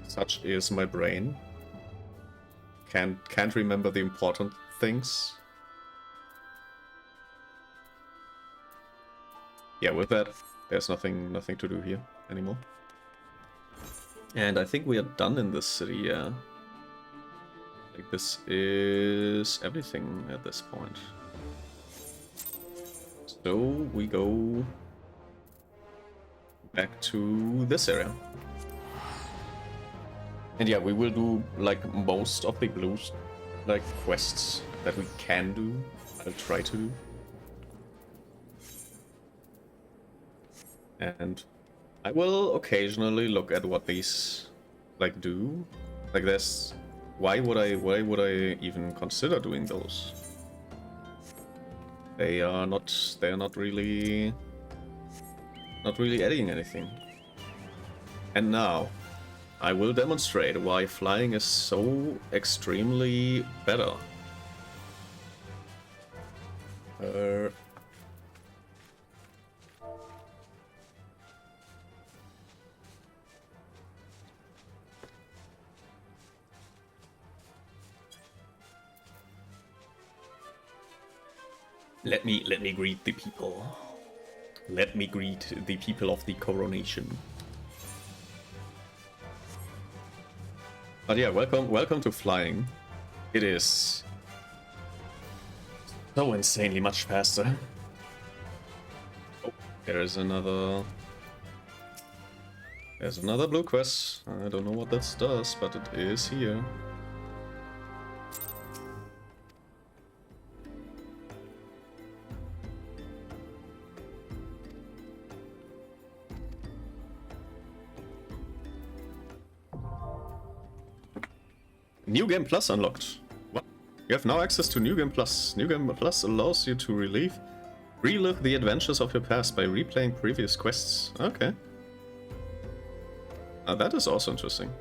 Such is my brain. Can't remember the important things. Yeah, with that, there's nothing to do here anymore. And I think we are done in this city, yeah. Like, this is everything at this point. So we go back to this area. And yeah, we will do like most of the blues like quests that we can do. I'll try to do. And I will occasionally look at what these like do. Like this. Why would I even consider doing those? They are not really adding anything. And now I will demonstrate why flying is so extremely better. Let me greet the people. Let me greet the people of the coronation. But yeah, welcome to flying. It is so insanely much faster. Oh, there's another blue quest. I don't know what that does, but it is here. New Game Plus unlocked. What? You have now access to New Game Plus. New Game Plus allows you to relive the adventures of your past by replaying previous quests. Okay. That is also interesting.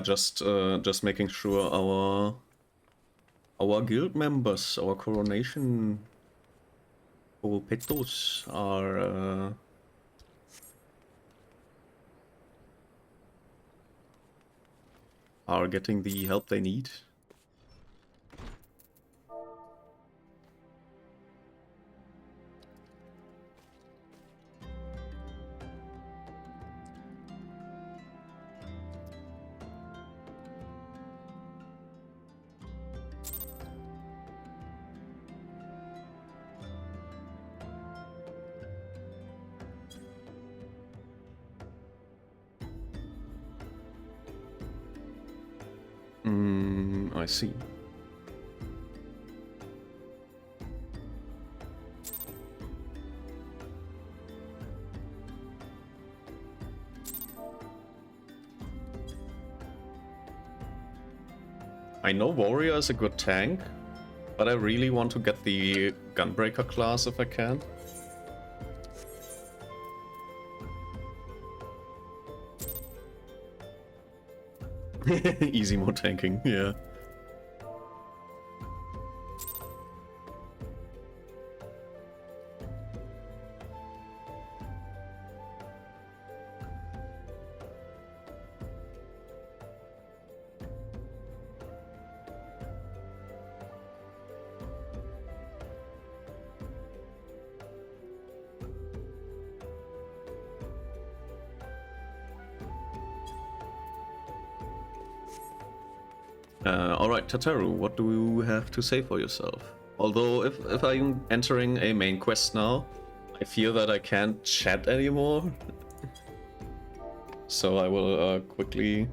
Just making sure our guild members, our coronation petos are getting the help they need. I see. I know Warrior is a good tank, but I really want to get the Gunbreaker class if I can. Easy mode tanking, yeah. Alright, Tataru, what do you have to say for yourself? Although, if I'm entering a main quest now, I feel that I can't chat anymore. So I will quickly...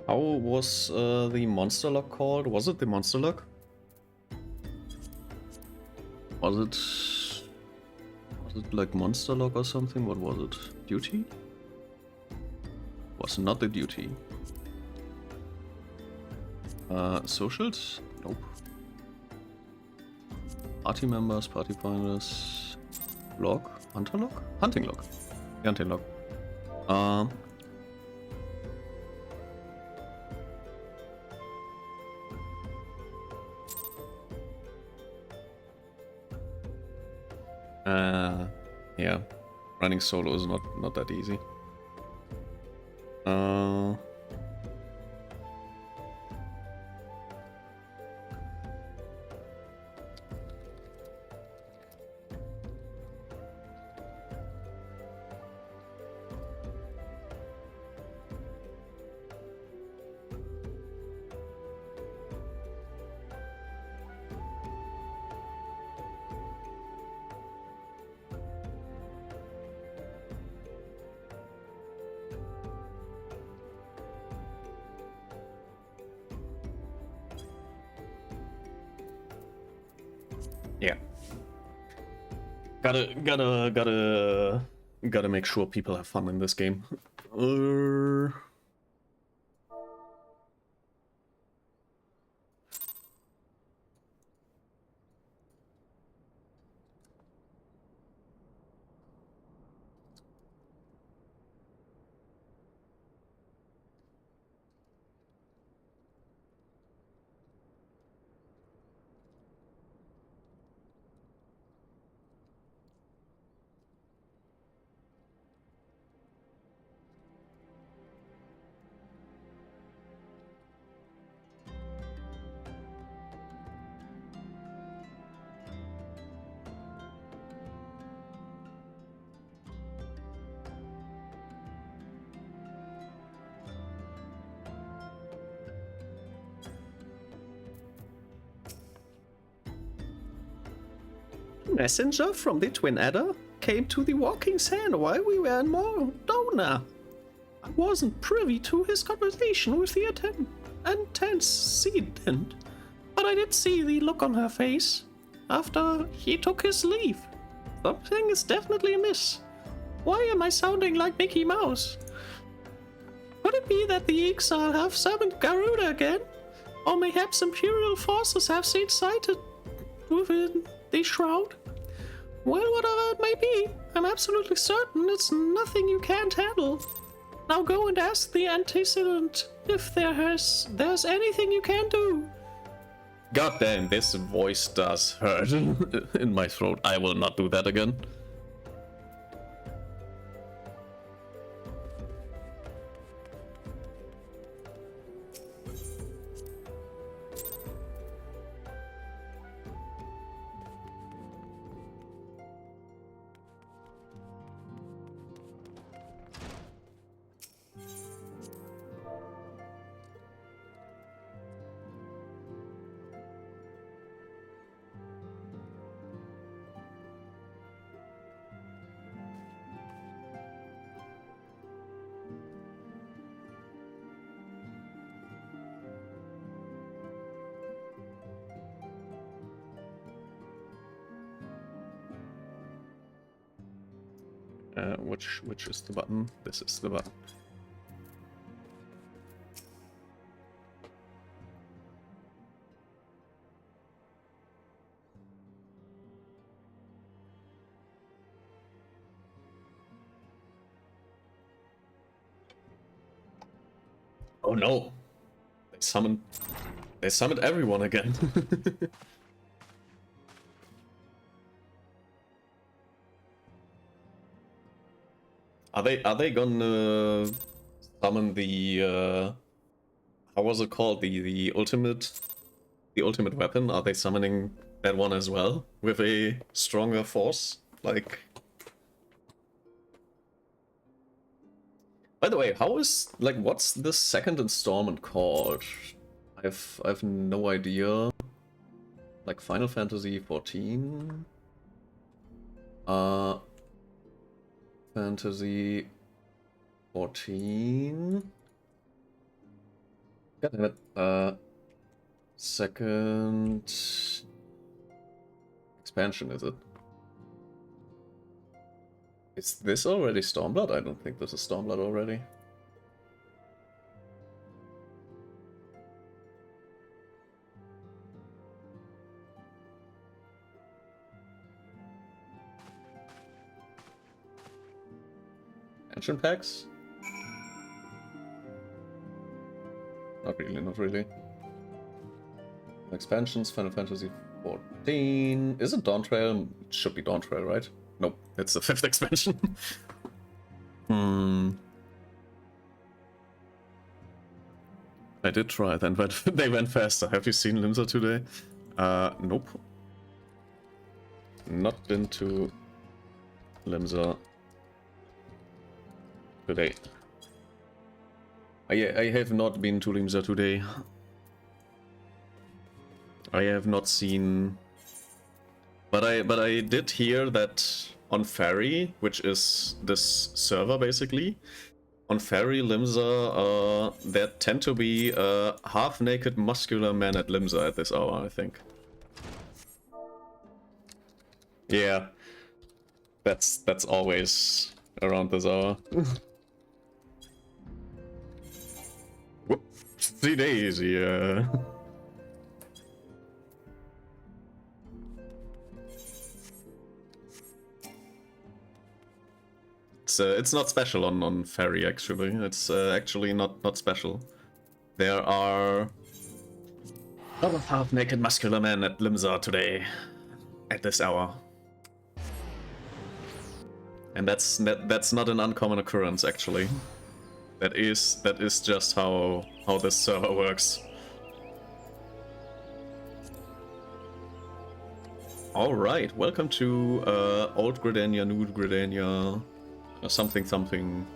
How was the monster lock called? Was it the monster lock? Was it like monster lock or something? What was it? Duty? Was not the duty. Socials? Nope. Party members, party finders. Log? Hunter log? Hunting log. Hunting log. Yeah, running solo is not that easy. Yeah. Gotta make sure people have fun in this game. messenger from the Twin Adder came to the Walking Sand while we were in Mordona. I wasn't privy to his conversation with the antecedent, but I did see the look on her face after he took his leave. Something is definitely amiss. Why am I sounding like Mickey Mouse? Could it be that the Ixal have summoned Garuda again? Or mayhaps Imperial forces have seen sighted within the shroud? Well, whatever it may be, I'm absolutely certain it's nothing you can't handle. Now go and ask the antecedent if there's anything you can do. God damn, this voice does hurt in my throat. I will not do that again. Which is the button? This is the button. Oh no! They summoned everyone again. Are they gonna summon the how was it called? The ultimate weapon? Are they summoning that one as well with a stronger force? Like, by the way, how is, like, what's the second installment called? I've no idea. Like Final Fantasy 14? Fantasy 14. God damn it. Second expansion, is it? Is this already Stormblood? I don't think this is Stormblood already. Expansion packs? Not really, not really. Expansions, Final Fantasy 14. Is it Dawntrail? It should be Dawntrail, right? Nope, it's the 5th expansion. I did try then, but they went faster. Have you seen Limsa today? Nope. Not been to Limsa today. I have not been to Limsa today. I have not seen, but I did hear that on Ferry, which is this server basically, on Ferry Limsa, there tend to be half-naked muscular men at Limsa at this hour, I think. Yeah, that's always around this hour. Whoopsie daisy, yeah. It's not special on Ferry, actually. It's actually not special. There are a lot of half-naked muscular men at Limsa today, at this hour. And that's not an uncommon occurrence, actually. That is just how this server works. Alright, welcome to Old Gridania, New Gridania, something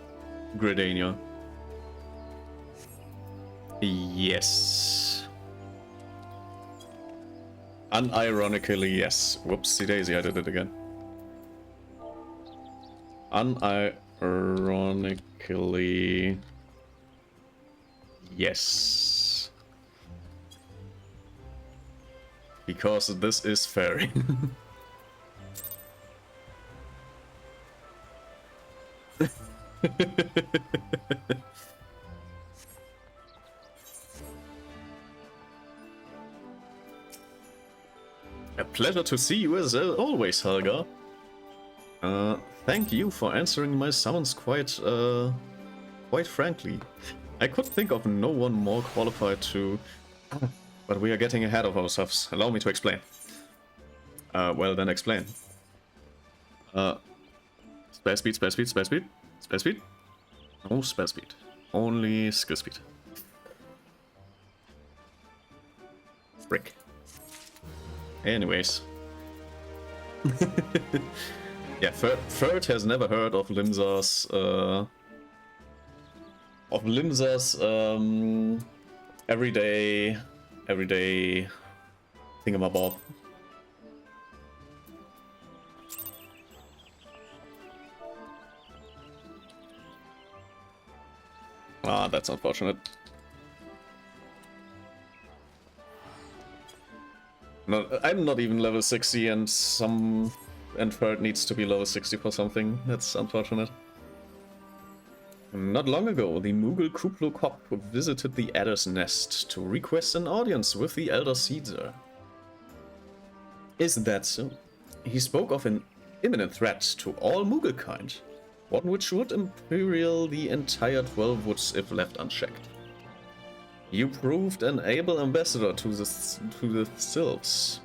Gridania. Yes. Unironically, yes. Whoopsie daisy, I did it again. Unironically, yes. Because this is fairy. A pleasure to see you as always, Helga. Thank you for answering my summons quite frankly. I could think of no one more qualified to... But we are getting ahead of ourselves. Allow me to explain. Well then explain. Spare speed, spare speed, spare speed, spare speed. No spare speed. Only skill speed. Frick. Anyways. Yeah, Ferd has never heard of Limsa's everyday thingamabob. Ah, that's unfortunate. No, I'm not even level 60 and Ferd needs to be level 60 for something. That's unfortunate. Not long ago, the Moogle Kruplo Kop visited the Adder's Nest to request an audience with the Elder Caesar. Is that so? He spoke of an imminent threat to all Moogle kind, one which would imperil the entire 12 Woods if left unchecked. You proved an able ambassador to the Sylphs,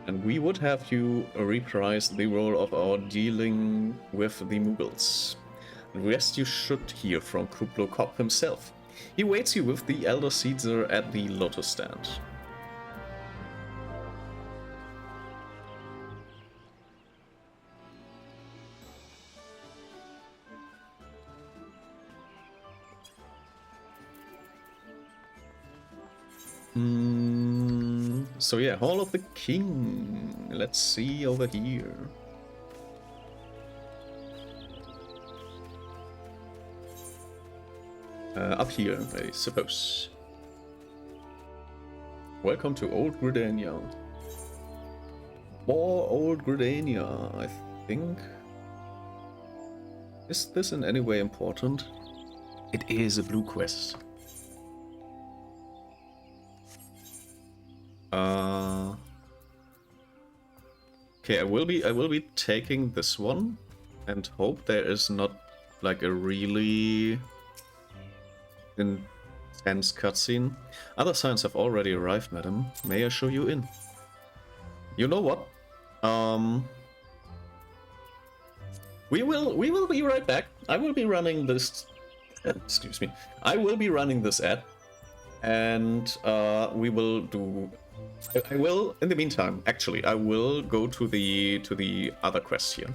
and we would have you reprise the role of our dealing with the Moogles. Rest you should hear from Kruplo Kop himself. He waits you with the Elder Caesar at the Lotus Stand. So yeah, Hall of the King. Let's see over here. Up here, I suppose. Welcome to Old Gridania. More Old Gridania, I think. Is this in any way important? It is a blue quest. Okay, I will be taking this one and hope there is not like a really intense cutscene. Other signs have already arrived, madam. May I show you in? You know what? We will be right back. I will be running this. Excuse me. I will be running this ad, and we will do. I will, in the meantime, actually, I will go to the other quest here.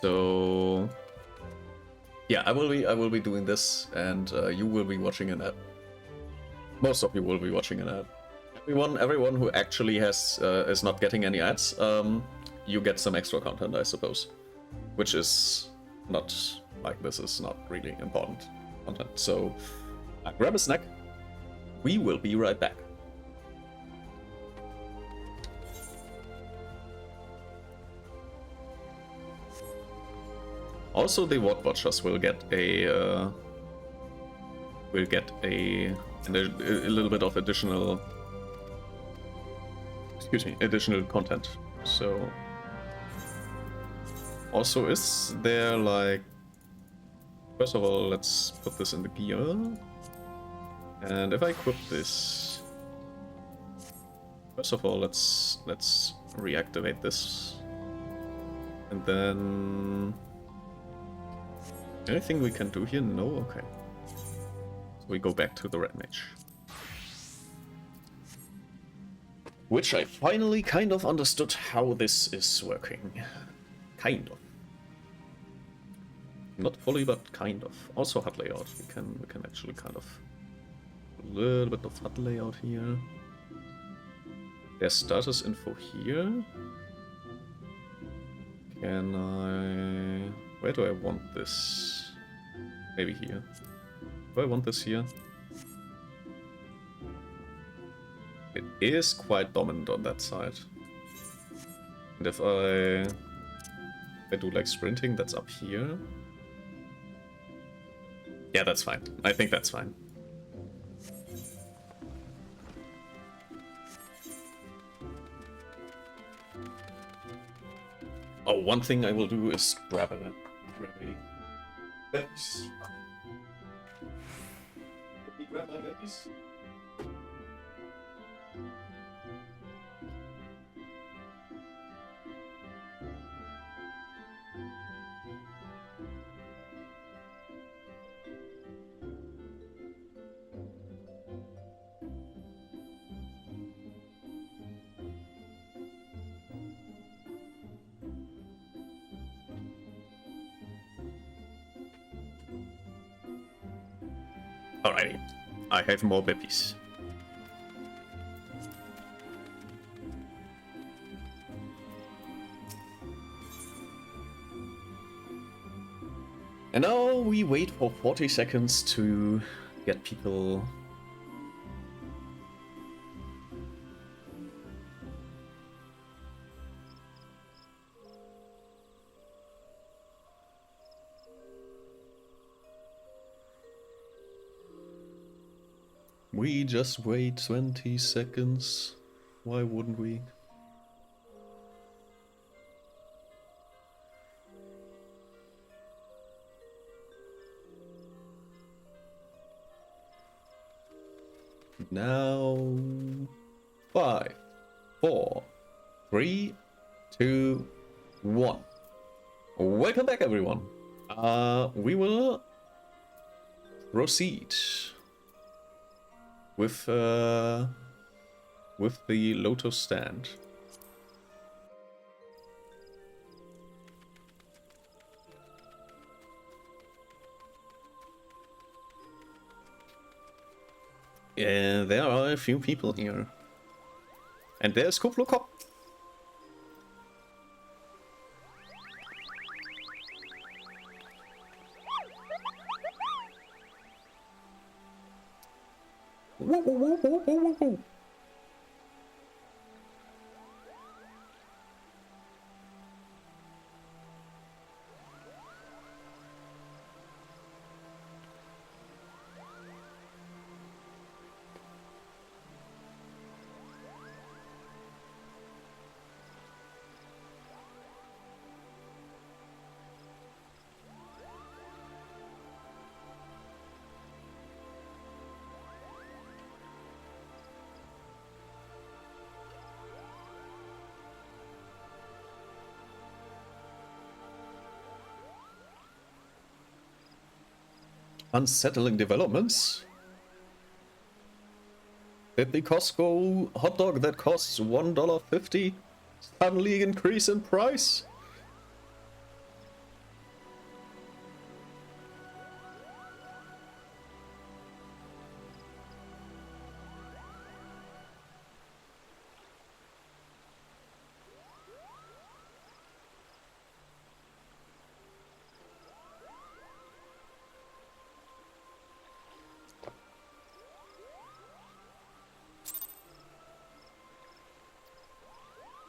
So, yeah, I will be doing this, and you will be watching an ad. Most of you will be watching an ad. Everyone who actually has is not getting any ads, you get some extra content, I suppose, which is not. Like, this is not really important content. So, grab a snack. We will be right back. Also, the Ward Watchers will get a little bit of additional content. So, also, is there like? First of all, let's put this in the gear. And if I equip this... First of all, let's reactivate this. And then... Anything we can do here? No? Okay. So we go back to the Red Mage. Which I finally kind of understood how this is working. Kind of. Not fully, but kind of. Also HUD layout. We can actually kind of a little bit of HUD layout here. There's status info here. Can I... Where do I want this? Maybe here. Do I want this here? It is quite dominant on that side. And if I do like sprinting, that's up here. Yeah, that's fine. I think that's fine. Oh, one thing I will do is grab a Beppis. Let me grab my Beppis. Alrighty, I have more Beppis. And now we wait for 40 seconds to get people... We just wait 20 seconds. Why wouldn't we? Now... 5, 4, 3, 2, 1. Welcome back, everyone. We will proceed with the Lotus stand. Yeah, there are a few people here. And there's Kublokop. Woo, woo, woo, woo, woo, woo, woo. Unsettling developments. Did the Costco hot dog that costs $1.50 suddenly increase in price?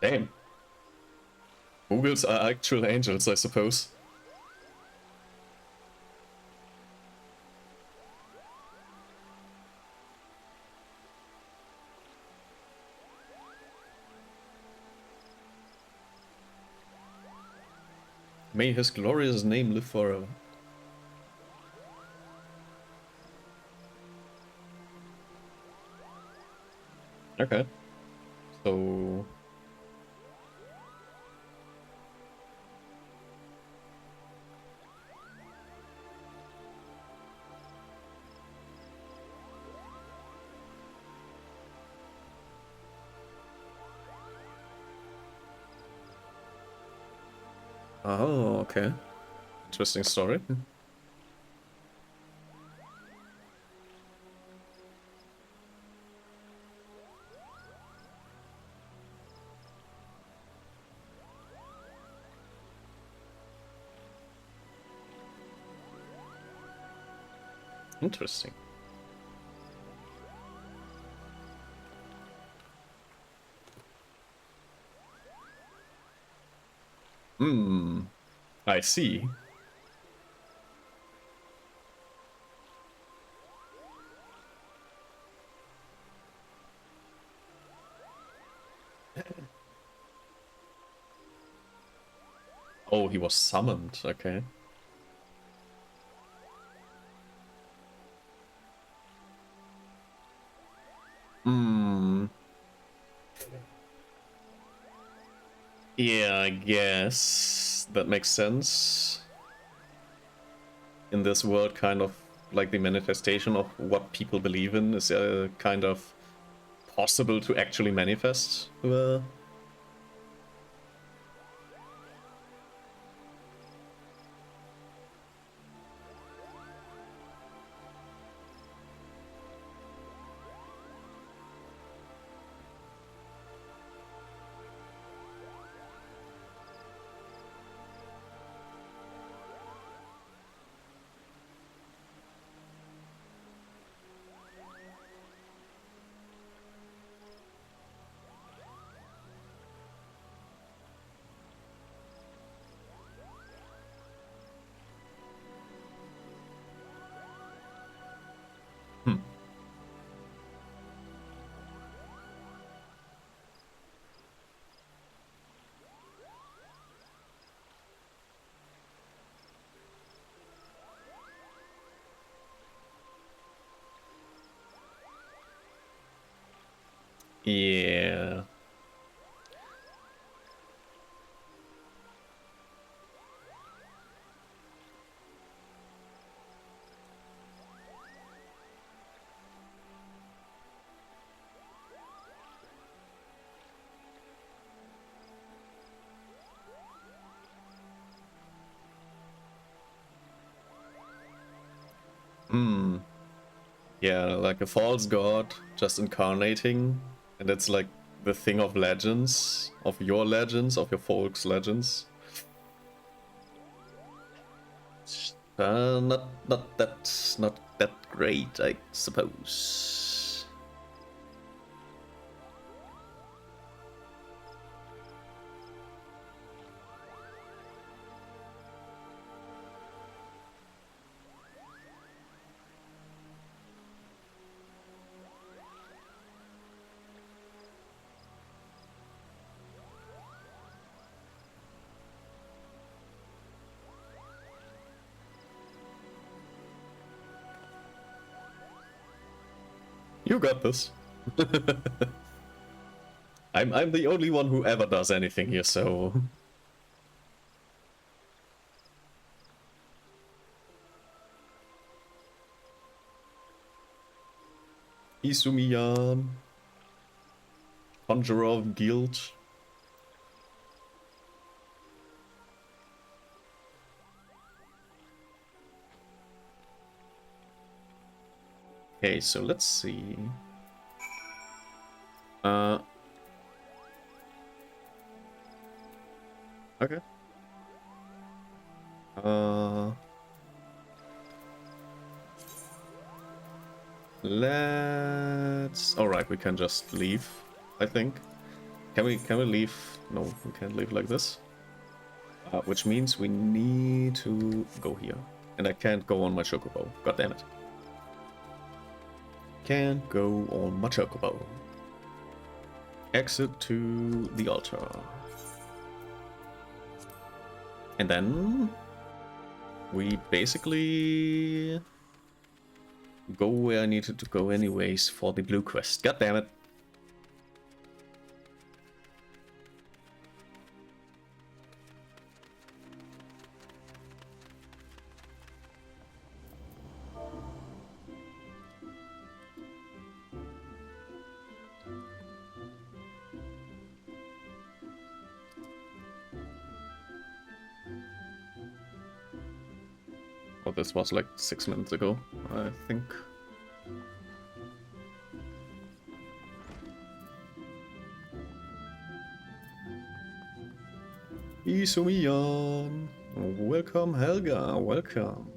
Damn. Moogles are actual angels, I suppose. May his glorious name live forever. Okay. So... Oh, okay. Interesting story. Interesting. Hmm. I see. Oh, he was summoned. Okay. Hmm. Yeah, I guess that makes sense. In this world, kind of like the manifestation of what people believe in is kind of possible to actually manifest. Hmm. Yeah. Hmm. Yeah, like a false god just incarnating, and it's like the thing of legends, of your folk's legends. Not that great, I suppose. You got this. I'm the only one who ever does anything here, so Isumiyan, Conjurer of Guild. Okay, so let's see. Okay. Let's. All right, we can just leave. I think. Can we leave? No, we can't leave like this. Which means we need to go here, and I can't go on my chocobo. God damn it! Can't go on my chocobo. Exit to the altar. And then we basically go where I needed to go anyways for the blue quest. God damn it. this was like 6 minutes ago, I think. Isumiyan! Welcome, Helga, welcome.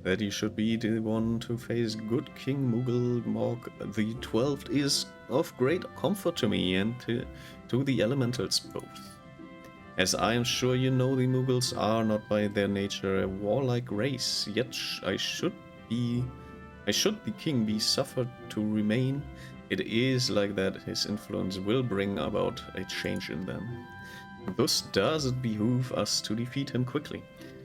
That you should be the one to face good King Mughal Morg the 12th is of great comfort to me and to the elementals both. As I am sure you know, the Mughals are not by their nature a warlike race, yet should the king be suffered to remain, it is like that his influence will bring about a change in them. Thus does it behoove us to defeat him quickly.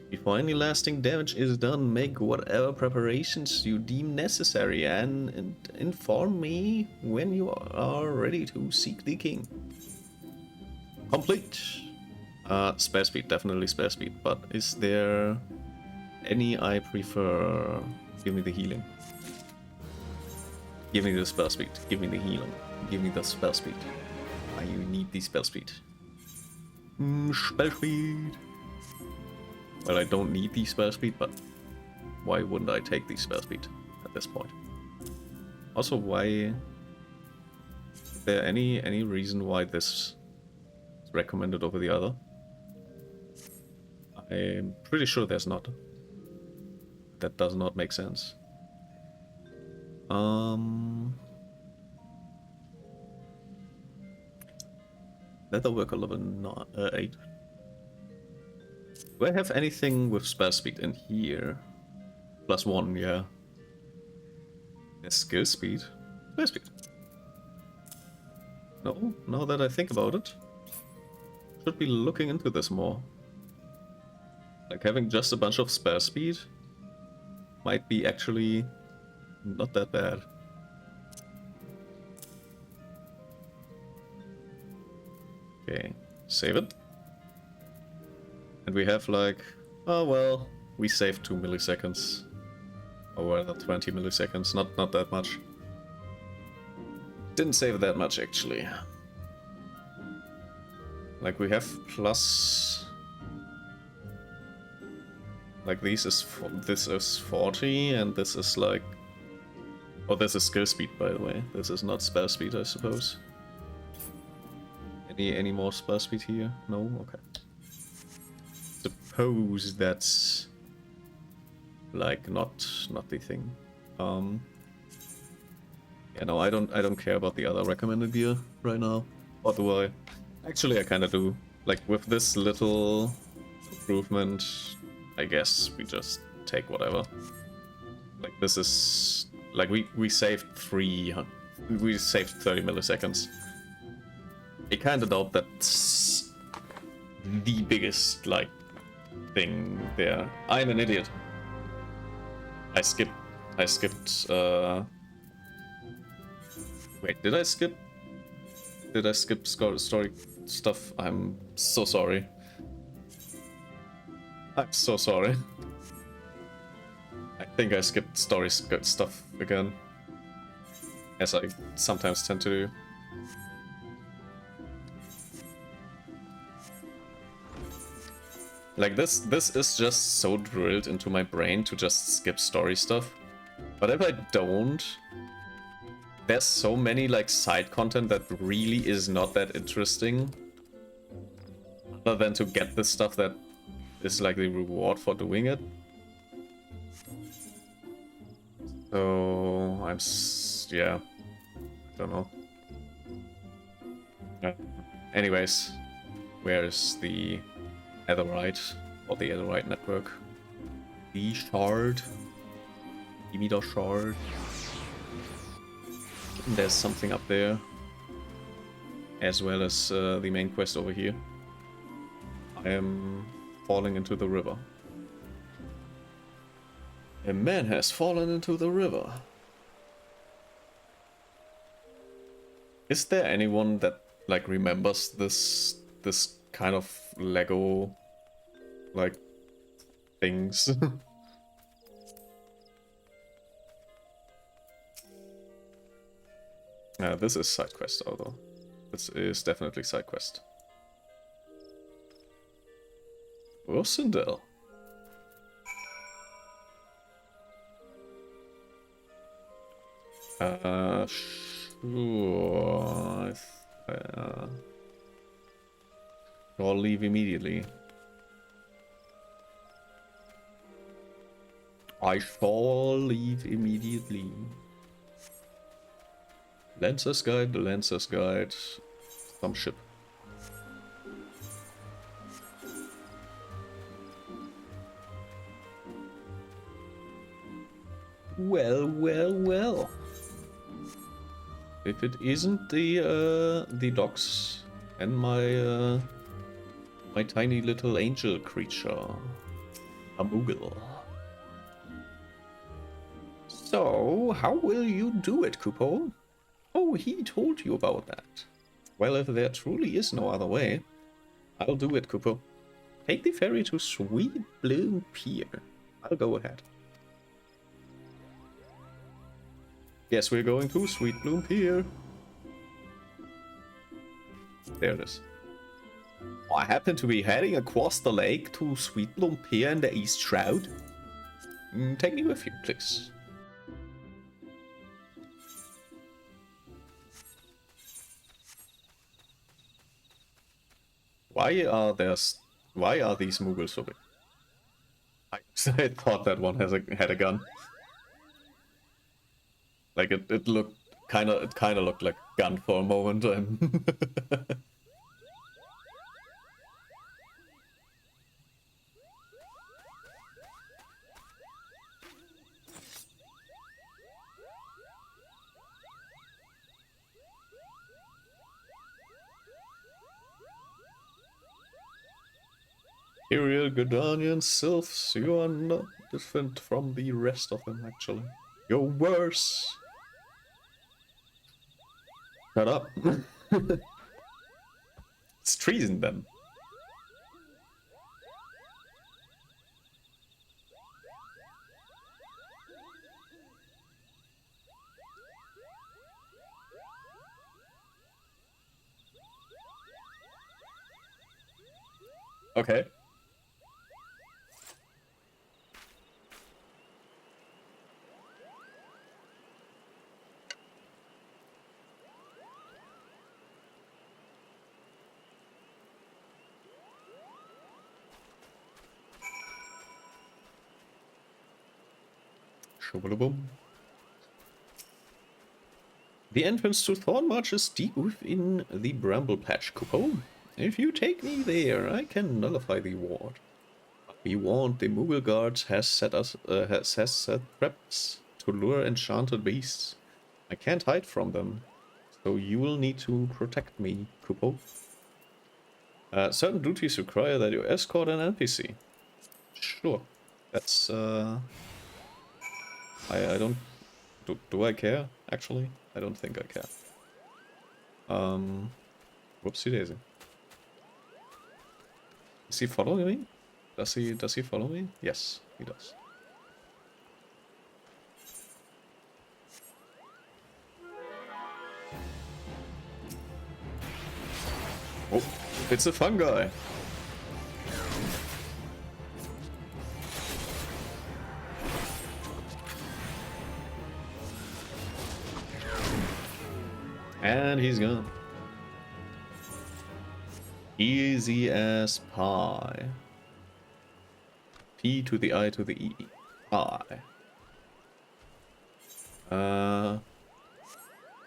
Before any lasting damage is done, make whatever preparations you deem necessary and inform me when you are ready to seek the king. Complete. Spare speed, definitely spare speed, but is there any I prefer? Give me the healing. Give me the spell speed. Give me the healing. Give me the spell speed. I need the spell speed. Spell speed. Well, I don't need the spell speed, but why wouldn't I take the spell speed at this point? Also, why? Is there any reason why this is recommended over the other? I'm pretty sure there's not. That does not make sense. Leatherworker level 8. Do I have anything with spell speed in here? +1, yeah. There's skill speed. Spell speed. No, now that I think about it. Should be looking into this more. Like having just a bunch of spell speed might be actually not that bad. Okay, save it. And we have like, oh well, we saved 2 milliseconds. Or rather 20 milliseconds, not that much. Didn't save that much actually. Like we have plus... Like this is 40 and this is like... Oh, this is skill speed by the way. This is not spell speed, I suppose. Any more spell speed here? No? Okay. Suppose that's like not the thing. Yeah, no, I don't care about the other recommended gear right now. Or do I? Actually, I kind of do. Like with this little improvement, I guess we just take whatever. Like this is like we saved 30 milliseconds. I kind of doubt that's the biggest like thing there. I'm an idiot. I skipped wait, did I skip story stuff? I'm so sorry. I'm so sorry. I think I skipped story stuff again, as I sometimes tend to do. Like this is just so drilled into my brain to just skip story stuff. But if I don't, there's so many like side content that really is not that interesting. Other than to get the stuff that is like the reward for doing it. So yeah, I don't know. Anyways, where is the Aetheryte, or the Aetheryte network? The shard. Give me the shard. And there's something up there. As well as the main quest over here. I am falling into the river. A man has fallen into the river. Is there anyone that like remembers this kind of Lego like things? This is side quest although. This is definitely side quest. Ursindel. Sure. I'll leave immediately. I shall leave immediately. Lancer's Guide, the Lancer's Guide. Some ship. Well, well, well. If it isn't the docks and my my tiny little angel creature, a Moogle. So, how will you do it, Kupo? Oh, he told you about that. Well, if there truly is no other way, I'll do it, Kupo. Take the ferry to Sweet Bloom Pier. I'll go ahead. Yes, we're going to Sweet Bloom Pier. There it is. I happen to be heading across the lake to Sweet Bloom Pier in the East Shroud. Take me with you, please. Why are these Moogles so big? I thought that one had a gun. Like it looked kind of looked like a gun for a moment. And Imperial Gordanian Sylphs, you are not different from the rest of them, actually. You're worse. Shut up. It's treason, then. Okay. The entrance to Thornmarch is deep within the Bramble Patch, Kupo. If you take me there, I can nullify the ward. Be warned, the Moogle Guard has set traps to lure enchanted beasts. I can't hide from them, so you will need to protect me, Kupo. Certain duties require that you escort an NPC. Sure, that's I don't... Do I care, actually? I don't think I care. Whoopsie daisy. Is he following me? Does he follow me? Yes, he does. Oh, it's a fungi! And he's gone. Easy as pie. P to the I to the E. Pie.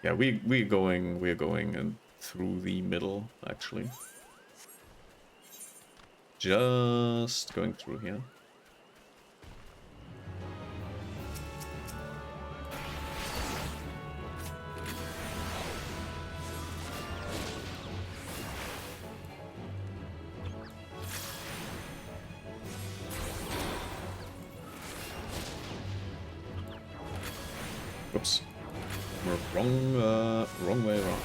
Yeah, we're going in through the middle, actually. Just going through here. Oops. We're wrong way around.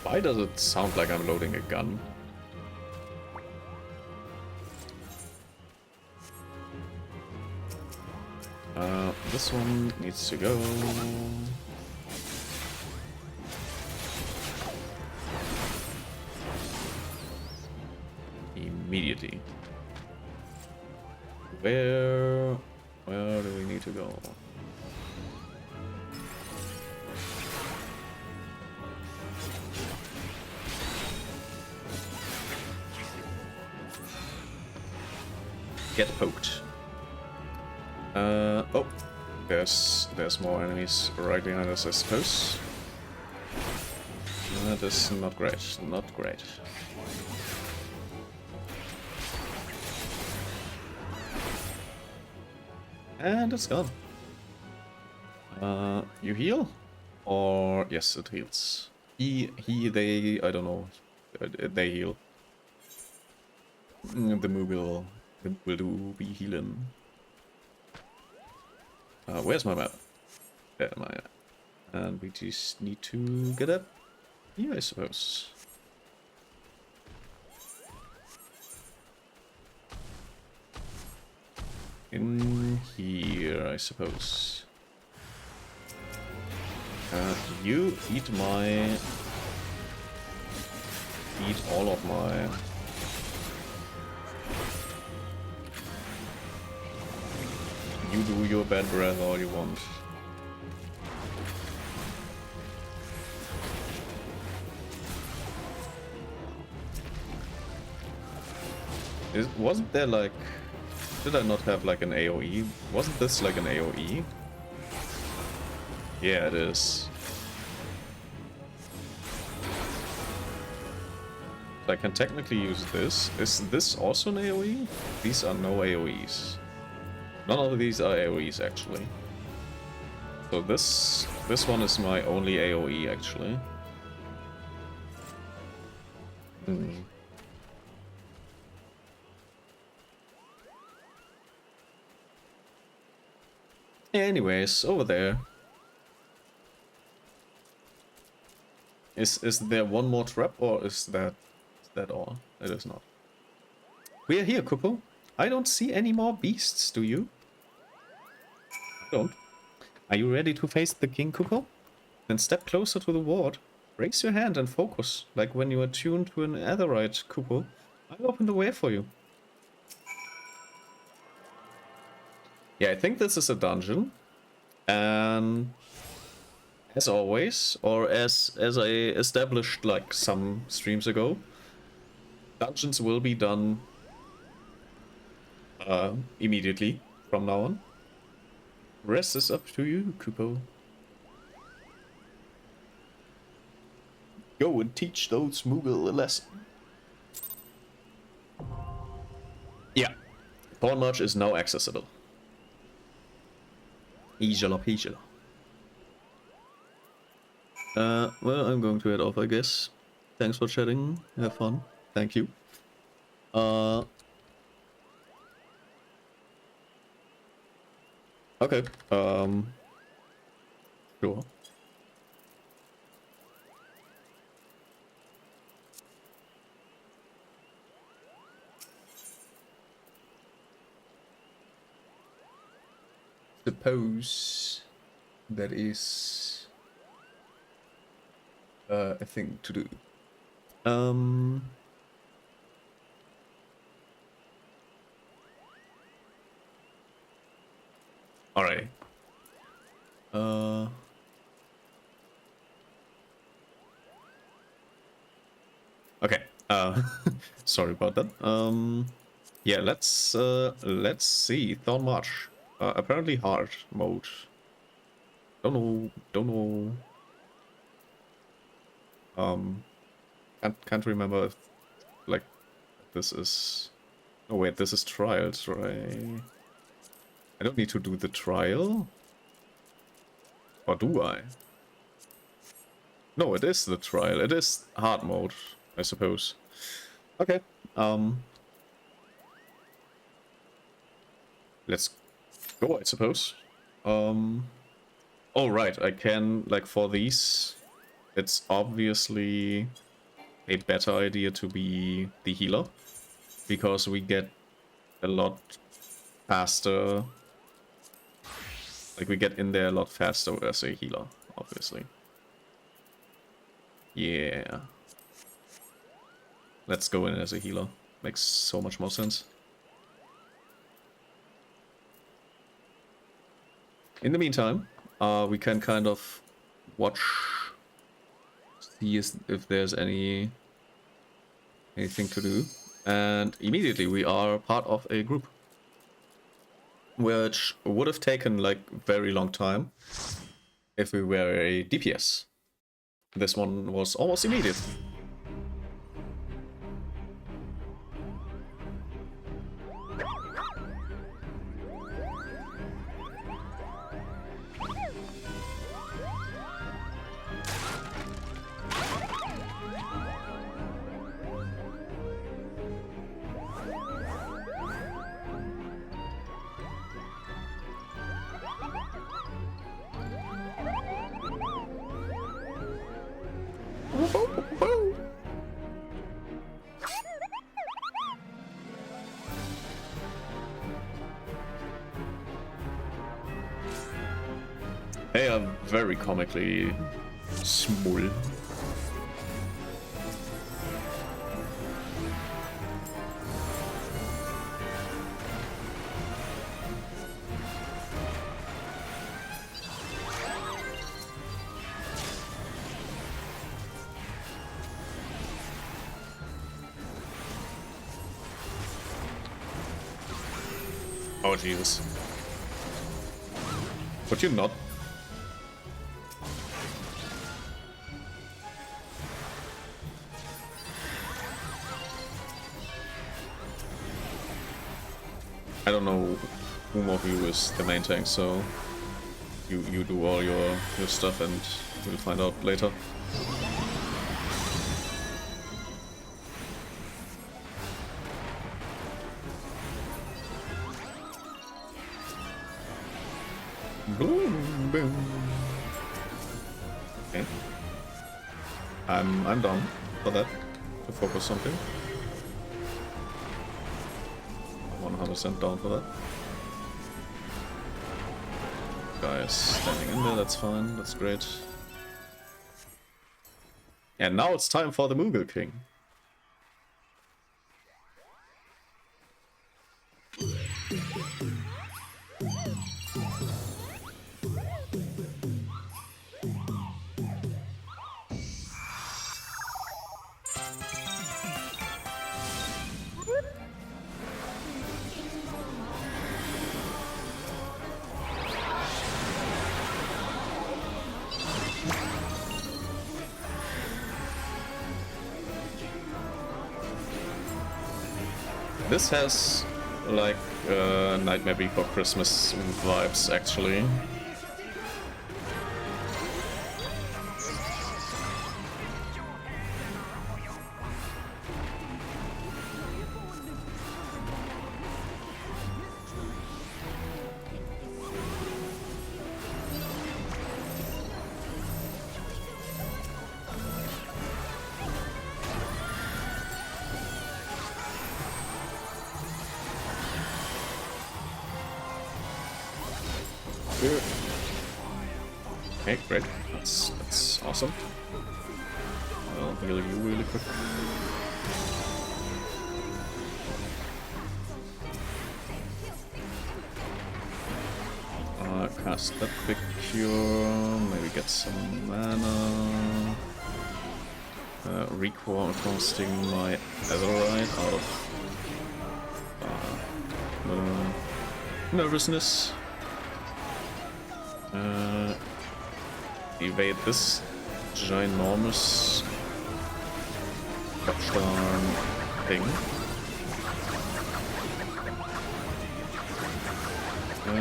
Why does it sound like I'm loading a gun? This one needs to go. immediately. Where do we need to go? Get poked. Oh, there's more enemies right behind us, I suppose. That is not great. Not great. And it's gone. You heal? Or yes, it heals. They, I don't know. They heal. The Moogle will do be healing. Where's my map? There, my map. And we just need to get up here, I suppose. In here, I suppose. You eat all of my... You do your bad breath all you want. Wasn't there like... Did I not have like an AoE? Wasn't this like an AoE? Yeah, it is. I can technically use this. Is this also an AoE? These are no AoEs. None of these are AoEs actually. So this one is my only AoE actually. Anyways, over there. Is there one more trap, or is that all? It is not. We are here, Kupo. I don't see any more beasts, do you? I don't. Are you ready to face the king, Kupo? Then step closer to the ward. Raise your hand and focus, like when you are tuned to an Aetheryte, Kupo. I'll open the way for you. Yeah, I think this is a dungeon. And as always, or as I established like some streams ago, dungeons will be done immediately from now on. Rest is up to you, Kupo. Go and teach those Moogle a lesson. Yeah, Thornmarch is now accessible. Easy. Well, I'm going to head off, I guess. Thanks for chatting. Have fun. Thank you. Okay. Sure. Suppose that is a thing to do. Alright. Okay. Sorry about that. Yeah, let's see. Thornmarch. Apparently hard mode. Don't know. Can't remember if, like, this is... Oh wait, this is trials, right? I don't need to do the trial? Or do I? No, it is the trial. It is hard mode, I suppose. Okay, let's go, I suppose. Oh right, I can, like, for these, it's obviously a better idea to be the healer, because we get a lot faster, like we get in there a lot faster as a healer, obviously. Yeah. Let's go in as a healer. Makes so much more sense. In the meantime, we can kind of watch, see if there's anything to do, and immediately we are part of a group, which would have taken like very long time if we were a DPS. This one was almost immediate. They are very comically small. Oh Jesus. Would you not? I don't know whom of you is the main tank, so you do all your stuff and we'll find out later. Boom, boom. Okay. I'm done for that, to focus something. 100% down for that. Guy is standing in there, that's fine, that's great. And now it's time for the Moogle King. This has like Nightmare Before Christmas vibes, actually. Okay, great. That's awesome. I'll heal you really quick. Cast that quick cure, maybe get some mana. Recasting my Azerite out of nervousness. Evade this ginormous touchdown thing.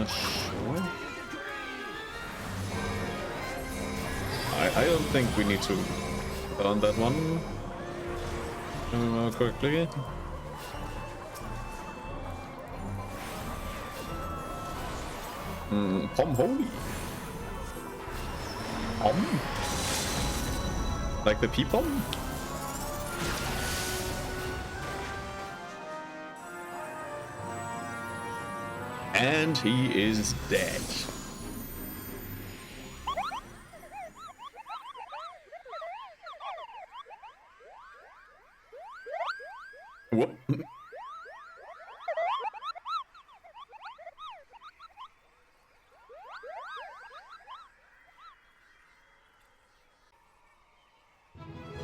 Sure. I don't think we need to burn that one quickly. Pom holy. Pom? Like the pea-pom? And he is dead. Whoop.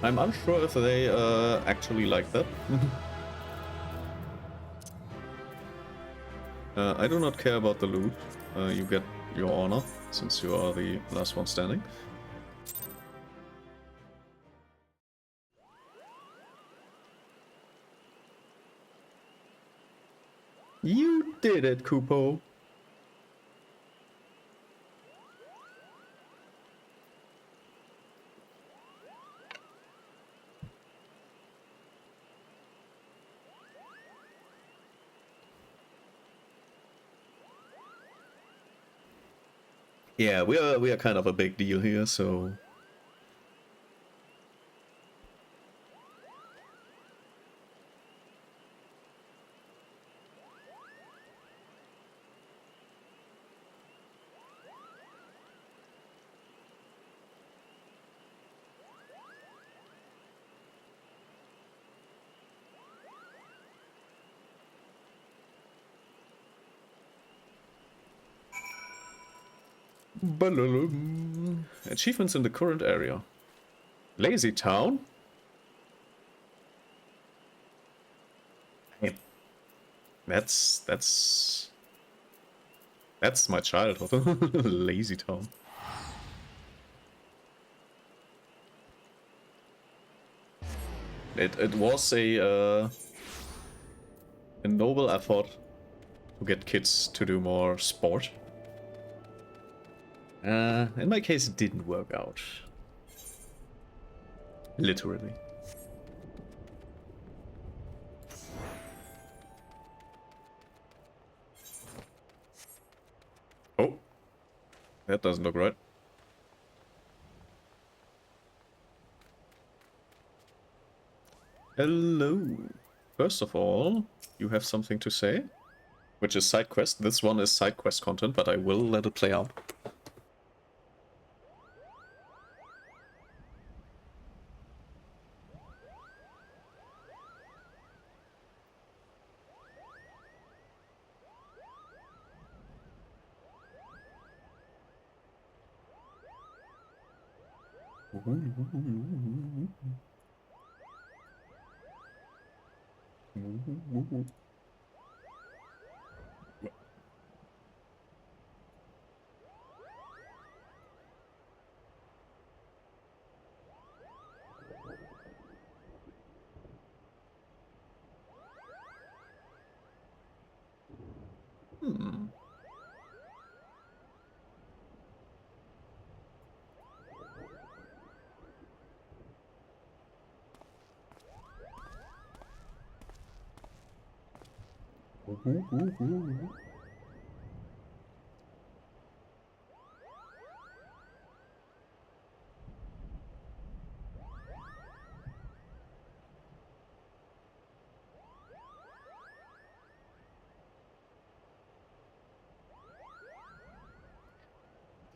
I'm unsure if they actually like that. I do not care about the loot. You get your honor, since you are the last one standing. You did it, Kupo. Yeah, we are kind of a big deal here, so achievements in the current area. Lazy Town? Hey, that's my childhood. Lazy Town. It was a noble effort to get kids to do more sport. In my case, it didn't work out. Literally. Oh. That doesn't look right. Hello. First of all, you have something to say? Which is side quest. This one is side quest content, but I will let it play out.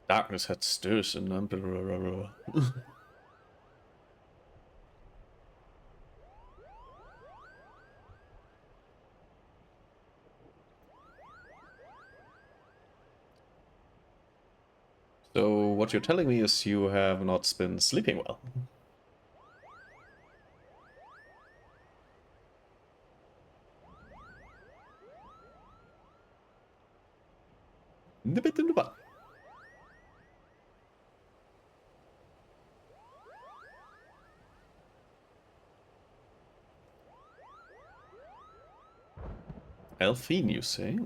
Darkness had stirs in them. So what you're telling me is you have not been sleeping well. Nip it in the butt. Elfine, you say?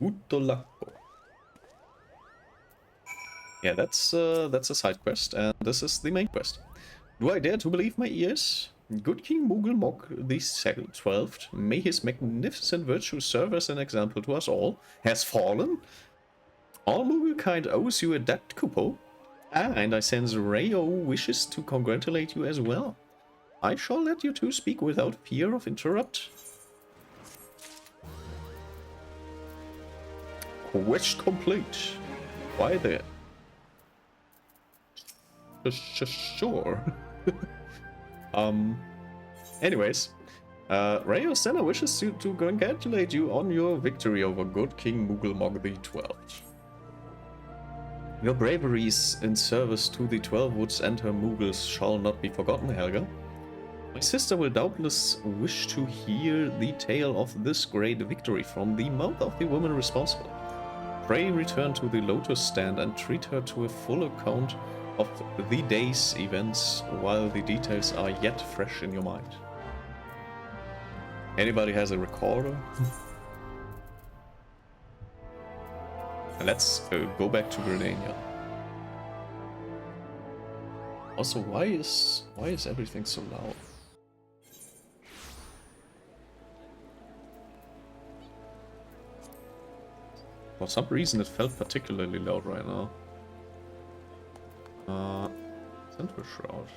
Gutolako. Yeah, that's a side quest, and this is the main quest. Do I dare to believe my ears? Good King Moogle Mok the 12th, may his magnificent virtue serve as an example to us all, has fallen? All Moogle kind owes you a debt, Kupo. Ah, and I sense Rayo wishes to congratulate you as well. I shall let you two speak without fear of interrupt. Quest complete. Why there? Sure. Anyways, Rayo Senna wishes to congratulate you on your victory over good King Mughal the 12th. Your braveries in service to the 12 Woods and her Mughals shall not be forgotten, Helga. My sister will doubtless wish to hear the tale of this great victory from the mouth of the woman responsible. Pray return to the Lotus Stand and treat her to a full account of the day's events while the details are yet fresh in your mind. Anybody has a recorder? Let's go back to Grenania. Also, why is everything so loud? For some reason, it felt particularly loud right now. Central Shroud.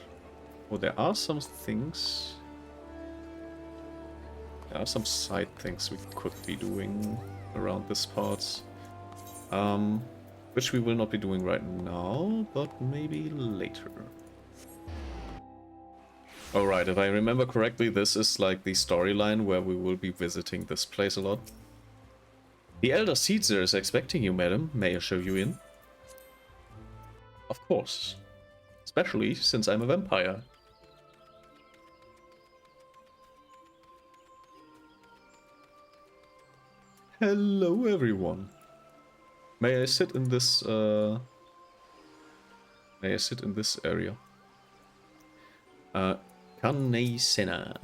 Oh, there are some things. There are some side things we could be doing around this part. Which we will not be doing right now, but maybe later. Alright, if I remember correctly, this is like the storyline where we will be visiting this place a lot. The Elder Caesar is expecting you, madam. May I show you in? Of course. Especially since I'm a vampire. Hello, everyone. May I sit in this, May I sit in this area? Carne Senna.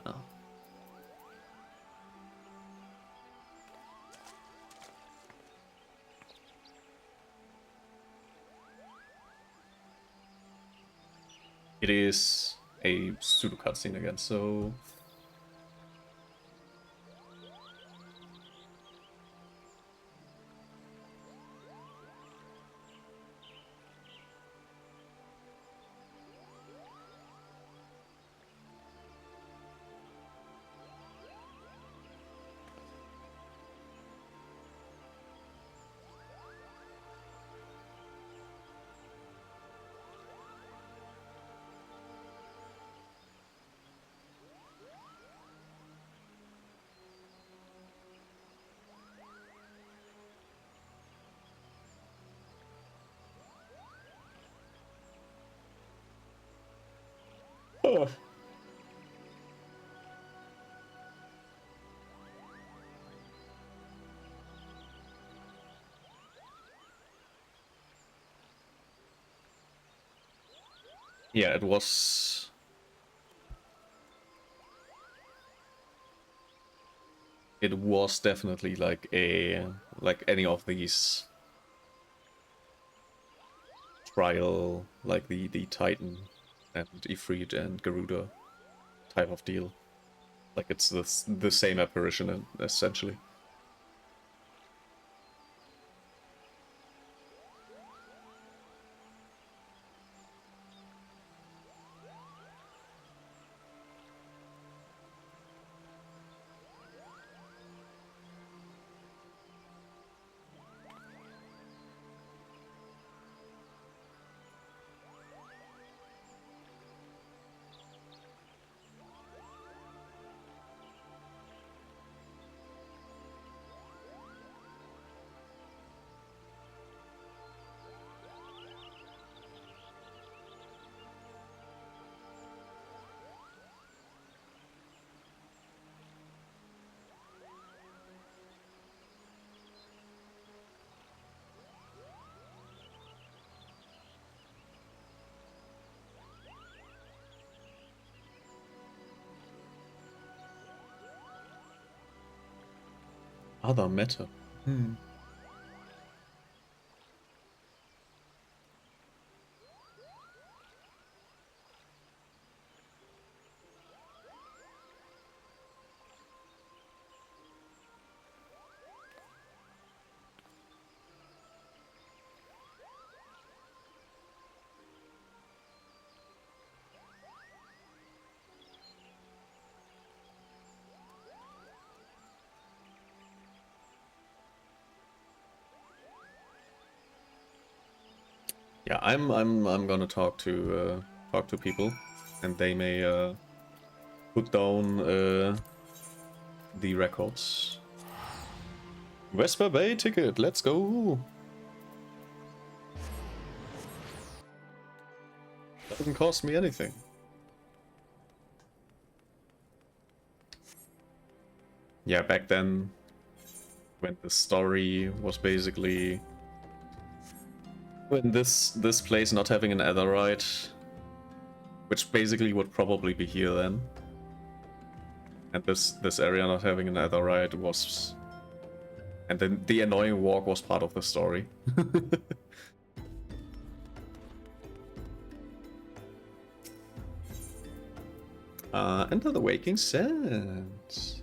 It is a pseudo cutscene again, so... Oh. Yeah, it was... It was definitely like any of these trial, like the Titan and Ifrit and Garuda type of deal. Like it's the same apparition essentially. Other matter. Yeah, I'm gonna talk to people, and they may put down the records. Vesper Bay ticket, let's go! Doesn't cost me anything. Yeah, back then, when the story was basically... when this place not having an Aetheryte, which basically would probably be here then, and this area not having an Aetheryte was... and then the annoying walk was part of the story. Enter the Waking Sands.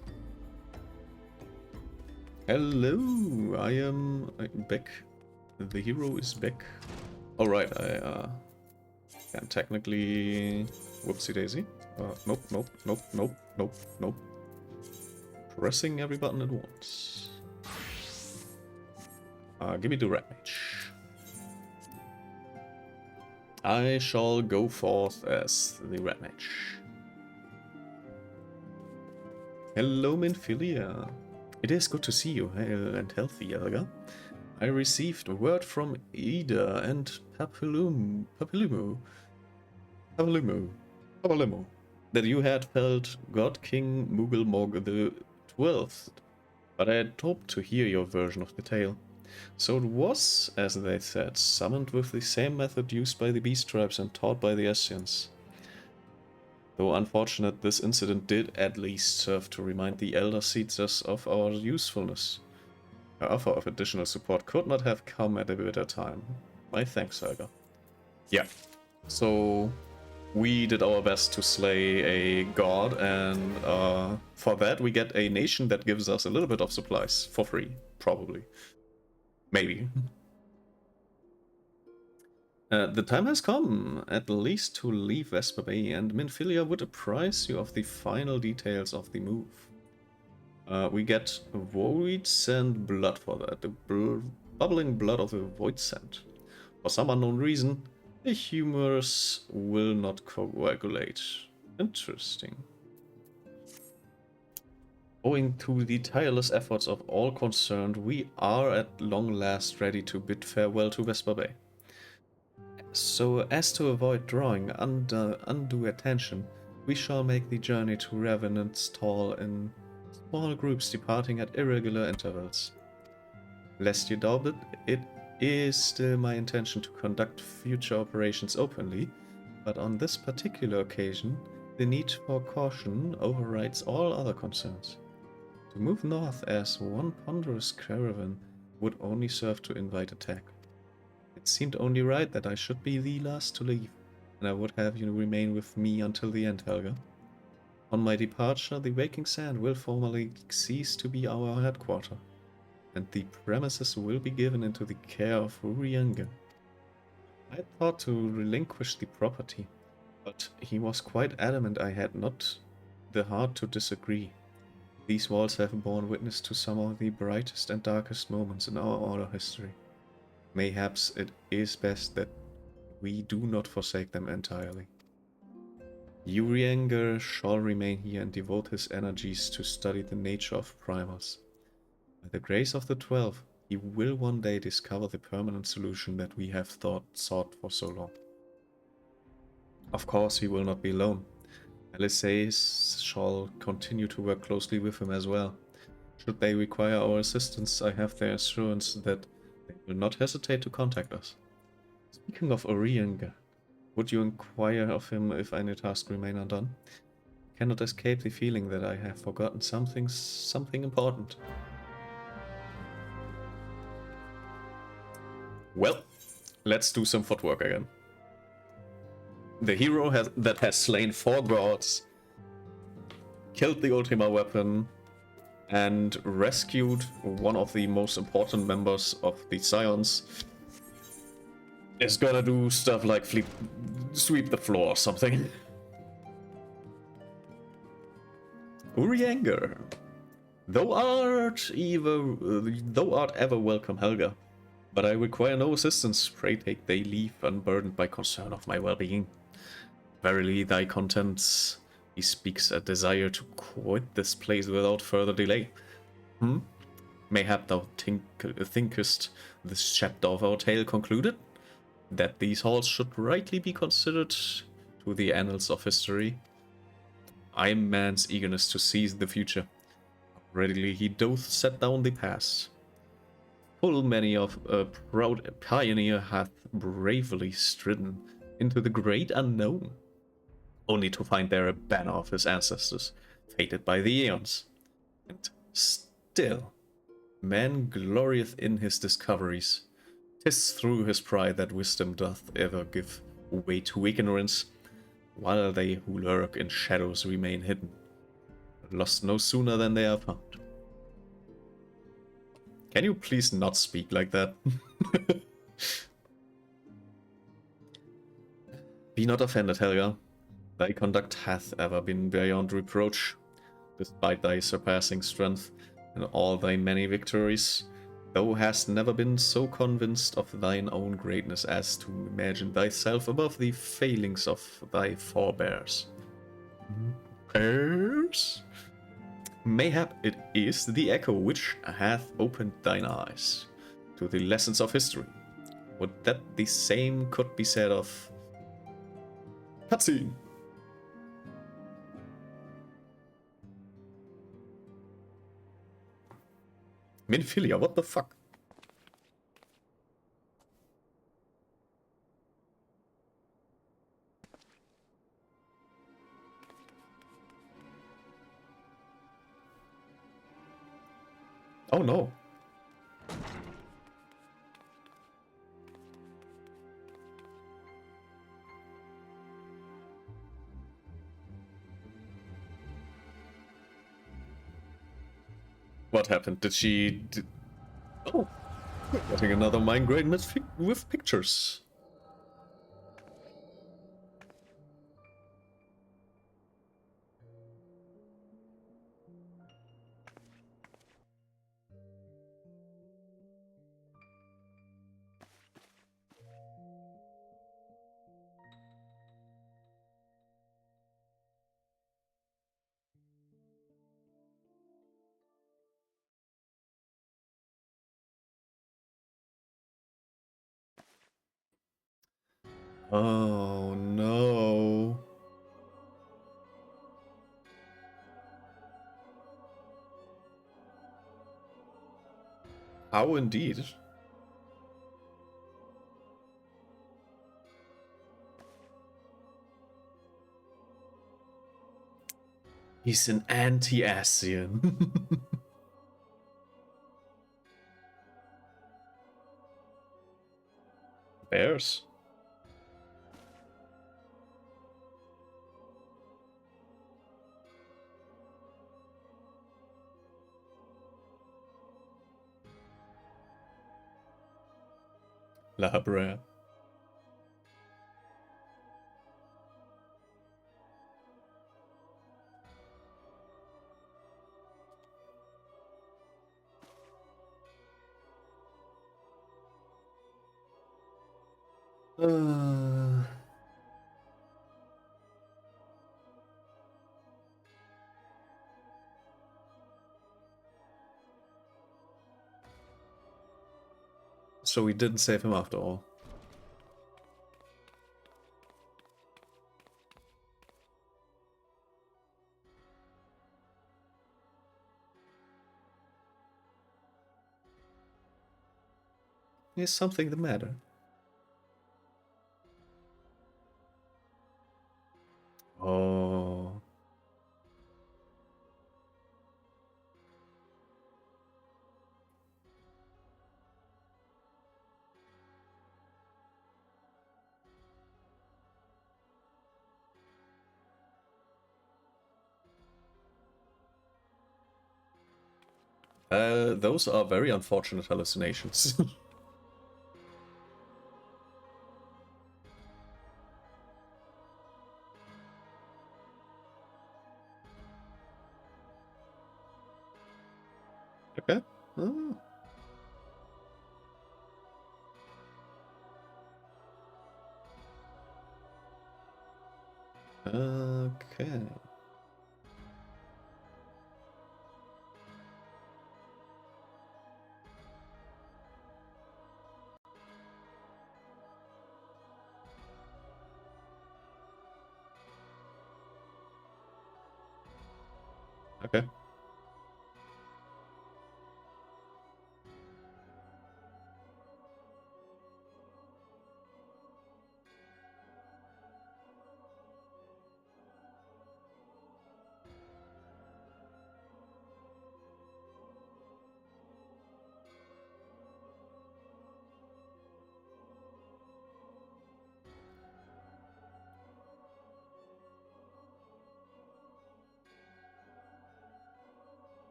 Hello, I'm back. The hero is back. Alright, I can technically... whoopsie daisy. Nope, nope, nope, nope, nope, nope. Pressing every button at once. Give me the Red Mage. I shall go forth as the Red Mage. Hello, Minfilia. It is good to see you, hale and healthy, Elga. I received word from Ida and Papalumo that you had felled God King Mughal the 12th, but I had hoped to hear your version of the tale. So it was, as they said, summoned with the same method used by the Beast Tribes and taught by the Ascians. Though unfortunate, this incident did at least serve to remind the Elder Seeds of our usefulness. Her offer of additional support could not have come at a better time. My thanks, Helga. Yeah, so we did our best to slay a god, and for that we get a nation that gives us a little bit of supplies for free, probably. Maybe. The time has come, at least, to leave Vesper Bay, and Minfilia would apprise you of the final details of the move. We get Void Sand blood for that, the bubbling blood of a Void Sand. For some unknown reason, the humors will not coagulate. Interesting. Owing to the tireless efforts of all concerned, we are at long last ready to bid farewell to Vesper Bay. So, as to avoid drawing undue attention, we shall make the journey to Revenant's Stall in small groups departing at irregular intervals. Lest you doubt it is still my intention to conduct future operations openly, but on this particular occasion, the need for caution overrides all other concerns. To move north as one ponderous caravan would only serve to invite attack. It seemed only right that I should be the last to leave, and I would have you remain with me until the end, Helga. On my departure, the Waking Sand will formally cease to be our headquarters, and the premises will be given into the care of Urianger. I thought to relinquish the property, but he was quite adamant I had not the heart to disagree. These walls have borne witness to some of the brightest and darkest moments in our order history. Mayhaps it is best that we do not forsake them entirely. Urianger shall remain here and devote his energies to study the nature of primals. By the grace of the 12, he will one day discover the permanent solution that we have sought for so long. Of course, he will not be alone. LSAs shall continue to work closely with him as well. Should they require our assistance, I have their assurance that they will not hesitate to contact us. Speaking of Urianger, would you inquire of him if any tasks remain undone? I cannot escape the feeling that I have forgotten something important. Well, let's do some footwork again. The hero that has slain 4 gods, killed the Ultima weapon, and rescued one of the most important members of the Scions is gonna do stuff like sweep the floor or something. Urianger, thou art ever welcome, Helga, but I require no assistance. Pray take thy leave, unburdened by concern of my well-being. Verily, thy contents He speaks a desire to quit this place without further delay. Mayhap thou thinkest this chapter of our tale concluded? That these halls should rightly be considered to the annals of history? I am man's eagerness to seize the future. Readily he doth set down the past. Full many of a proud pioneer hath bravely stridden into the great unknown, only to find there a banner of his ancestors, fated by the aeons. And still, man glorieth in his discoveries. 'Tis through his pride that wisdom doth ever give way to ignorance, while they who lurk in shadows remain hidden, lost no sooner than they are found. Can you please not speak like that? Be not offended, Helga. Thy conduct hath ever been beyond reproach. Despite thy surpassing strength and all thy many victories, thou hast never been so convinced of thine own greatness as to imagine thyself above the failings of thy forebears. Mayhap it is the echo which hath opened thine eyes to the lessons of history. Would that the same could be said of... Cutscene! Minfilia, what the fuck? Oh no. What happened? Did she... Oh, getting another migraine with pictures. Oh no. How indeed? He's an anti-Asian. Bears? La Habra. So we didn't save him after all. Is something the matter? Oh. Those are very unfortunate hallucinations. Okay. Oh. Okay. Okay.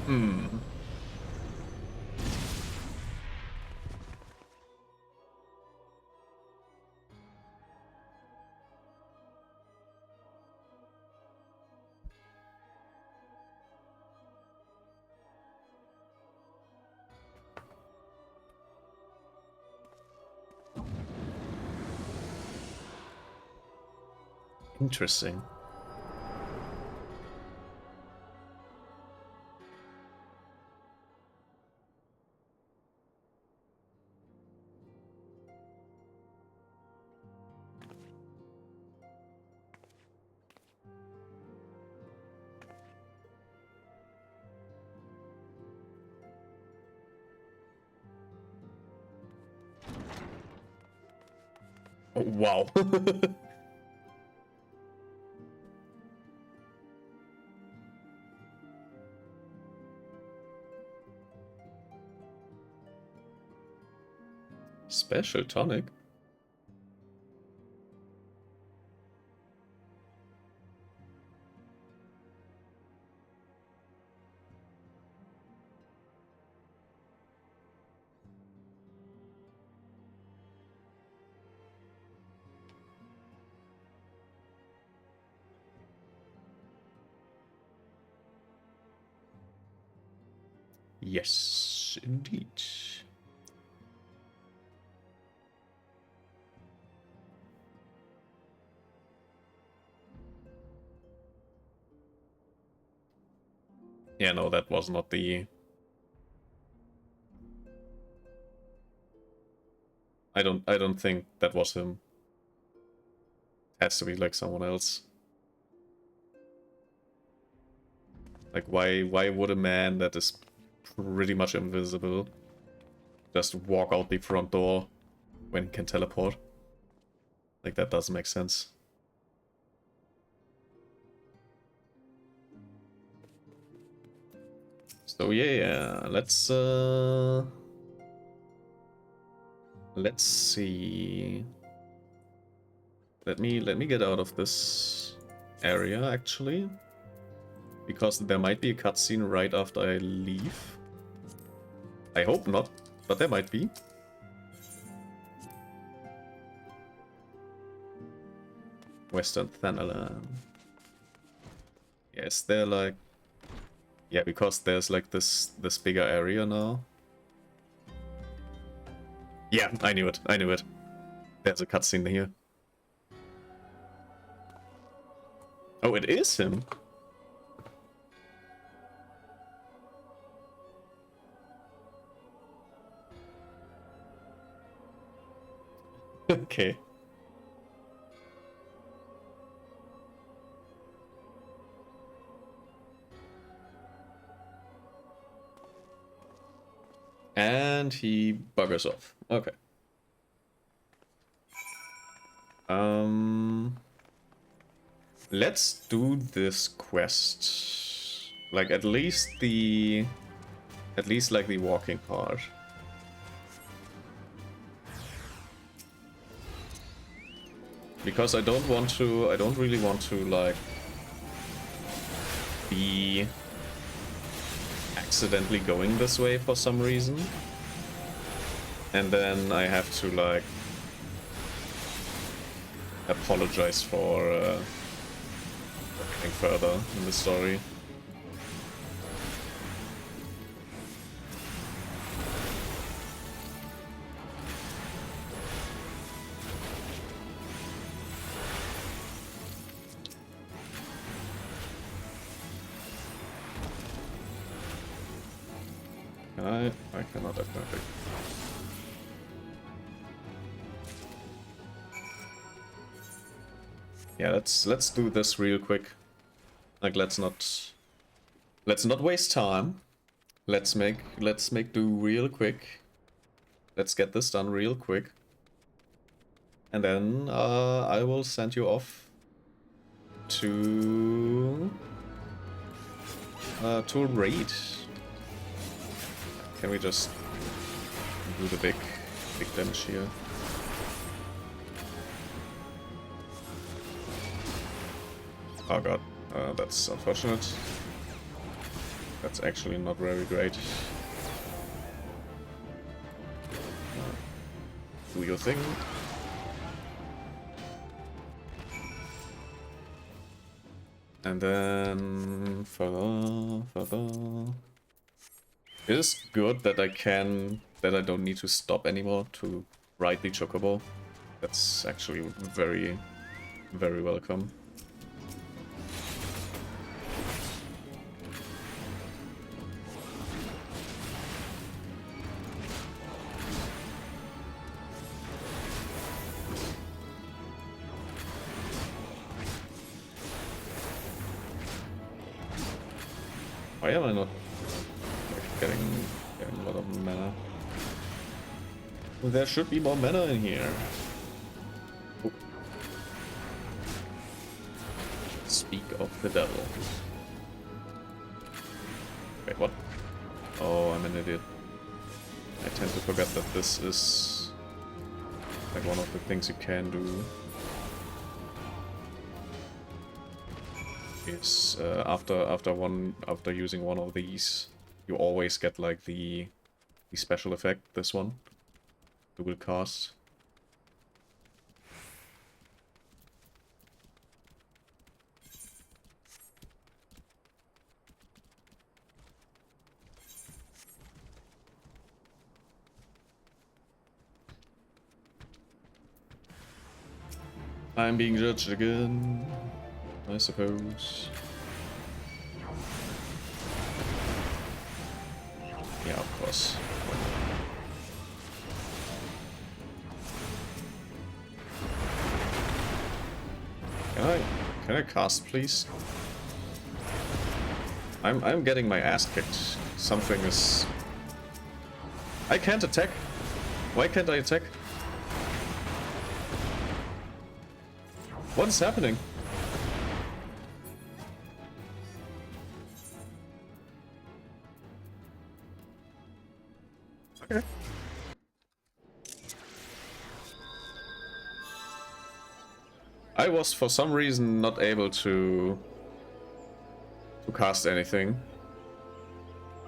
Hmm. Interesting. Oh, wow. Special tonic? Yes, indeed. Yeah, no, that was not the... I don't think that was him. Has to be like someone else. Like why would a man that is pretty much invisible just walk out the front door when he can teleport? Like that doesn't make sense. So yeah, let's see. Let me get out of this area actually, because there might be a cutscene right after I leave. I hope not, but there might be. Western Thanalan. Yes, they're like... Yeah, because there's like this bigger area now. Yeah, I knew it. I knew it. There's a cutscene here. Oh, it is him. Okay. And he buggers off. Okay. Let's do this quest. Like at least like the walking part. Because I don't really want to like be accidentally going this way for some reason. And then I have to like apologize for getting further in the story. I cannot definitely. Yeah, let's do this real quick. Like let's not waste time. Let's make do real quick. Let's get this done real quick. And then I will send you off to a raid. Can we just do the big damage here? Oh god, that's unfortunate. That's actually not very great. Do your thing. And then further. It is good that I don't need to stop anymore to ride the Chocobo. That's actually very, very welcome. Why am I not getting a lot of mana? Well, there should be more mana in here. Oh. Speak of the devil. Wait, what? Oh, I'm an idiot. I tend to forget that this is like one of the things you can do. Is after using one of these, you always get like the special effect. This one, dual cast. I'm being judged again, I suppose. Yeah, of course. Can I cast, please? I'm getting my ass kicked. Something is... I can't attack. Why can't I attack? What is happening? Okay. I was for some reason not able to cast anything.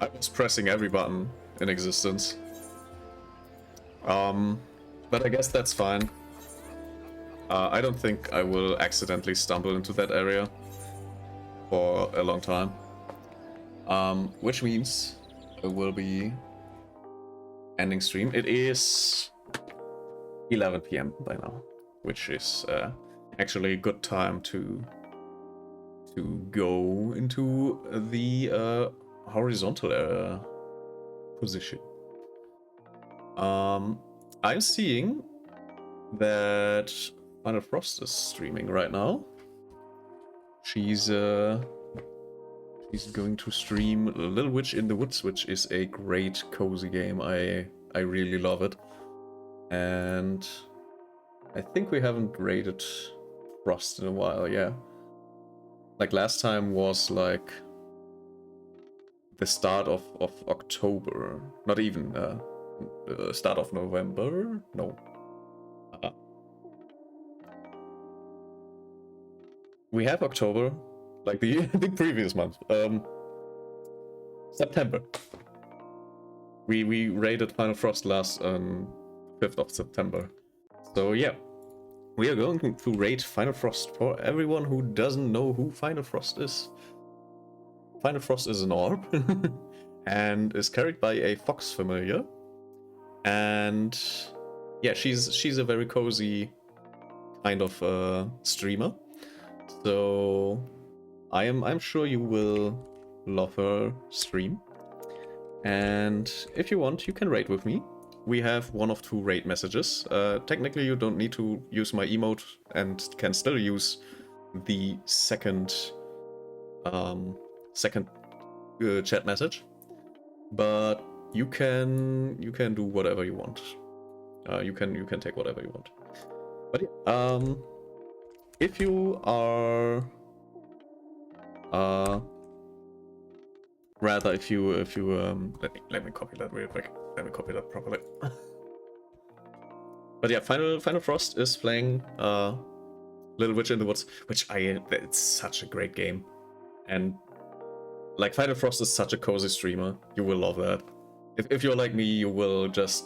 I was pressing every button in existence. But I guess that's fine. I don't think I will accidentally stumble into that area for a long time. Which means I will be ending stream. It is 11 PM by now, which is actually a good time to go into the horizontal position. I'm seeing that Final Frost is streaming right now. She's going to stream Little Witch in the Woods, which is a great cozy game. I really love it. And I think we haven't raided Frost in a while, yeah. Like last time was like the start of October. Not even start of November? No. We have October, like the previous month. September. We raided Final Frost last 5th of September. So yeah, we are going to raid Final Frost. For everyone who doesn't know who Final Frost is, Final Frost is an orb and is carried by a fox familiar. And yeah, she's a very cozy kind of streamer. So I'm sure you will love her stream. And if you want, you can raid with me. We have one of 2 raid messages. Technically, you don't need to use my emote and can still use the second chat message. But you can do whatever you want. You can take whatever you want. But yeah, if you are rather if you let me copy that real quick. Let me copy that properly. But yeah, Final Frost is playing Little Witch in the Woods, which it's such a great game. And like Final Frost is such a cozy streamer. You will love that. If you're like me, you will just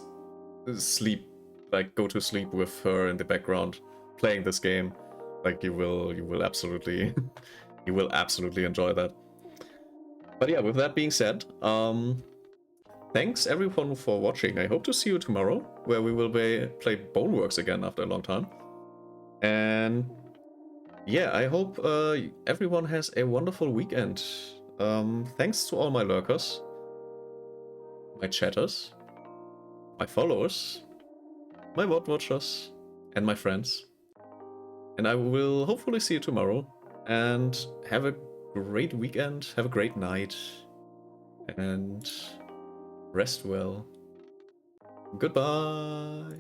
sleep, like go to sleep with her in the background playing this game. Like you will absolutely you will absolutely enjoy that. But yeah, with that being said, thanks everyone for watching. I hope to see you tomorrow, where we will play Boneworks again after a long time. And yeah, I hope everyone has a wonderful weekend. Thanks to all my lurkers, my chatters, my followers, my VOD watchers, and my friends. And I will hopefully see you tomorrow. And have a great weekend, have a great night, and rest well. Goodbye.